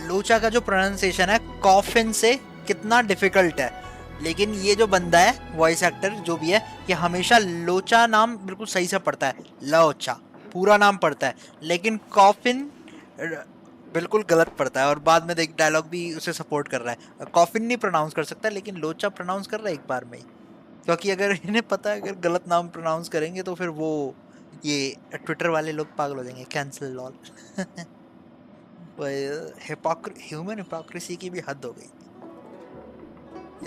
लोचा का जो प्रोनाउंसिएशन है कॉफिन से कितना डिफिकल्ट है, लेकिन ये जो बंदा है वॉइस एक्टर जो भी है, ये हमेशा लोचा नाम बिल्कुल सही से पढ़ता है. लोचा पूरा नाम पढ़ता है, लेकिन कॉफिन बिल्कुल गलत पढ़ता है. और बाद में देख, डायलॉग भी उसे सपोर्ट कर रहा है. कॉफिन नहीं प्रोनाउंस कर सकता, लेकिन लोचा प्रोनाउंस कर रहा है एक बार में ही, क्योंकि अगर इन्हें पता है अगर गलत नाम प्रोनाउंस करेंगे तो फिर वो ये ट्विटर वाले लोग पागल हो जाएंगे. Cancel lol. ह्यूमन हिपोक्रेसी की भी हद हो गई.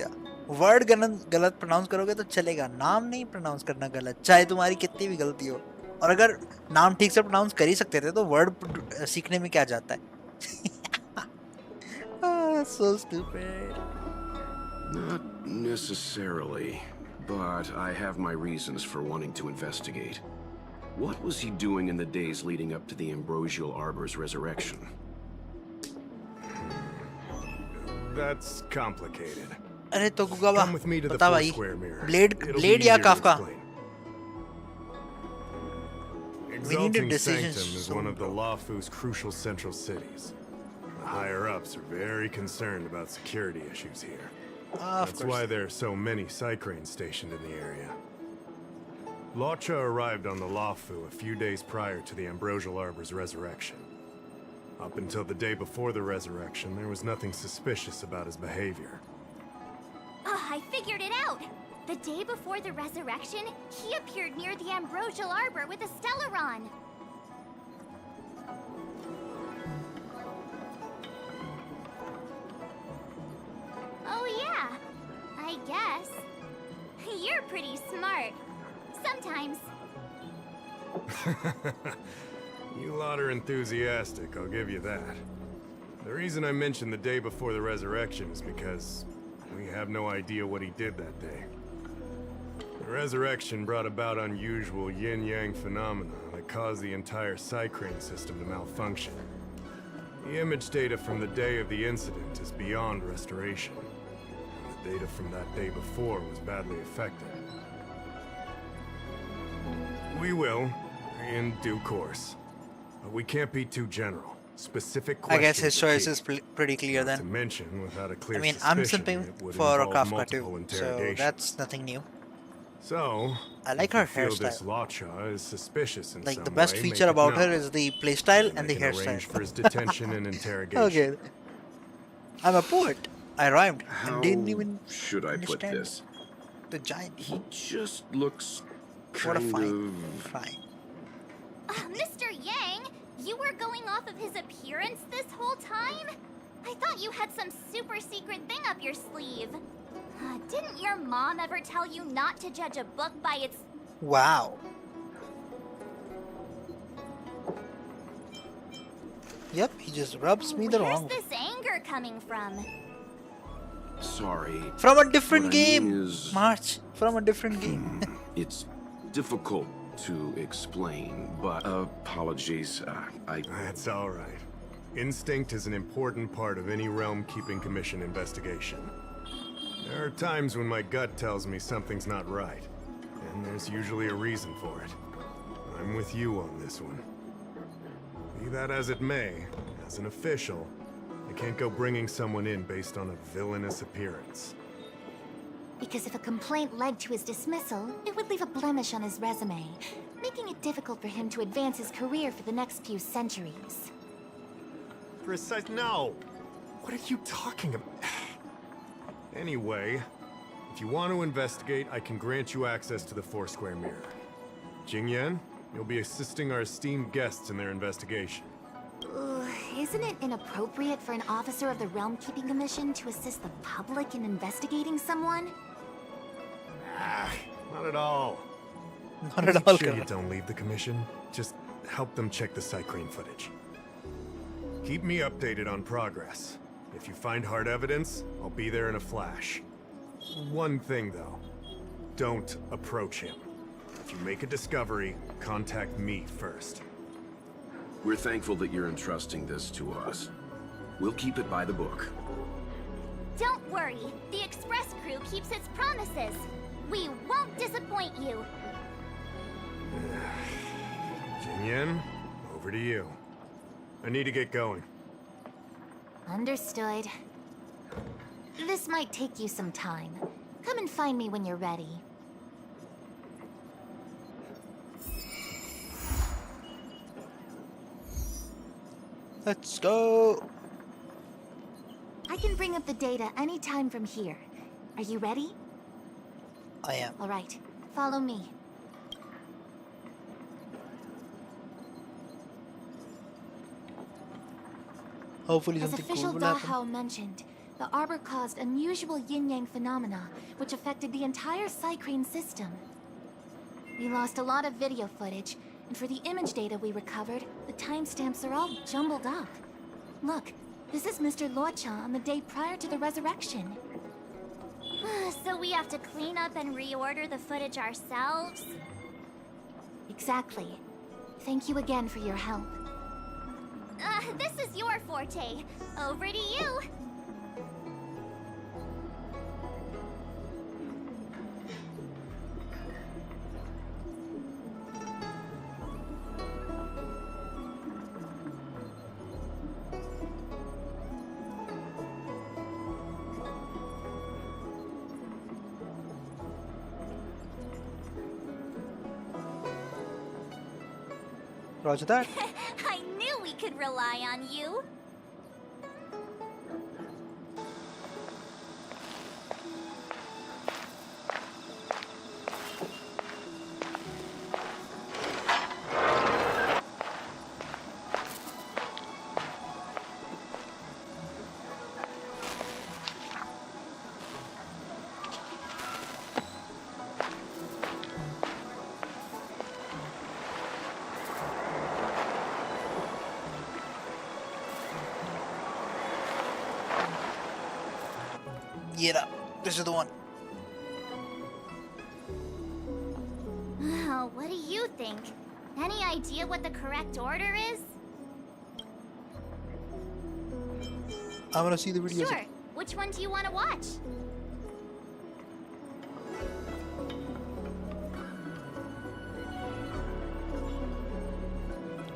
या वर्ड गलत प्रोनाउंस करोगे तो चलेगा, नाम नहीं प्रोनाउंस करना गलत, चाहे तुम्हारी कितनी भी गलती हो. और अगर नाम ठीक से प्रोनाउंस कर ही सकते थे तो वर्ड सीखने में क्या जाता है. So stupid. Not necessarily, but I have my reasons for wanting to investigate. What was he doing in the days leading up to the Ambrosial Arbor's resurrection? That's complicated. अरे तो गुगावा Come with me to the बता भाई, Foursquare mirror. Blade It'll be blade या easier to Kafka. explain. We need a Exalting decision Sanctum is soon, one of the bro. Lafu's crucial central cities. The higher-ups are very concerned about security issues here. Of That's course. why there are so many Psycranes stationed in the area. Locha arrived on the Lafu a few days prior to the Ambrosial Arbor's resurrection. Up until the day before the resurrection, there was nothing suspicious about his behavior. Oh, I figured it out! The day before the resurrection, he appeared near the Ambrosial Arbor with a Stellaron. Oh yeah, I guess. You're pretty smart. Sometimes. You lot are enthusiastic, I'll give you that. The reason I mentioned the day before the resurrection is because we have no idea what he did that day. The resurrection brought about unusual yin-yang phenomena that caused the entire Psycrane system to malfunction. The image data from the day of the incident is beyond restoration. The data from that day before was badly affected. We will, in due course. But we can't be too general. Specific I questions. guess his are choice key. is pretty clear Not to then. mention, without a clear I mean, I'm suspicion, simping it would for involve Kafka multiple too, so interrogations. that's nothing new. So, I like if her you feel this hairstyle. Locha is suspicious in Like some the best way, feature make it about her known. is the playstyle Then and I the can arrange for his hairstyle. detention and interrogation. Okay. I'm a poet. I rhymed How and didn't even should I put understand this? the giant. He just looks What a kind fine, of... fine. Mr. Yang, you were going off of his appearance this whole time? I thought you had some super secret thing up your sleeve. Didn't your mom ever tell you not to judge a book by its... Wow. Yep, he just rubs me the Where's wrong way. this anger coming from? Sorry. From a different What I mean game, is- March. From a different game. It's difficult to explain, but apologies. That's all right. Instinct is an important part of any Realm-Keeping Commission investigation. There are times when my gut tells me something's not right, and there's usually a reason for it. I'm with you on this one. Be that as it may, as an official, I can't go bringing someone in based on a villainous appearance. Because if a complaint led to his dismissal, it would leave a blemish on his resume, making it difficult for him to advance his career for the next few centuries. No! What are you talking about? Anyway, if you want to investigate, I can grant you access to the Foursquare Mirror. Jingyan, you'll be assisting our esteemed guests in their investigation. Isn't it inappropriate for an officer of the Realm Keeping Commission to assist the public in investigating someone? Not at all. Not at all. Make sure you don't leave the commission. Just help them check the Cycrane footage. Keep me updated on progress. If you find hard evidence, I'll be there in a flash. One thing though, don't approach him. If you make a discovery, contact me first. We're thankful that you're entrusting this to us. We'll keep it by the book. Don't worry, the Express crew keeps its promises. We won't disappoint you. Jingyan, over to you. I need to get going. Understood. This might take you some time. Come and find me when you're ready. Let's go. I can bring up the data anytime from here. Are you ready? I am. All right, follow me. Hopefully As something official cool will happen. Dahao mentioned, the Arbor caused unusual yin-yang phenomena, which affected the entire Cycrane system. We lost a lot of video footage, and for the image data we recovered, the timestamps are all jumbled up. Look, this is Mr. Luocha on the day prior to the resurrection. So we have to clean up and reorder the footage ourselves? Exactly. Thank you again for your help. This is your forte. Over to you. Roger that. I knew we could rely on you. Yeah, this is the one. What do you think? Any idea what the correct order is? I want to see the videos. Sure. Which one do you want to watch?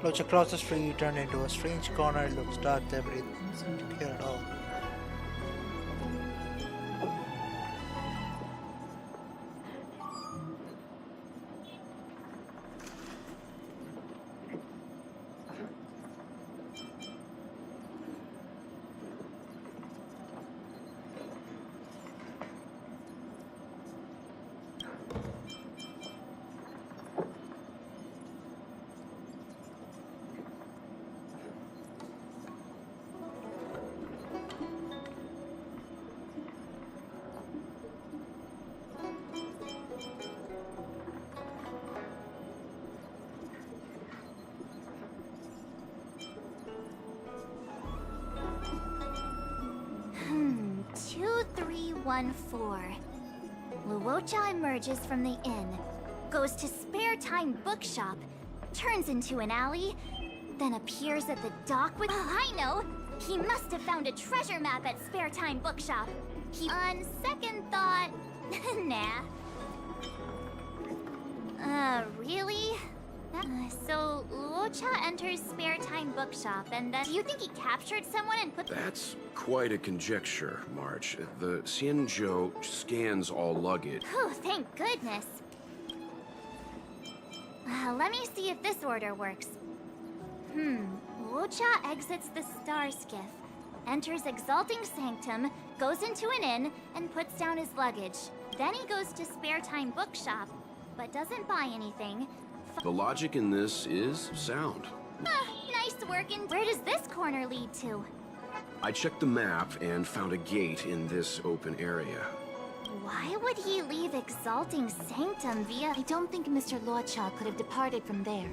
Look across the street, turned into a strange corner. It looks dark. Everything isn't here at all. Hmm, 2314. Luocha emerges from the inn, goes to Spare Time Bookshop, turns into an alley, then appears at the dock with— Oh, I know! He must have found a treasure map at Spare Time Bookshop. On second thought, nah. Really? So, Luocha enters Spare Time Bookshop, and then... Do you think he captured someone and put... That's quite a conjecture, March. The Xianzhou scans all luggage. Whew, thank goodness. Let me see if this order works. Luocha exits the Star Skiff, enters Exalting Sanctum, goes into an inn, and puts down his luggage. Then he goes to Spare Time Bookshop, but doesn't buy anything. The logic in this is sound. Nice work. And where does this corner lead to? I checked the map and found a gate in this open area. Why would he leave Exalting Sanctum via... I don't think Mr. Luocha could have departed from there.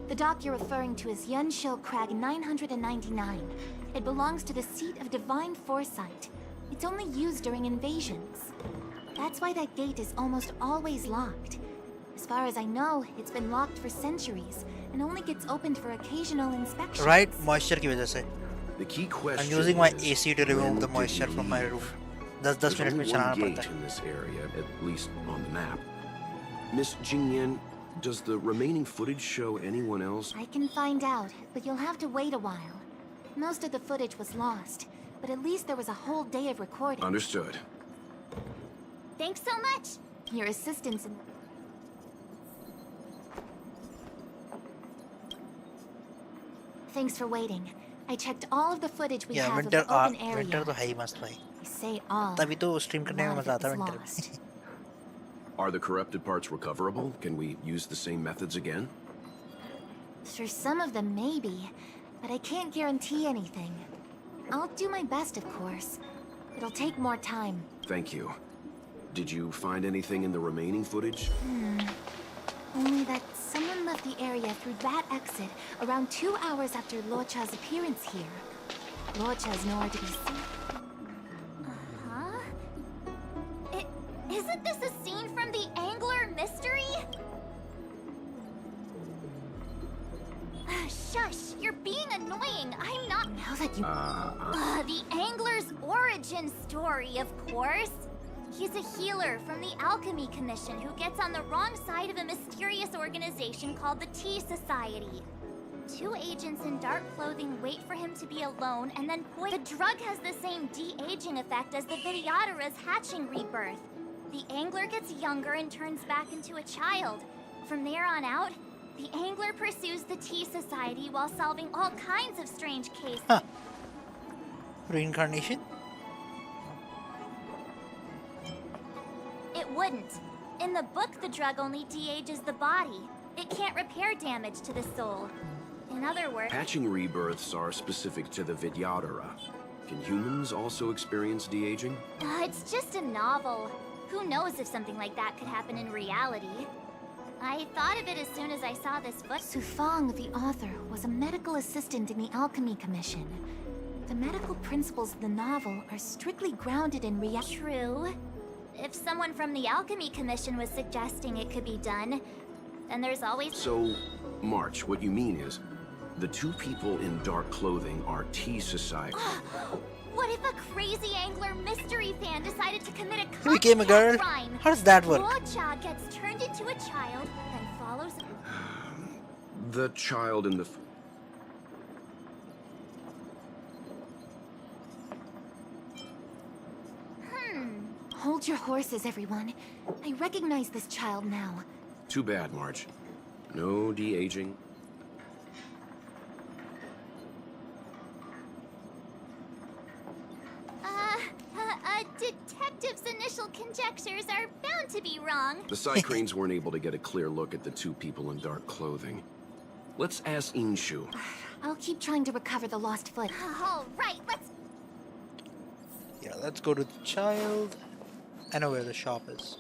The dock you're referring to is Yunshou Crag 999. It belongs to the seat of Divine Foresight. It's only used during invasions. That's why that gate is almost always locked. As far as I know, it's been locked for centuries and only gets opened for occasional inspections. Right, moisture की वजह से. The key question I'm using my is, AC to remove the when moisture did from he my leave? roof. 10 There's minutes में only चलाना one पड़ता gate है. in this area, at least on the map. Miss Jingyan, does the remaining footage show anyone else? I can find out, but you'll have to wait a while. Most of the footage was lost, but at least there was a whole day of recording. Understood. Thanks so much. Your assistance in... Thanks for waiting. I checked all of the footage we have of the open area. winter तो है ही मस्त भाई. I say all. तभी तो stream करने में मजा आता है winter lost. में. Are the corrupted parts recoverable? Can we use the same methods again? For some of them, maybe, but I can't guarantee anything. I'll do my best, of course. It'll take more time. Thank you. Did you find anything in the remaining footage? Only that someone left the area through that exit around 2 hours after Luocha's appearance here. Luocha's nowhere to be seen. Isn't this a scene from the Angler mystery? Shush, you're being annoying. I'm not... Now that you... The Angler's origin story, of course. He's a healer from the Alchemy Commission who gets on the wrong side of a mysterious organization called the Tea Society. 2 agents in dark clothing wait for him to be alone and then point... The drug has the same de-aging effect as the Vidyadhara's hatching rebirth. The Angler gets younger and turns back into a child. From there on out, the Angler pursues the Tea Society while solving all kinds of strange cases. Reincarnation? It wouldn't. In the book, the drug only de-ages the body. It can't repair damage to the soul. In other words... Hatching rebirths are specific to the Vidyadhara. Can humans also experience de-aging? It's just a novel. Who knows if something like that could happen in reality? I thought of it as soon as I saw this book. Sufang, the author, was a medical assistant in the Alchemy Commission. The medical principles of the novel are strictly grounded in reality. True. If someone from the Alchemy Commission was suggesting it could be done, then there's always... So, March, what you mean is, the 2 people in dark clothing are Tea Society. What if a crazy Angler mystery fan decided to commit a He became a girl? crime? How does that work? Luocha gets turned into a child, then follows... The child in the... Hold your horses, everyone. I recognize this child now. Too bad, March. No de-aging. Detective's initial conjectures are bound to be wrong. The side cranes weren't able to get a clear look at the 2 people in dark clothing. Let's ask Inshu. I'll keep trying to recover the lost foot. All right, let's... Yeah, let's go to the child. I know where the shop is.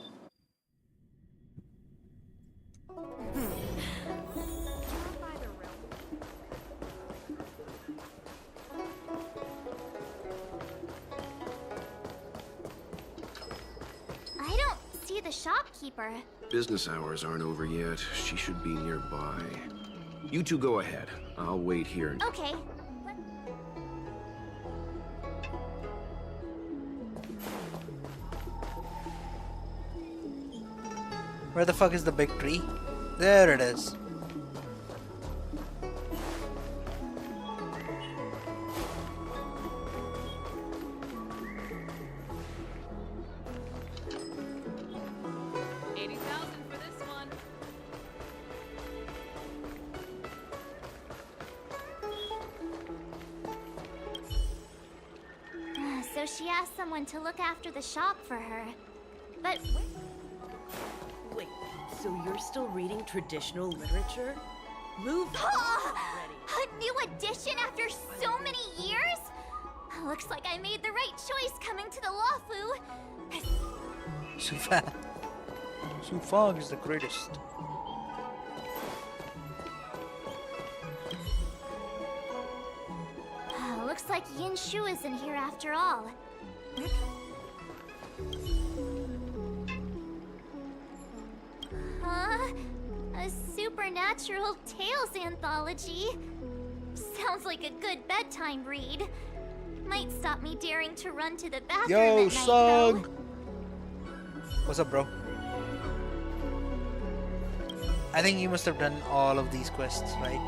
I don't see the shopkeeper. Business hours aren't over yet. She should be nearby. You 2 go ahead. I'll wait here. Okay. Where the fuck is the big tree? There it is. So she asked someone to look after the shop for her. But Wait, so you're still reading traditional literature? Move on already. a new edition after so many years? Looks like I made the right choice coming to the Lawfu. Sufang. Sufang is the greatest. Looks like Yin Shu isn't here after all. Huh? A supernatural tales anthology? Sounds like a good bedtime read. Might stop me daring to run to the bathroom Yo, at night, though. Sog! What's up, bro? I think you must have done all of these quests, right?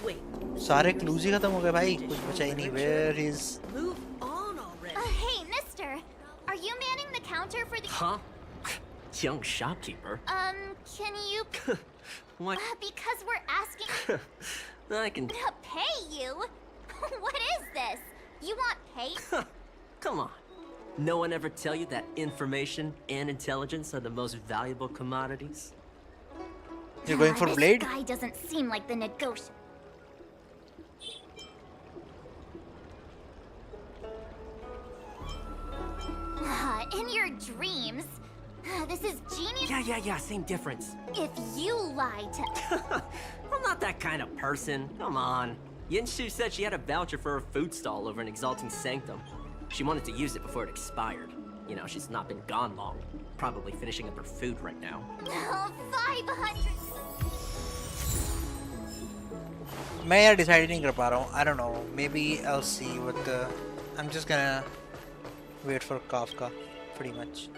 Wait. सारे clues ही खत्म हो गए भाई, कुछ बचा ही नहीं. Where is? Move on already. Hey, mister! Are you manning the counter for the... Huh? Young shopkeeper? Can you... What? Because we're asking I can... to pay you? What is this? You want pay? Come on. No one ever tell you that information and intelligence are the most valuable commodities? You're going for blade? This guy doesn't seem like the negotiator. In your dreams. This is genius. Yeah, same difference. If you lie to... I'm not that kind of person. Come on. Yinshu said she had a voucher for her food stall over in Exalting Sanctum. She wanted to use it before it expired. You know, she's not been gone long. Probably finishing up her food right now. Oh, 500. मैं यार decide नहीं कर पा रहा हूँ. I don't know. Maybe I'll see what the... I'm just gonna wait for Kafka, pretty much.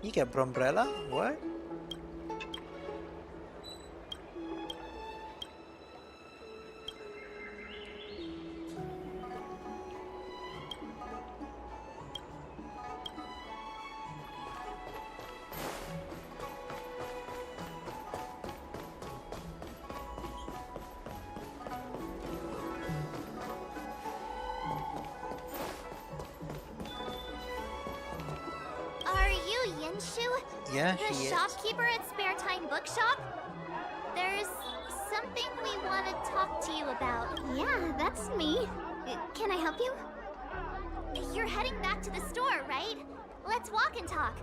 You get umbrella? What? Yeah, the she is. shopkeeper at Spare Time Bookshop? There's something we want to talk to you about. Yeah, that's me. Can I help you? You're heading back to the store, right? Let's walk and talk.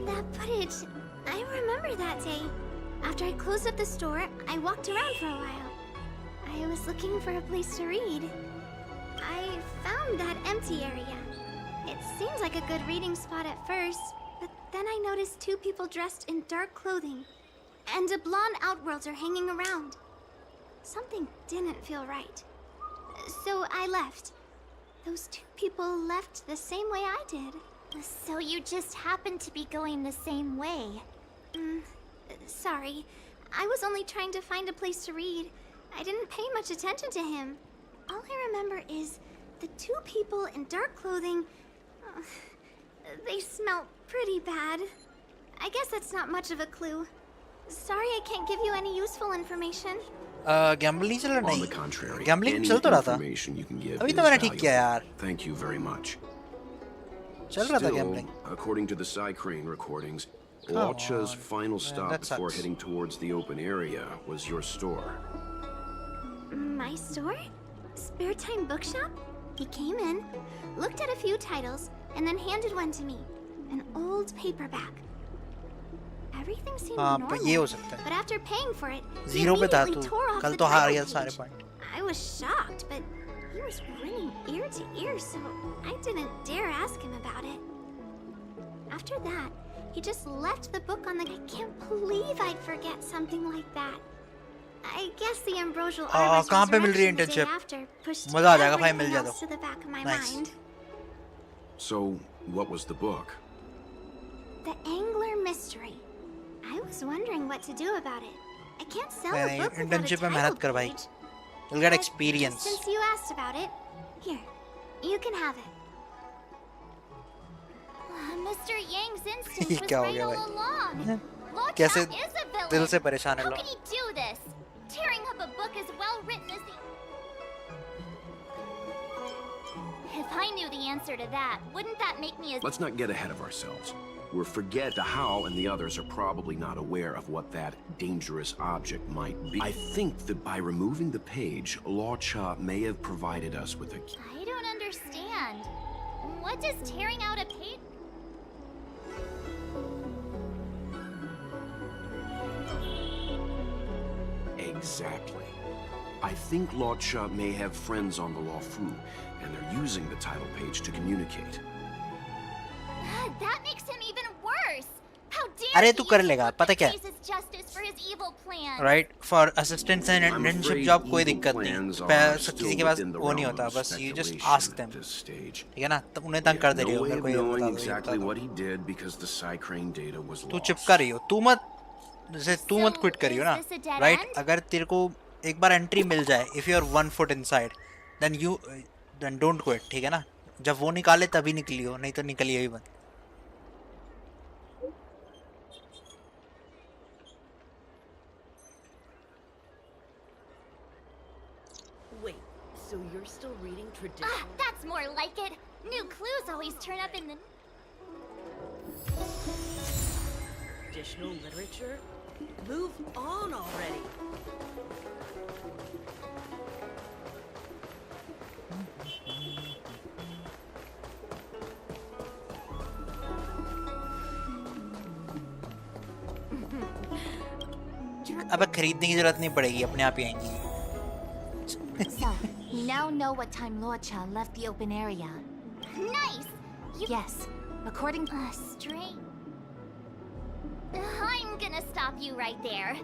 That footage. I remember that day. After I closed up the store, I walked around for a while. I was looking for a place to read. I found that empty area. It seemed like a good reading spot at first, but then I noticed two people dressed in dark clothing, and a blonde outworlder hanging around. Something didn't feel right. So I left. Those two people left the same way I did. So you just happened to be going the same way. Sorry. I was only trying to find a place to read. I didn't pay much attention to him. All I remember is the two people in dark clothing. They smell pretty bad. I guess that's not much of a clue. Sorry I can't give you any useful information. Gamble नहीं चल रहा नहीं. On the contrary, gambling any चल तो रहा था. information you can give अभी is तो मैंने ठीक किया यार. valuable. Thank you very much. चल रहा था Still, gambling. according to the Psycrane recordings, Come Lacha's on, final man, stop that before sucks. heading towards the open area was your store. My store? Spare Time Bookshop? He came in, looked at a few titles, and then handed one to me. An old paperback. Everything seemed normal, पर ये हो सकता है. but after paying for it, he Zero पे था immediately तू. tore off कल the तो हार title गया सारे page. Point. I was shocked, but he was grinning ear to ear, so I didn't dare ask him about it. After that, He just left the book on the... I can't believe I'd forget something like that. I guess the ambrosial arbors कहाँ पे मिल रही है resurrection the day internship? after pushed मजा आ जाएगा भाई, मिल everything जाए else तो. to the back of my Nice. mind. So, what was the book? The Angler Mystery. I was wondering what to do about it. I can't sell a नहीं, book without a internship में title मेहनत कर भाई. page. You'll get But experience. Since you asked about it, here, you can have it. Mr. Yang's instinct was क्या हो right गया all भाई? along. Lot कैसे is a villain. दिल से परेशान है How लोग. can he do this? Tearing up a book as well written as the... If I knew the answer to that, wouldn't that make me as... Let's not get ahead of ourselves. We'll forget how and the others are probably not aware of what that dangerous object might be. I think that by removing the page, Law Cha may have provided us with a... I don't understand. What does tearing out a page... Exactly. I think Law Cha may have friends on the Law Fu, and they're using the title page to communicate. That makes him even worse. How dare अरे he तू कर use लेगा, the book पता that क्या? chases justice for his evil plan. Right? For assistants and I'm internship afraid job कोई evil दिक्कत plans नहीं. are किसी still के पास within the वो नहीं realm होता, of बस you just speculation ask them. at this stage. ठीक है ना? तब उन्हें तंग कर दे रही No हो. way मेरे of को ये knowing बता दो, ये exactly बता what दो. he did because the Psycrane data was तू lost. चिपका रही हो. तू मत जैसे तू मत So, क्विट करियो is ना. this a dead Right? end? अगर तेरे को एक बार एंट्री मिल जाए, if you are 1 foot inside, then don't quit. ठीक है ना? जब वो निकाले तभी निकलियो, नहीं तो निकलिए ही मत. Wait, so you're still reading traditional? Ah, that's more like it. New clues always turn up in the... Traditional literature? Move on already! अब खरीदने की जरूरत नहीं पड़ेगी, अपने आप ही आएंगी. So, we now know what time Luocha left the open area. Nice! Yes, according... Strange. I'm gonna stop you right there.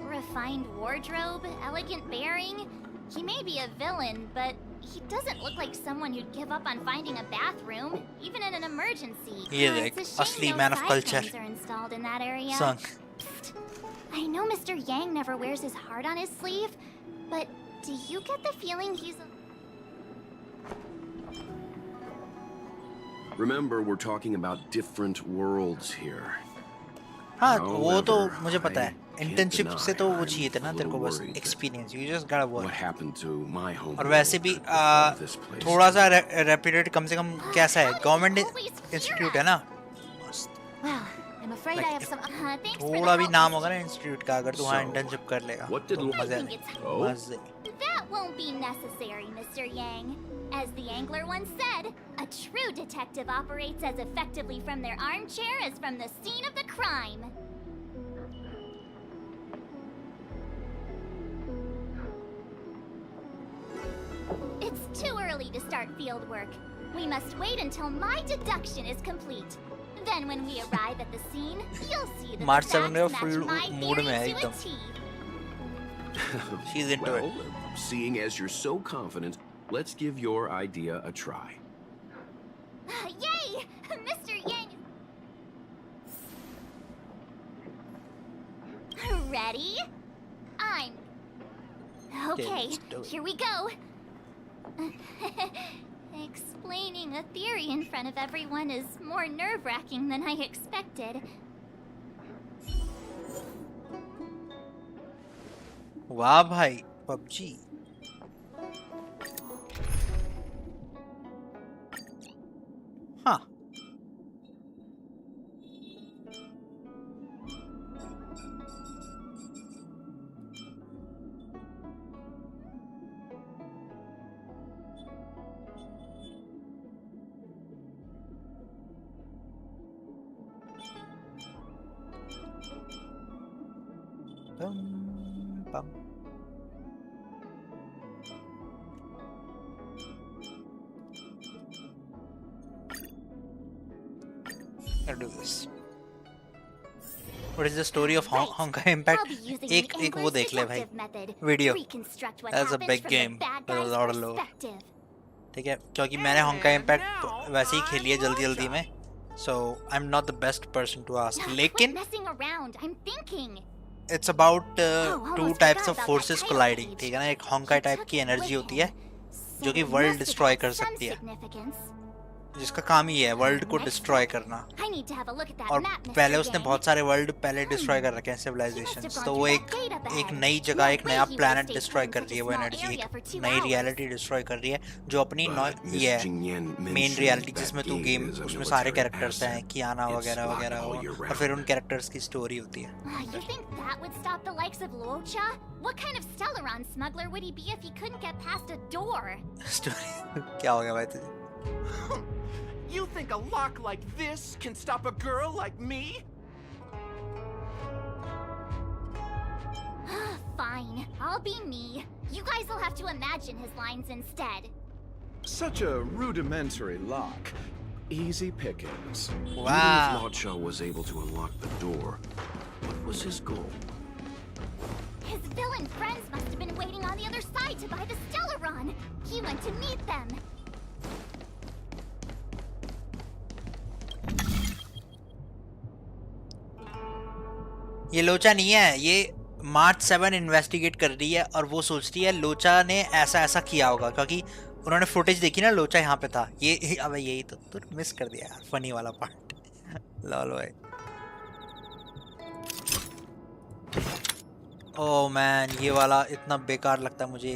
Refined wardrobe, elegant bearing. He may be a villain, but he doesn't look like someone who'd give up on finding a bathroom, even in an emergency. He is like It's a asli shame man no of side culture. frames are installed in that area. Sung. I know Mr. Yang never wears his heart on his sleeve, but do you get the feeling he's a... Remember, we're talking about different worlds here. हाँ वो तो However, मुझे पता है. I can't internship deny से तो वो I'm चाहिए था ना a तेरे को little बस worried that experience. You just gotta What work. happened to my home और वैसे भी थोड़ा सा रेप्यूटेड कम से कम कैसा है, गवर्नमेंट इंस्टीट्यूट है ना. Well, I'm afraid I have some... thanks for the थोड़ा भी help, नाम होगा ना इंस्टीट्यूट का, अगर तू वहाँ So, इंटर्नशिप कर लेगा what did तो Lu- मजे I think it's... मजे. That won't be necessary, Mr. Yang. As the angler once said, a true detective operates as effectively from their armchair as from the scene of the crime. It's too early to start field work. We must wait until my deduction is complete. Then when we arrive at the scene, you'll see that the March facts 7 का match full my mood में है theory to a एकदम. T. She's into well, it. seeing as you're so confident, let's give your idea a try. Yay! Mr. Yang... Ready? I'm... Okay, let's do it. here we go. Explaining a theory in front of everyone is more nerve-wracking than I expected. वाह भाई PUBG. हाँ. Bum, bum. Gotta do this. What is the story of Honkai Impact? एक वो देख ले भाई video. That's a big game with a lot of lore. ठीक है, क्योंकि मैंने Honkai Impact वैसे ही खेली है जल्दी में. So I'm not the best person to ask. लेकिन it's about two types of forces colliding. ठीक है ना, एक Honkai type की energy होती है जो कि वर्ल्ड डिस्ट्रॉय कर सकती है, जिसका काम ही है वर्ल्ड को डिस्ट्रॉय करना. और पहले उसने बहुत सारे वर्ल्ड पहले डिस्ट्रॉय कर रखे हैं सिविलाइजेशंस. तो वो एक नई जगह, एक नया प्लैनेट डिस्ट्रॉय कर रही है. वो एनर्जी एक नई रियलिटी डिस्ट्रॉय कर रही है जो अपनी ये मेन रियलिटी जिसमें तू गेम उसमें सारे कैरेक्टर्स हैं, कियाना वगैरह वगैरह, और फिर उन कैरेक्टर्स की स्टोरी होती है. What kind of Stellaron smuggler would he be if he couldn't get past a door? क्या हो गया भाई तुझे? You think a lock like this can stop a girl like me? Fine, I'll be me. You guys will have to imagine his lines instead. Such a rudimentary lock. Easy pickings. Wow. Even if Lotshaw was able to unlock the door, what was his goal? His villain friends must have been waiting on the other side to buy the Stellaron. He went to meet them. ये लोचा नहीं है, ये मार्च 7 investigate कर रही है और वो सोच रही है लोचा ने ऐसा किया होगा, क्योंकि उन्होंने फुटेज देखी ना, लोचा यहाँ पे था. ये अबे यही तो मिस कर दिया यार, फनी वाला पार्ट. लॉल भाई. ओह मैन, ये वाला इतना बेकार लगता है मुझे.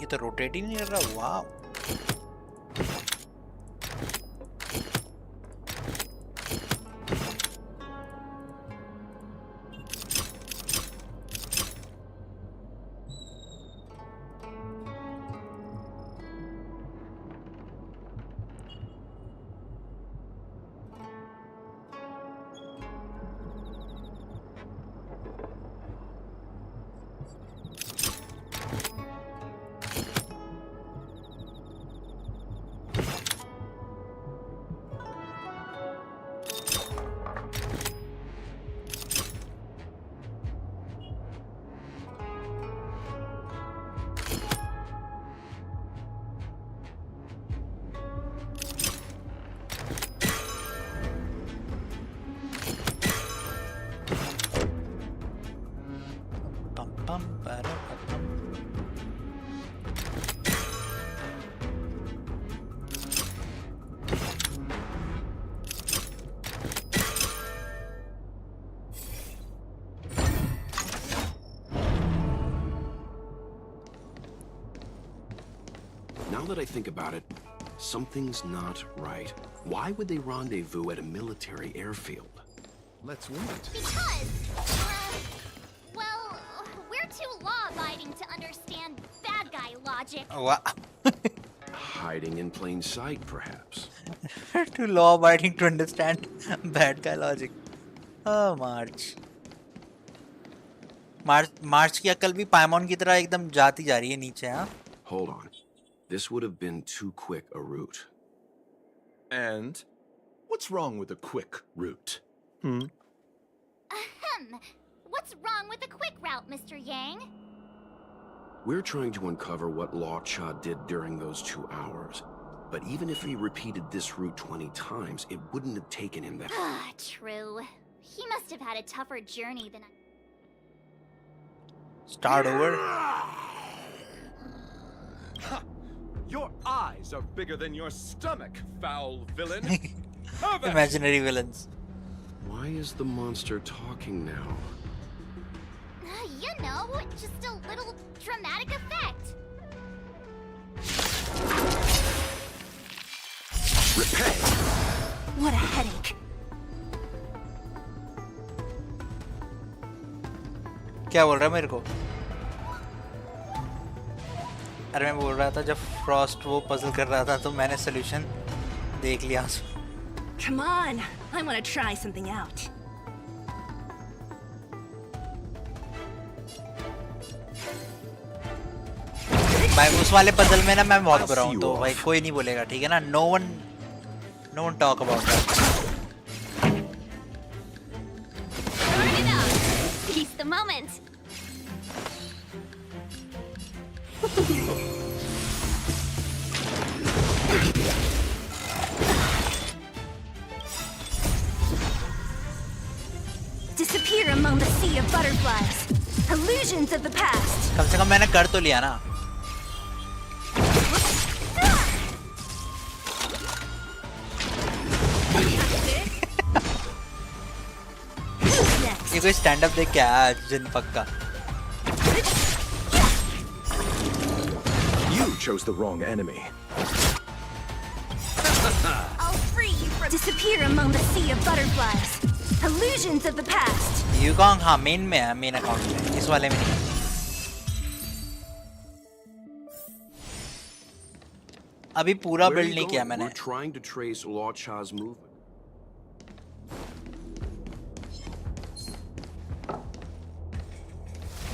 ये तो रोटेट ही नहीं कर रहा. वाह. Now that I think about it, something's not right. Why would they rendezvous at a military airfield? Let's wait. Because, well, we're too law-abiding to understand bad guy logic. Wow. Hiding in plain sight, perhaps. Too law-abiding to understand bad guy logic. Oh, March की अकल भी पाइमॉन की तरह एकदम जाती जा रही है नीचे. हाँ. Hold on. This would have been too quick a route. And what's wrong with a quick route? Ahem. What's wrong with a quick route, Mr. Yang? We're trying to uncover what Lotshaw did during those 2 hours. But even if he repeated this route 20 times, it wouldn't have taken him that... True. He must have had a tougher journey than I... Start over. Your eyes are bigger than your stomach, foul villain. Imaginary villains. Why is the monster talking now? You know, just a little dramatic effect. Repay. What a headache. क्या बोल रहा है मेरे को? अरे मैं बोल रहा था जब फ्रॉस्ट वो पजल कर रहा था तो मैंने सोल्यूशन देख लिया. Come on, I want to try something out. भाई उस वाले पजल में ना मैं बहुत बुरा हूँ तो भाई कोई नहीं बोलेगा ठीक है ना. No one talk about that. Seize the moment. Disappear among the sea of butterflies. Illusions of the past. कम से कम मैंने कर तो लिया ना. ये कोई स्टैंड अप देख के आया जिन पक्का. You chose the wrong enemy. I'll free you from. Disappear among the sea of butterflies. Illusions of the past. यूकांग हाँ मेन में है, मेन अकाउंट में, इस वाले में नहीं. अभी पूरा बिल्ड नहीं किया मैंने. We're trying to trace Lacha's movement.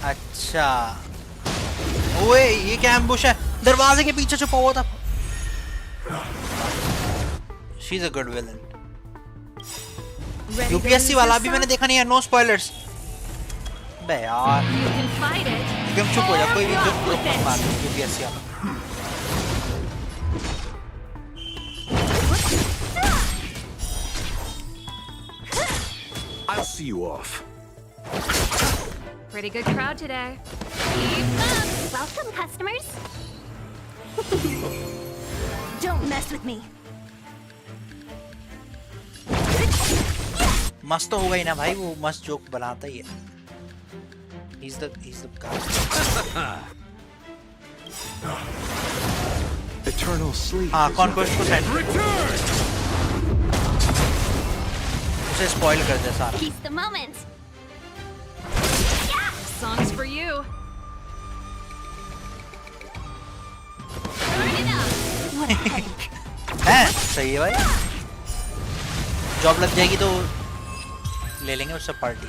अच्छा ओए ये क्या एम्बुश है? दरवाजे के पीछे छुपा हुआ था. She's a good villain. UPSC वाला भी मैंने देखा नहीं है. No spoilers. बे यार एकदम चुप हो जा. कोई भी जो मार यूपीएससी वाला. I'll see you off. Pretty good crowd today. Welcome, customers. Don't mess with me. मस्त तो होगा ही ना भाई. वो मस्त जोक बनाता ही है. He's the guy. Eternal sleep. हाँ कॉन्क्वेस्ट को सेंड उसे स्पॉइल कर दे सारा. Seize the moment. Songs for you. What a headache. हैं सही है भाई. जॉब लग जाएगी तो ले लेंगे उससे party.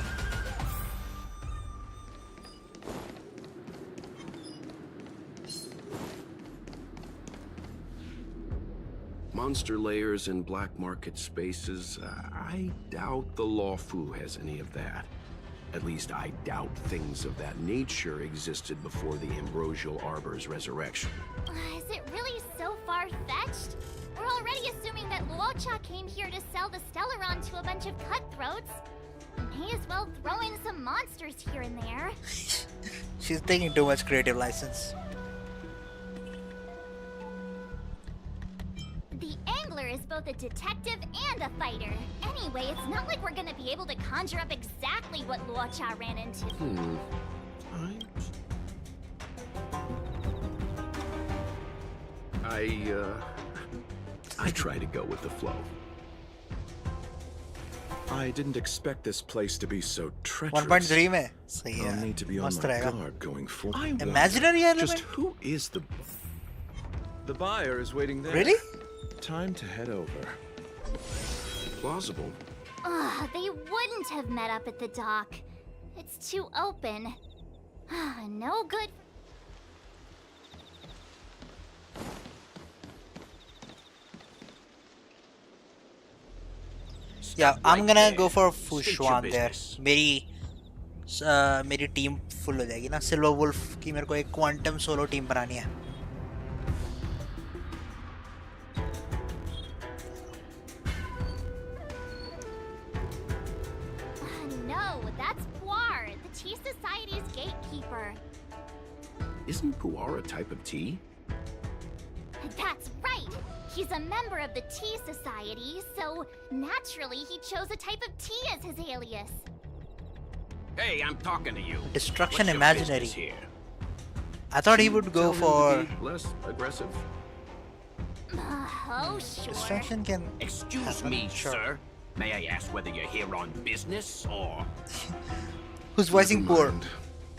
Monster layers in black market spaces, I doubt the Lawfu has any of that. At least I doubt things of that nature existed before the Ambrosial Arbor's resurrection. Is it really so far-fetched? We're already assuming that Luocha came here to sell the Stellaron to a bunch of cutthroats. May as well throw in some monsters here and there. She's taking too much creative license. The Angler is both a detective and a fighter. Anyway, it's not like we're gonna be able to conjure up exactly what Luocha ran into. I try to go with the flow. I didn't expect this place to be so treacherous. 1.3 में सही है. I'll need to be on मस्त my रहेगा. guard going forward. Imaginary element? Just who is the buyer is waiting there. Really? Time to head over. Plausible. They wouldn't have met up at the dock. It's too open. No good. Yeah, I'm gonna go for Fushuan there. मेरी team full हो जाएगी ना. Silver wolf की मेरे को एक quantum solo team बनानी है. No, that's Puar, the Tea Society's gatekeeper. Isn't Puar a type of tea? That's right! He's a member of the Tea Society, so naturally he chose a type of tea as his alias. Hey, I'm talking to you. Destruction What's your imaginary. business here? I thought he would go Tell him to for be less aggressive. Oh, sure. Distraction can Excuse happen, me, sure. sir. May I ask whether you're here on business or... Who's voicing Never poor? mind.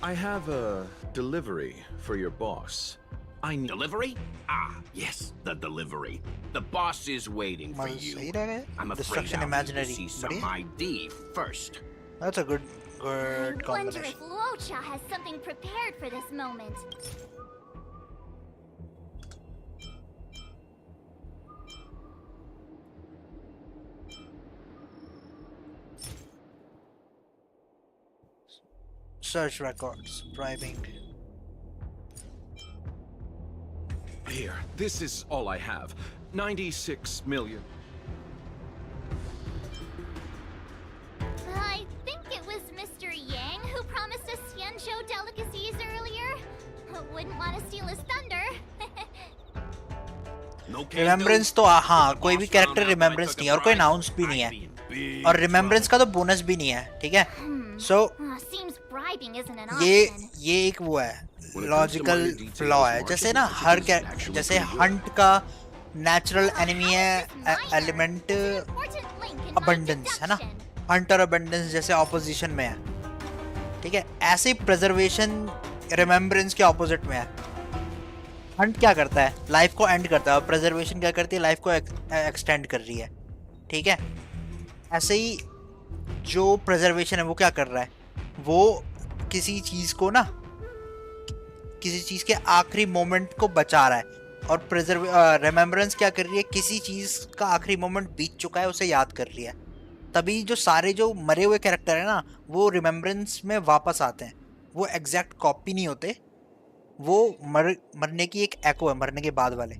I have a delivery for your boss. I need... Delivery? Ah, yes, the delivery. The boss is waiting for you. सही रहेगा? I'm afraid Distraction I'll need to imaginary. see some बढ़िया? ID first. That's a good I wonder combination. if Luocha has something prepared for this moment. Search records, bribing. Here, this is all I have. 96 million. I think it was Mr. Yang who promised us Yanzhou delicacies earlier. Wouldn't want to steal his thunder. Remembrance तो हाँ कोई भी character remembrance नहीं है और कोई announce भी नहीं है और remembrance का तो bonus भी नहीं है ठीक है so Seems bribing isn't an ये एक वो है logical flaw है जैसे ना हर जैसे hunt का natural enemy है element abundance है ना hunt और abundance जैसे opposition में है ठीक है ऐसे ही preservation remembrance के opposite में है हंट क्या करता है लाइफ को एंड करता है और प्रिजर्वेशन क्या करती है लाइफ को एक्सटेंड कर रही है ठीक है ऐसे ही जो प्रिजर्वेशन है वो क्या कर रहा है वो किसी चीज़ को ना किसी चीज़ के आखिरी मोमेंट को बचा रहा है और रिमेम्बरेंस क्या कर रही है किसी चीज़ का आखिरी मोमेंट बीत चुका है उसे याद कर रही है तभी जो सारे जो मरे हुए कैरेक्टर है ना वो रिमेम्बरेंस में वापस आते हैं वो एग्जैक्ट कॉपी नहीं होते वो मरने की एक एको है मरने के बाद वाले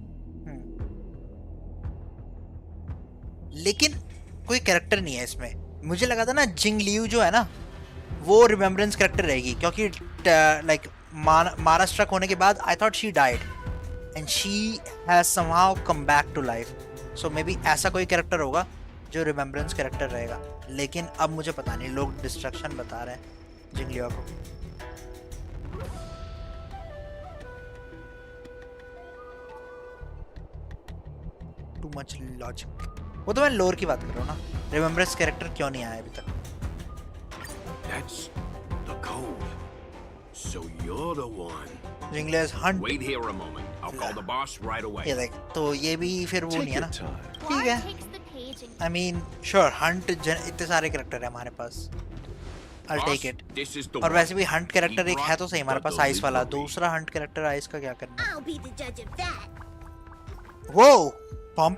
लेकिन कोई कैरेक्टर नहीं है इसमें मुझे लगा था ना जिंग लियू जो है ना वो रिमेम्बरेंस कैरेक्टर रहेगी क्योंकि लाइक मारा स्ट्रक होने के बाद I thought she died and she has somehow come back to life so maybe ऐसा कोई कैरेक्टर होगा जो रिमेम्बरेंस कैरेक्टर रहेगा लेकिन अब मुझे पता नहीं लोग डिस्ट्रक्शन बता रहे हैं जिंग लियू को टू मच लॉजिक वो तो मैं लोर की बात कर रहा हूँ ना रिमेम्बरेंस कैरेक्टर क्यों नहीं आया अभी तक That's the code. So you're the one. Ringless hunt. Wait here a moment. I'll call the boss right away. ये देख तो ये भी फिर वो नहीं है ना ठीक है I mean sure hunt इतने सारे कैरेक्टर है हमारे पास I'll take it और वैसे भी hunt कैरेक्टर एक है तो सही हमारे पास आइस वाला दूसरा hunt कैरेक्टर आइस का क्या करना I'll be the judge of that. Whoa पॉम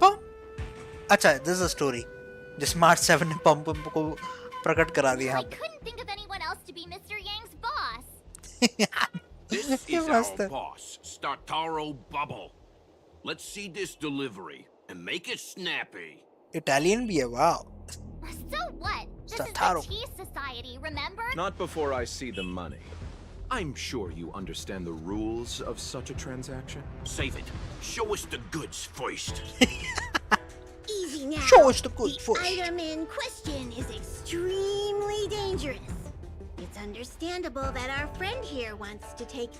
अच्छा this is a story जिस मार्च 7 ने पॉम को प्रकट करा दिया यहाँ पे Couldn't think of anyone else to be Mr. Yang's boss. This is our boss, Startaro Bubble. Let's see this delivery and make it snappy. Italian भी है wow So what? This Startaro. is the Tea Society, remember? Not before I see the money. I'm sure you understand the rules of such a transaction. Save it. Show us the goods first. Easy now. Show us the goods The first. item in question is extremely dangerous. It's understandable that our friend here wants to take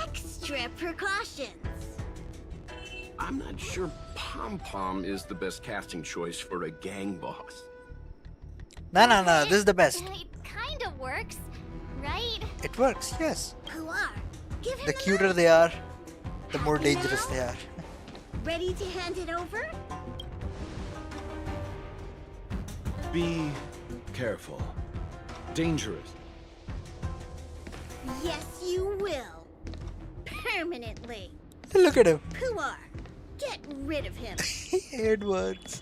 extra precautions. I'm not sure Pom Pom is the best casting choice for a gang boss. no this is the best It kinda works, right? it works yes Puar, give him the cuter they are the more dangerous they are Ready to hand it over? Be careful. Dangerous. Yes, you will. Permanently. look at him Puar, get rid of him. it works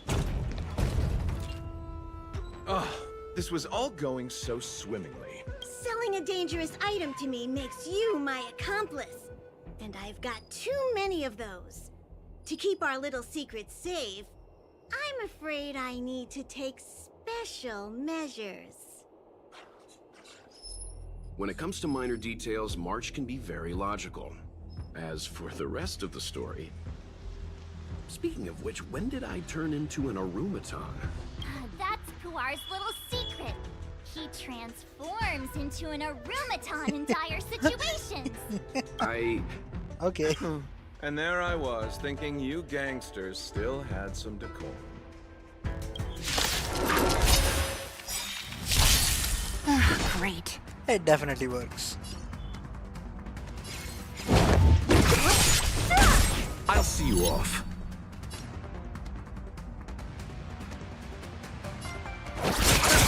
Oh, this was all going so swimmingly. Selling a dangerous item to me makes you my accomplice. And I've got too many of those. To keep our little secret safe, I'm afraid I need to take special measures. When it comes to minor details, March can be very logical. As for the rest of the story... Speaking of which, when did I turn into an Arumaton? That's Puar's little secret. He transforms into an Arumaton in dire situations. I... okay And there I was, thinking you gangsters still had some decorum. Great. It definitely works. I'll see you off.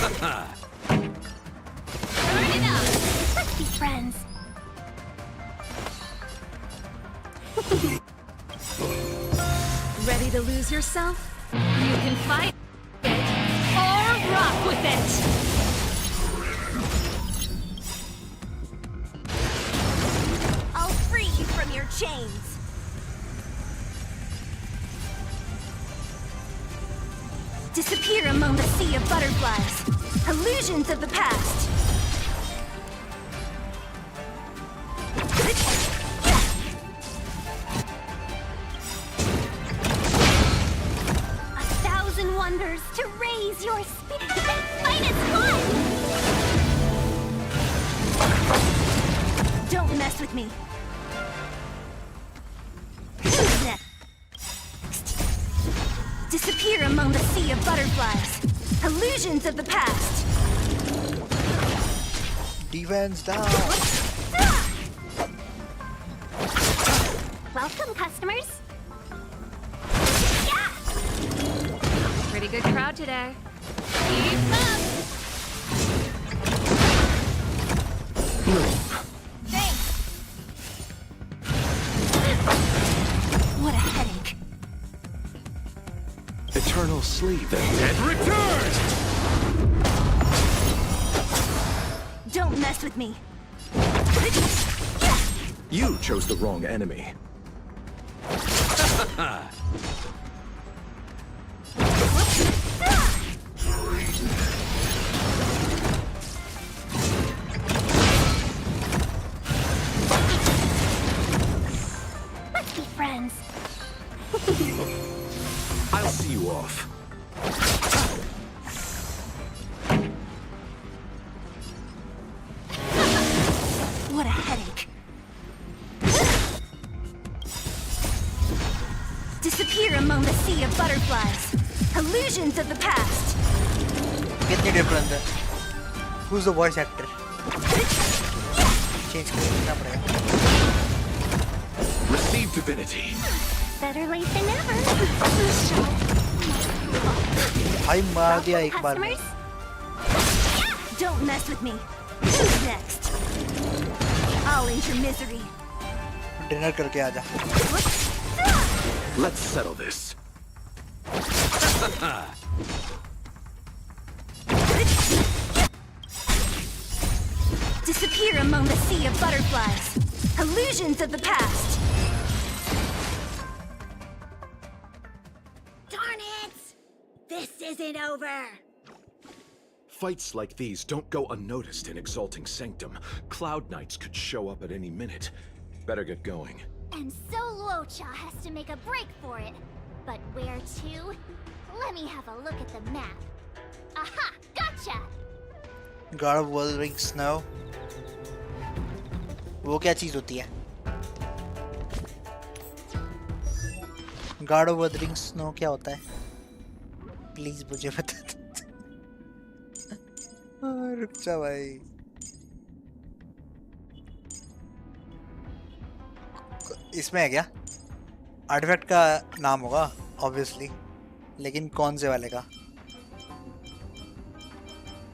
Turn it up. Let's be friends. Ready to lose yourself? You can fight it or rock with it. I'll free you from your chains. Disappear among the sea of butterflies. Illusions of the past. A thousand wonders to raise your spirit. -1! Don't mess with me. Who's next? Disappear among the sea of butterflies. Illusions of the past. Defense down. Welcome, customers. Pretty good crowd today. Keep up. Thanks. What a headache. Eternal sleep. The dead return! Don't mess with me. You chose the wrong enemy. Let's be friends. I'll see you off. What a headache. Disappear among the sea of butterflies. Illusions of the past. कितनी different है? Who's the voice actor? Change करना पड़ेगा. Receive divinity. Better late than never. भाई मार दिया एक बार में. Don't mess with me. Who's next? I'll end your misery. Dinner करके आजा. Let's settle this. Disappear among the sea of butterflies. Illusions of the past. Darn it! This isn't over. Fights like these don't go unnoticed in Exalting Sanctum. Cloud Knights could show up at any minute. Better get going. And so Luocha has to make a break for it. But where to? Let me have a look at the map. Aha! Gotcha! God of Wuthering Snow. वो क्या चीज होती है? God of Wuthering Snow क्या होता है? Please मुझे बता दो. रुक जा भाई. इसमें है क्या? आर्टिफैक्ट का नाम होगा obviously, लेकिन कौन से वाले का?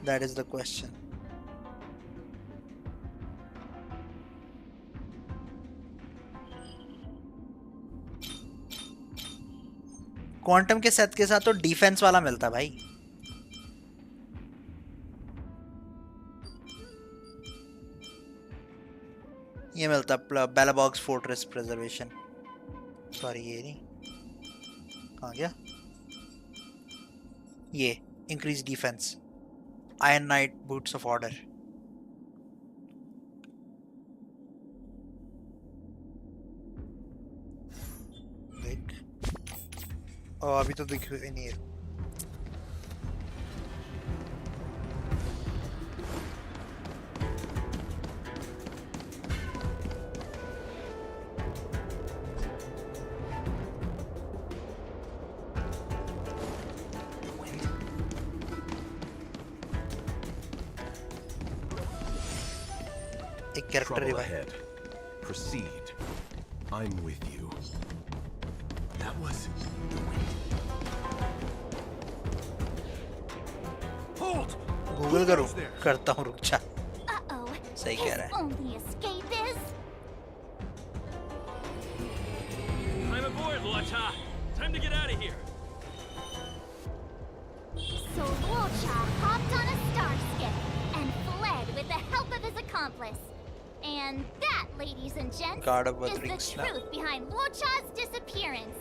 That is the question. Quantum के सेट के साथ तो डिफेंस वाला मिलता है भाई. ये मिलता बेलाबॉग्स फोर्ट्रेस प्रिजर्वेशन. सॉरी ये नहीं. कहाँ गया? ये increase defence. Iron night boots of order. अभी तो दिख नहीं है. एक character Trouble revive. ahead. Proceed. I'm with you. That was the wind. Hold! Google करूँ? करता हूँ, रुक जा। Uh-oh. सही कह रहा His है। only escape is... I'm aboard, Luocha. Time to get out of here. So Luocha hopped on a star skip and fled with the help of his accomplice. And that, ladies and gents, God of is the Rings now. truth behind Luocha's disappearance.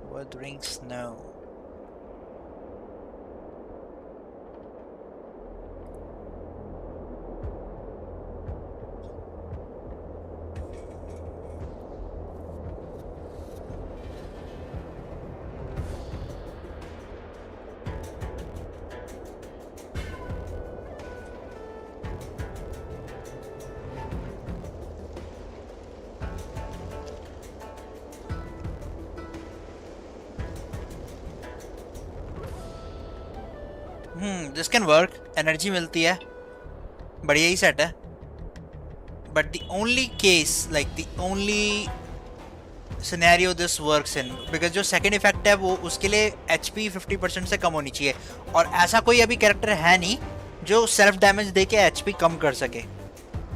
What rings now? This can work. Energy मिलती है, बढ़िया ही set है। But the only case, like the only scenario this works in, because जो second effect है वो उसके लिए HP 50% से कम होनी चाहिए, और ऐसा कोई अभी कैरेक्टर है नहीं जो सेल्फ डैमेज दे के HP कम कर सके।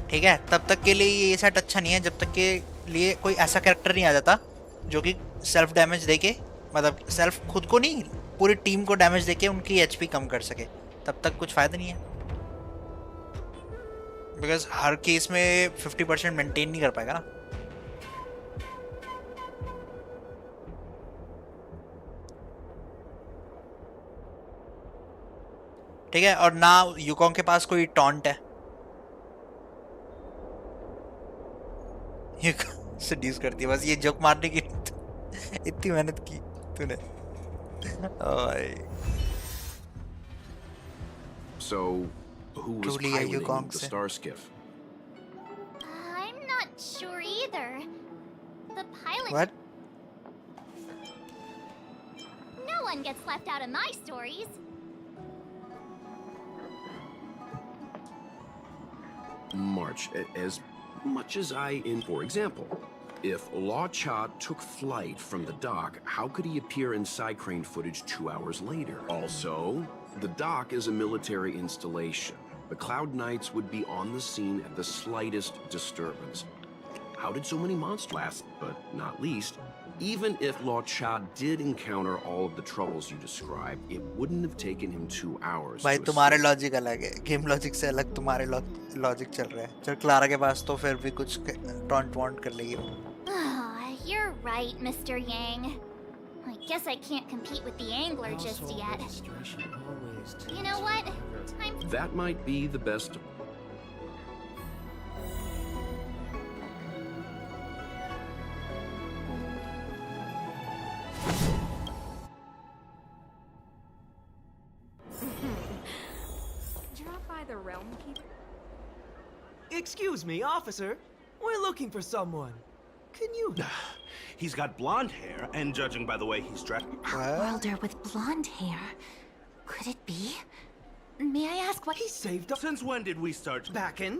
ठीक है, तब तक के लिए ये सेट अच्छा नहीं है जब तक के लिए कोई ऐसा कैरेक्टर नहीं आ जाता जो कि सेल्फ डैमेज दे के, मतलब सेल्फ खुद को नहीं, पूरी टीम को डैमेज देके उनकी HP कम कर सके। तब तक कुछ फायदा नहीं है, बिकॉज हर केस में 50% मेंटेन नहीं कर पाएगा ना। ठीक है, और ना यूकोंग के पास कोई टॉन्ट है। सेड्यूस करती है बस, ये जोक मारने की इतनी मेहनत की तूने। So, who was Truly, are you piloting Gong the Se? star skiff? I'm not sure either. The pilot... What? No one gets left out of my stories. March, as much as for example, if Luocha took flight from the dock, how could he appear in side crane footage 2 hours later? Also, the dock is a military installation. The Cloud Knights would be on the scene at the slightest disturbance. How did so many monsters? Last but not least, even if Luocha did encounter all of the troubles you described, it wouldn't have taken him 2 hours. भाई to तुम्हारे escape. Logic अलग है, game logic से अलग तुम्हारे logic चल रहा है। चल क्लारा के पास तो फिर भी कुछ टॉन्ट वॉन्ट कर लेगी वो। You're right, Mr. Yang. I guess I can't compete with the angler just yet. You know what? That might be the best. Drop by the Realm Keeper? Excuse me, officer. We're looking for someone. Can you... He's got blonde hair, and judging by the way he's dressed... Wilder with blonde hair. Could it be? May I ask what... He saved us. Since when did we start... Back in?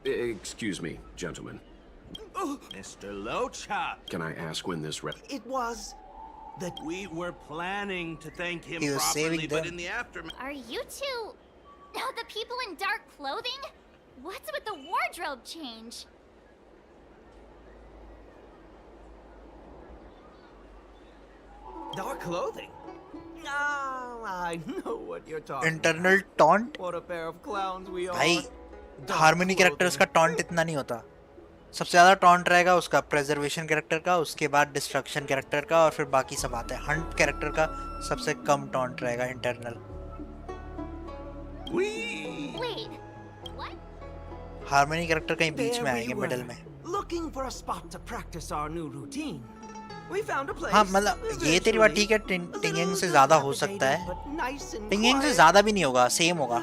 Excuse me, gentlemen. Mr. Luocha! Can I ask when this It was... that we were planning to thank him He was properly, saving but them. in the aftermath... Are you two... the people in dark clothing? What's with the wardrobe change? Dark clothing? Ah, I know what you're talking internal taunt? What a pair of clowns we are. भाई harmony characters का taunt इतना नहीं होता। सबसे ज्यादा taunt रहेगा उसका preservation character का, उसके बाद डिस्ट्रक्शन कैरेक्टर का, और फिर बाकी सब आते हैं। हंट कैरेक्टर का सबसे कम टॉन्ट रहेगा internal. Wait, what? Harmony character कहीं बीच There में we आएंगे, were, मिडिल में। Looking for a spot to practice our new routine. We found a place. हाँ मतलब ये तेरी बात ठीक है, टिंगिंग से ज्यादा हो सकता है, But nice and टिंगिंग से quiet. ज्यादा भी नहीं होगा, सेम होगा।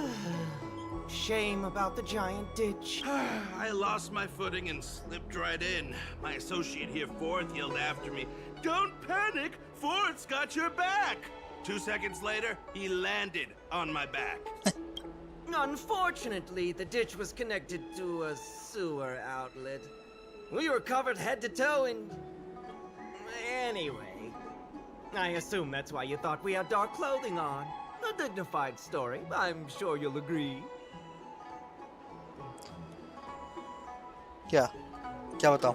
Shame about the giant ditch. I lost my footing and slipped right in. My associate here, Fourth, yelled after me, Don't panic! Ford's got your back! 2 seconds later, he landed on my back. Unfortunately, the ditch was connected to a sewer outlet. We were covered head to toe in... Anyway, I assume that's why you thought we had dark clothing on. A dignified story, I'm sure you'll agree. क्या क्या बताऊं?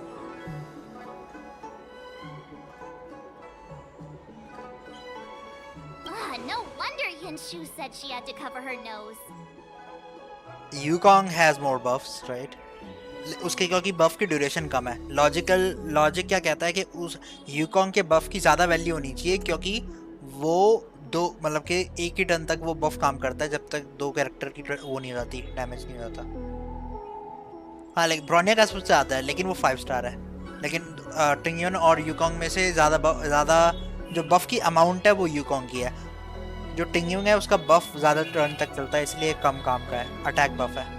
No wonder Yunshu said she had to cover her nose. Yukong has more buffs, right? उसके क्योंकि बफ की duration कम है. Logic क्या कहता है कि उस यूकॉन्ग के बफ की ज़्यादा वैल्यू होनी चाहिए क्योंकि वो दो मतलब कि एक ही टर्न तक वो बफ काम करता है जब तक दो कैरेक्टर की वो नहीं हो जाती, डैमेज नहीं हो जाता. हाँ, लेकिन ब्रोनिया का सबसे ज़्यादा है लेकिन वो 5 स्टार है. लेकिन टिंगयन और यूकॉन्ग में से ज़्यादा जो बफ की अमाउंट है वो यूकॉन्ग की है. जो टिंगयन है उसका बफ ज़्यादा टर्न तक चलता है इसलिए कम काम का है, अटैक बफ है.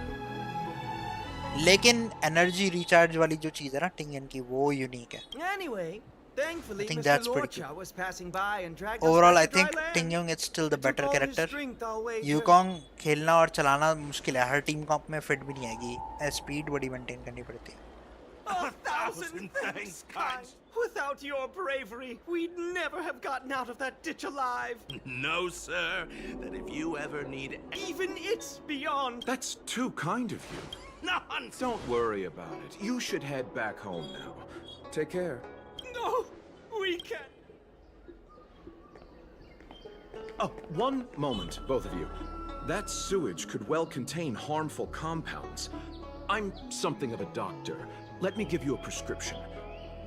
लेकिन एनर्जी रिचार्ज वाली जो चीज़ है ना टिंगयन की वो यूनिक है. Anyway, thankfully, I think Mr. that's pretty Lorcha cool. was passing by and dragged us Overall, I back to think dry land. Tingkyung is still the better Took all his character. strength, I'll wager. यूकॉन्ग खेलना और चलाना मुश्किल है, हर team कॉम्प में fit भी नहीं आएगी. Speed बड़ी मेंटेन करनी पड़ती है. 1,000 thanks, kind. Without your bravery, we'd never have gotten out of that ditch alive. No, sir. That if you ever need... Even it's beyond. That's too kind of you. Nonsense! Don't worry about it. You should head back home now. Take care. No, we can't. Oh, one moment, both of you. That sewage could well contain harmful compounds. I'm something of a doctor. Let me give you a prescription.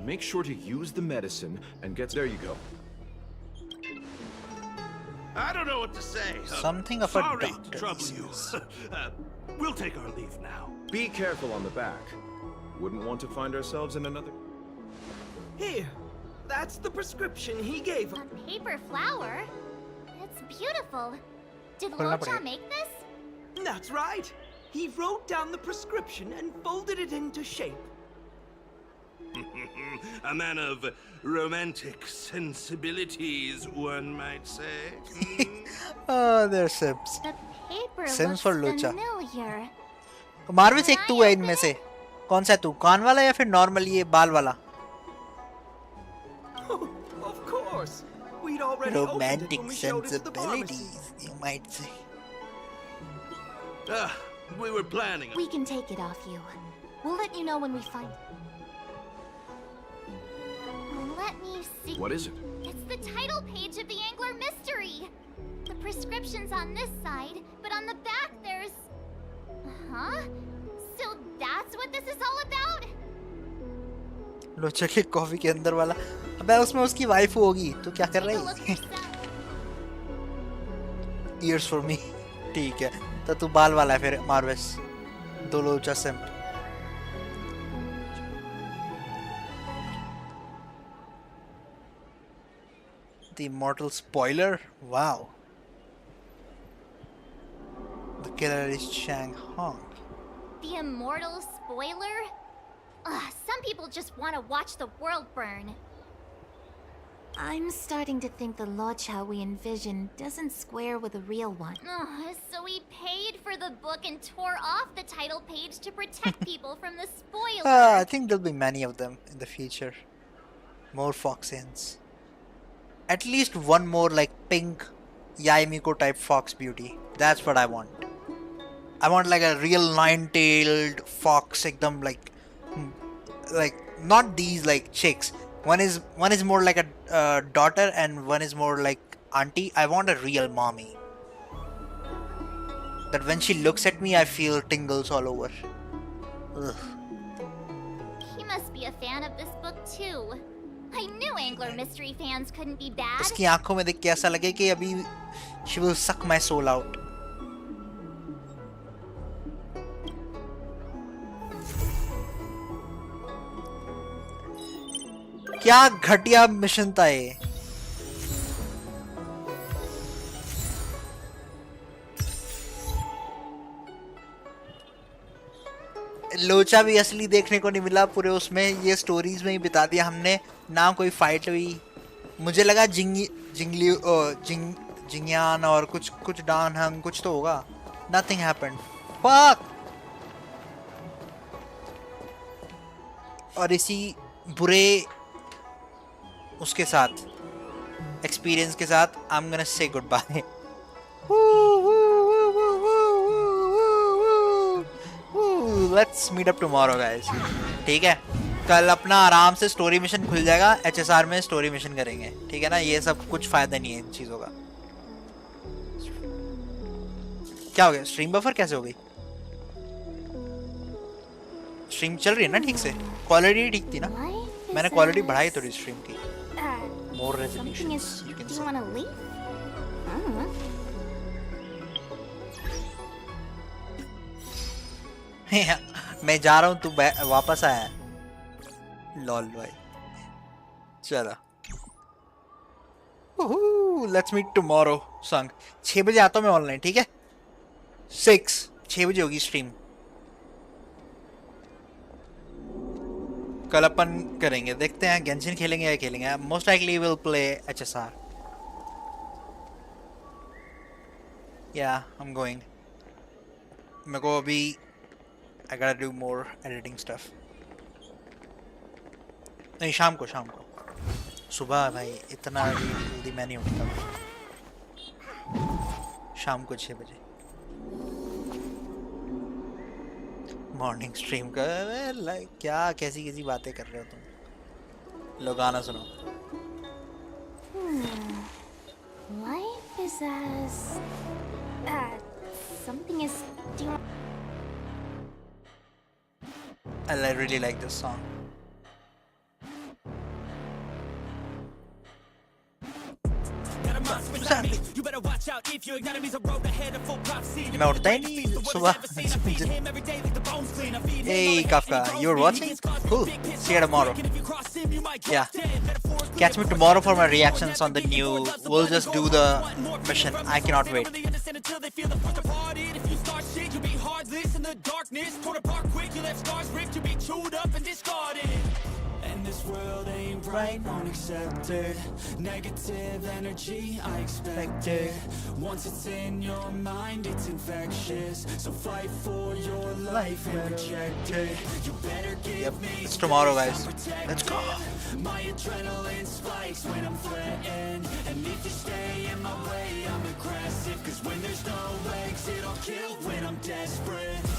Make sure to use the medicine and get... There you go. I don't know what to say. Something of a Sorry doctor, to trouble he you. says. We'll take our leave now. Be careful on the back. Wouldn't want to find ourselves in another... Here, that's the prescription he gave. A paper flower? It's beautiful. Did खोलना Locha पड़ेगा. make this? That's right. He wrote down the prescription and folded it into shape. A man of romantic sensibilities, one might say. Oh, they're Sims. The paper Sims looks for Lucha. familiar. मार्विस एक तू है इनमें से. कौन सा है तू? कान वाला या फिर नॉर्मल ये बाल वाला? Of course. We'd already opened it Romantic when we showed it to the pharmacy. sensibilities, you might say. We were planning. We can take it off you. We'll let you know when we find it. Let me see. What is it? It's the title page of the Angler Mystery. The prescription's on this side, but on the back there's... Huh? So that's what this is all about? लोचा के coffee के अंदर वाला. अबे उसमें उसकी wife होगी तो क्या कर Take a रही look है? yourself. Ears for me. ठीक है. तो तू बाल वाला है फिर मार्विस. दो लोचा SIM. The immortal spoiler. Wow. The killer is Chang Hong. The immortal spoiler? Ugh, some people just want to watch the world burn. I'm starting to think the Locha we envisioned doesn't square with the real one. Ugh, so we paid for the book and tore off the title page to protect people from the spoiler. I think there'll be many of them in the future. More Foxians. At least one more like pink Yaimiko type fox beauty. That's what I want. I want like a real nine-tailed fox, ekdam like not these like chicks. One is more like a daughter and one is more like auntie. I want a real mommy. That when she looks at me, I feel tingles all over. Ugh. He must be a fan of this book too. I knew Angler Mystery fans couldn't be bad. उसकी आंखों में देख के ऐसा लगे कि अभी she will suck my soul out. क्या घटिया मिशन था ये. लोचा भी असली देखने को नहीं मिला पूरे उसमें, ये स्टोरीज में ही बिता दिया हमने ना, कोई फाइट हुई। मुझे लगा जिंगयान और कुछ डान हंग कुछ तो होगा, नथिंग हैपेंड। फक। और इसी बुरे उसके साथ एक्सपीरियंस के साथ I am gonna say good bye. Let's meet up tomorrow guys, ठीक है? कल अपना आराम से स्टोरी मिशन खुल जाएगा, एचएसआर में स्टोरी मिशन करेंगे, ठीक है ना? ये सब कुछ फायदा नहीं है इन चीजों का। क्या हो गया? स्ट्रीम बफर कैसे हो गई? स्ट्रीम चल रही है ना ठीक से? क्वालिटी ठीक थी ना? मैंने क्वालिटी बढ़ाई थोड़ी स्ट्रीम की। मोर रेजोल्यूशन यू कैन से। मैं जा रहा हूँ, तू वापस आया है। लॉल भाई चलो, लेट्स मीट टुमारो संग। 6 बजे आता हूँ मैं ऑनलाइन, ठीक है? 6 बजे होगी स्ट्रीम। कल अपन करेंगे, देखते हैं गेंशिन खेलेंगे या खेलेंगे। Most likely will play HSR. या आई एम गोइंग। मेरे को अभी I gotta do more editing stuff. नहीं, शाम को सुबह भाई इतना जल्दी मैं नहीं उठता। शाम को 6 बजे मॉर्निंग स्ट्रीम का। लाइक क्या कैसी बातें कर रहे हो तुम लोग? गाना सुनो। Life is as something is doing. I really like this song. मैं उठता ही नहीं सुबह। Hey Kafka, you're watching? Cool. See you tomorrow. Yeah. Catch me tomorrow for my reactions on the new. We'll just do the mission. I cannot wait. And this world ain't right, won't accept it. Negative energy, I expect it. Once it's in your mind, it's infectious. So fight for your life and reject it. You better give me. It's tomorrow, guys. Let's go. My adrenaline spikes when I'm threatened. And if you stay in my way, I'm aggressive. Cause when there's no exit, I'll kill when I'm desperate.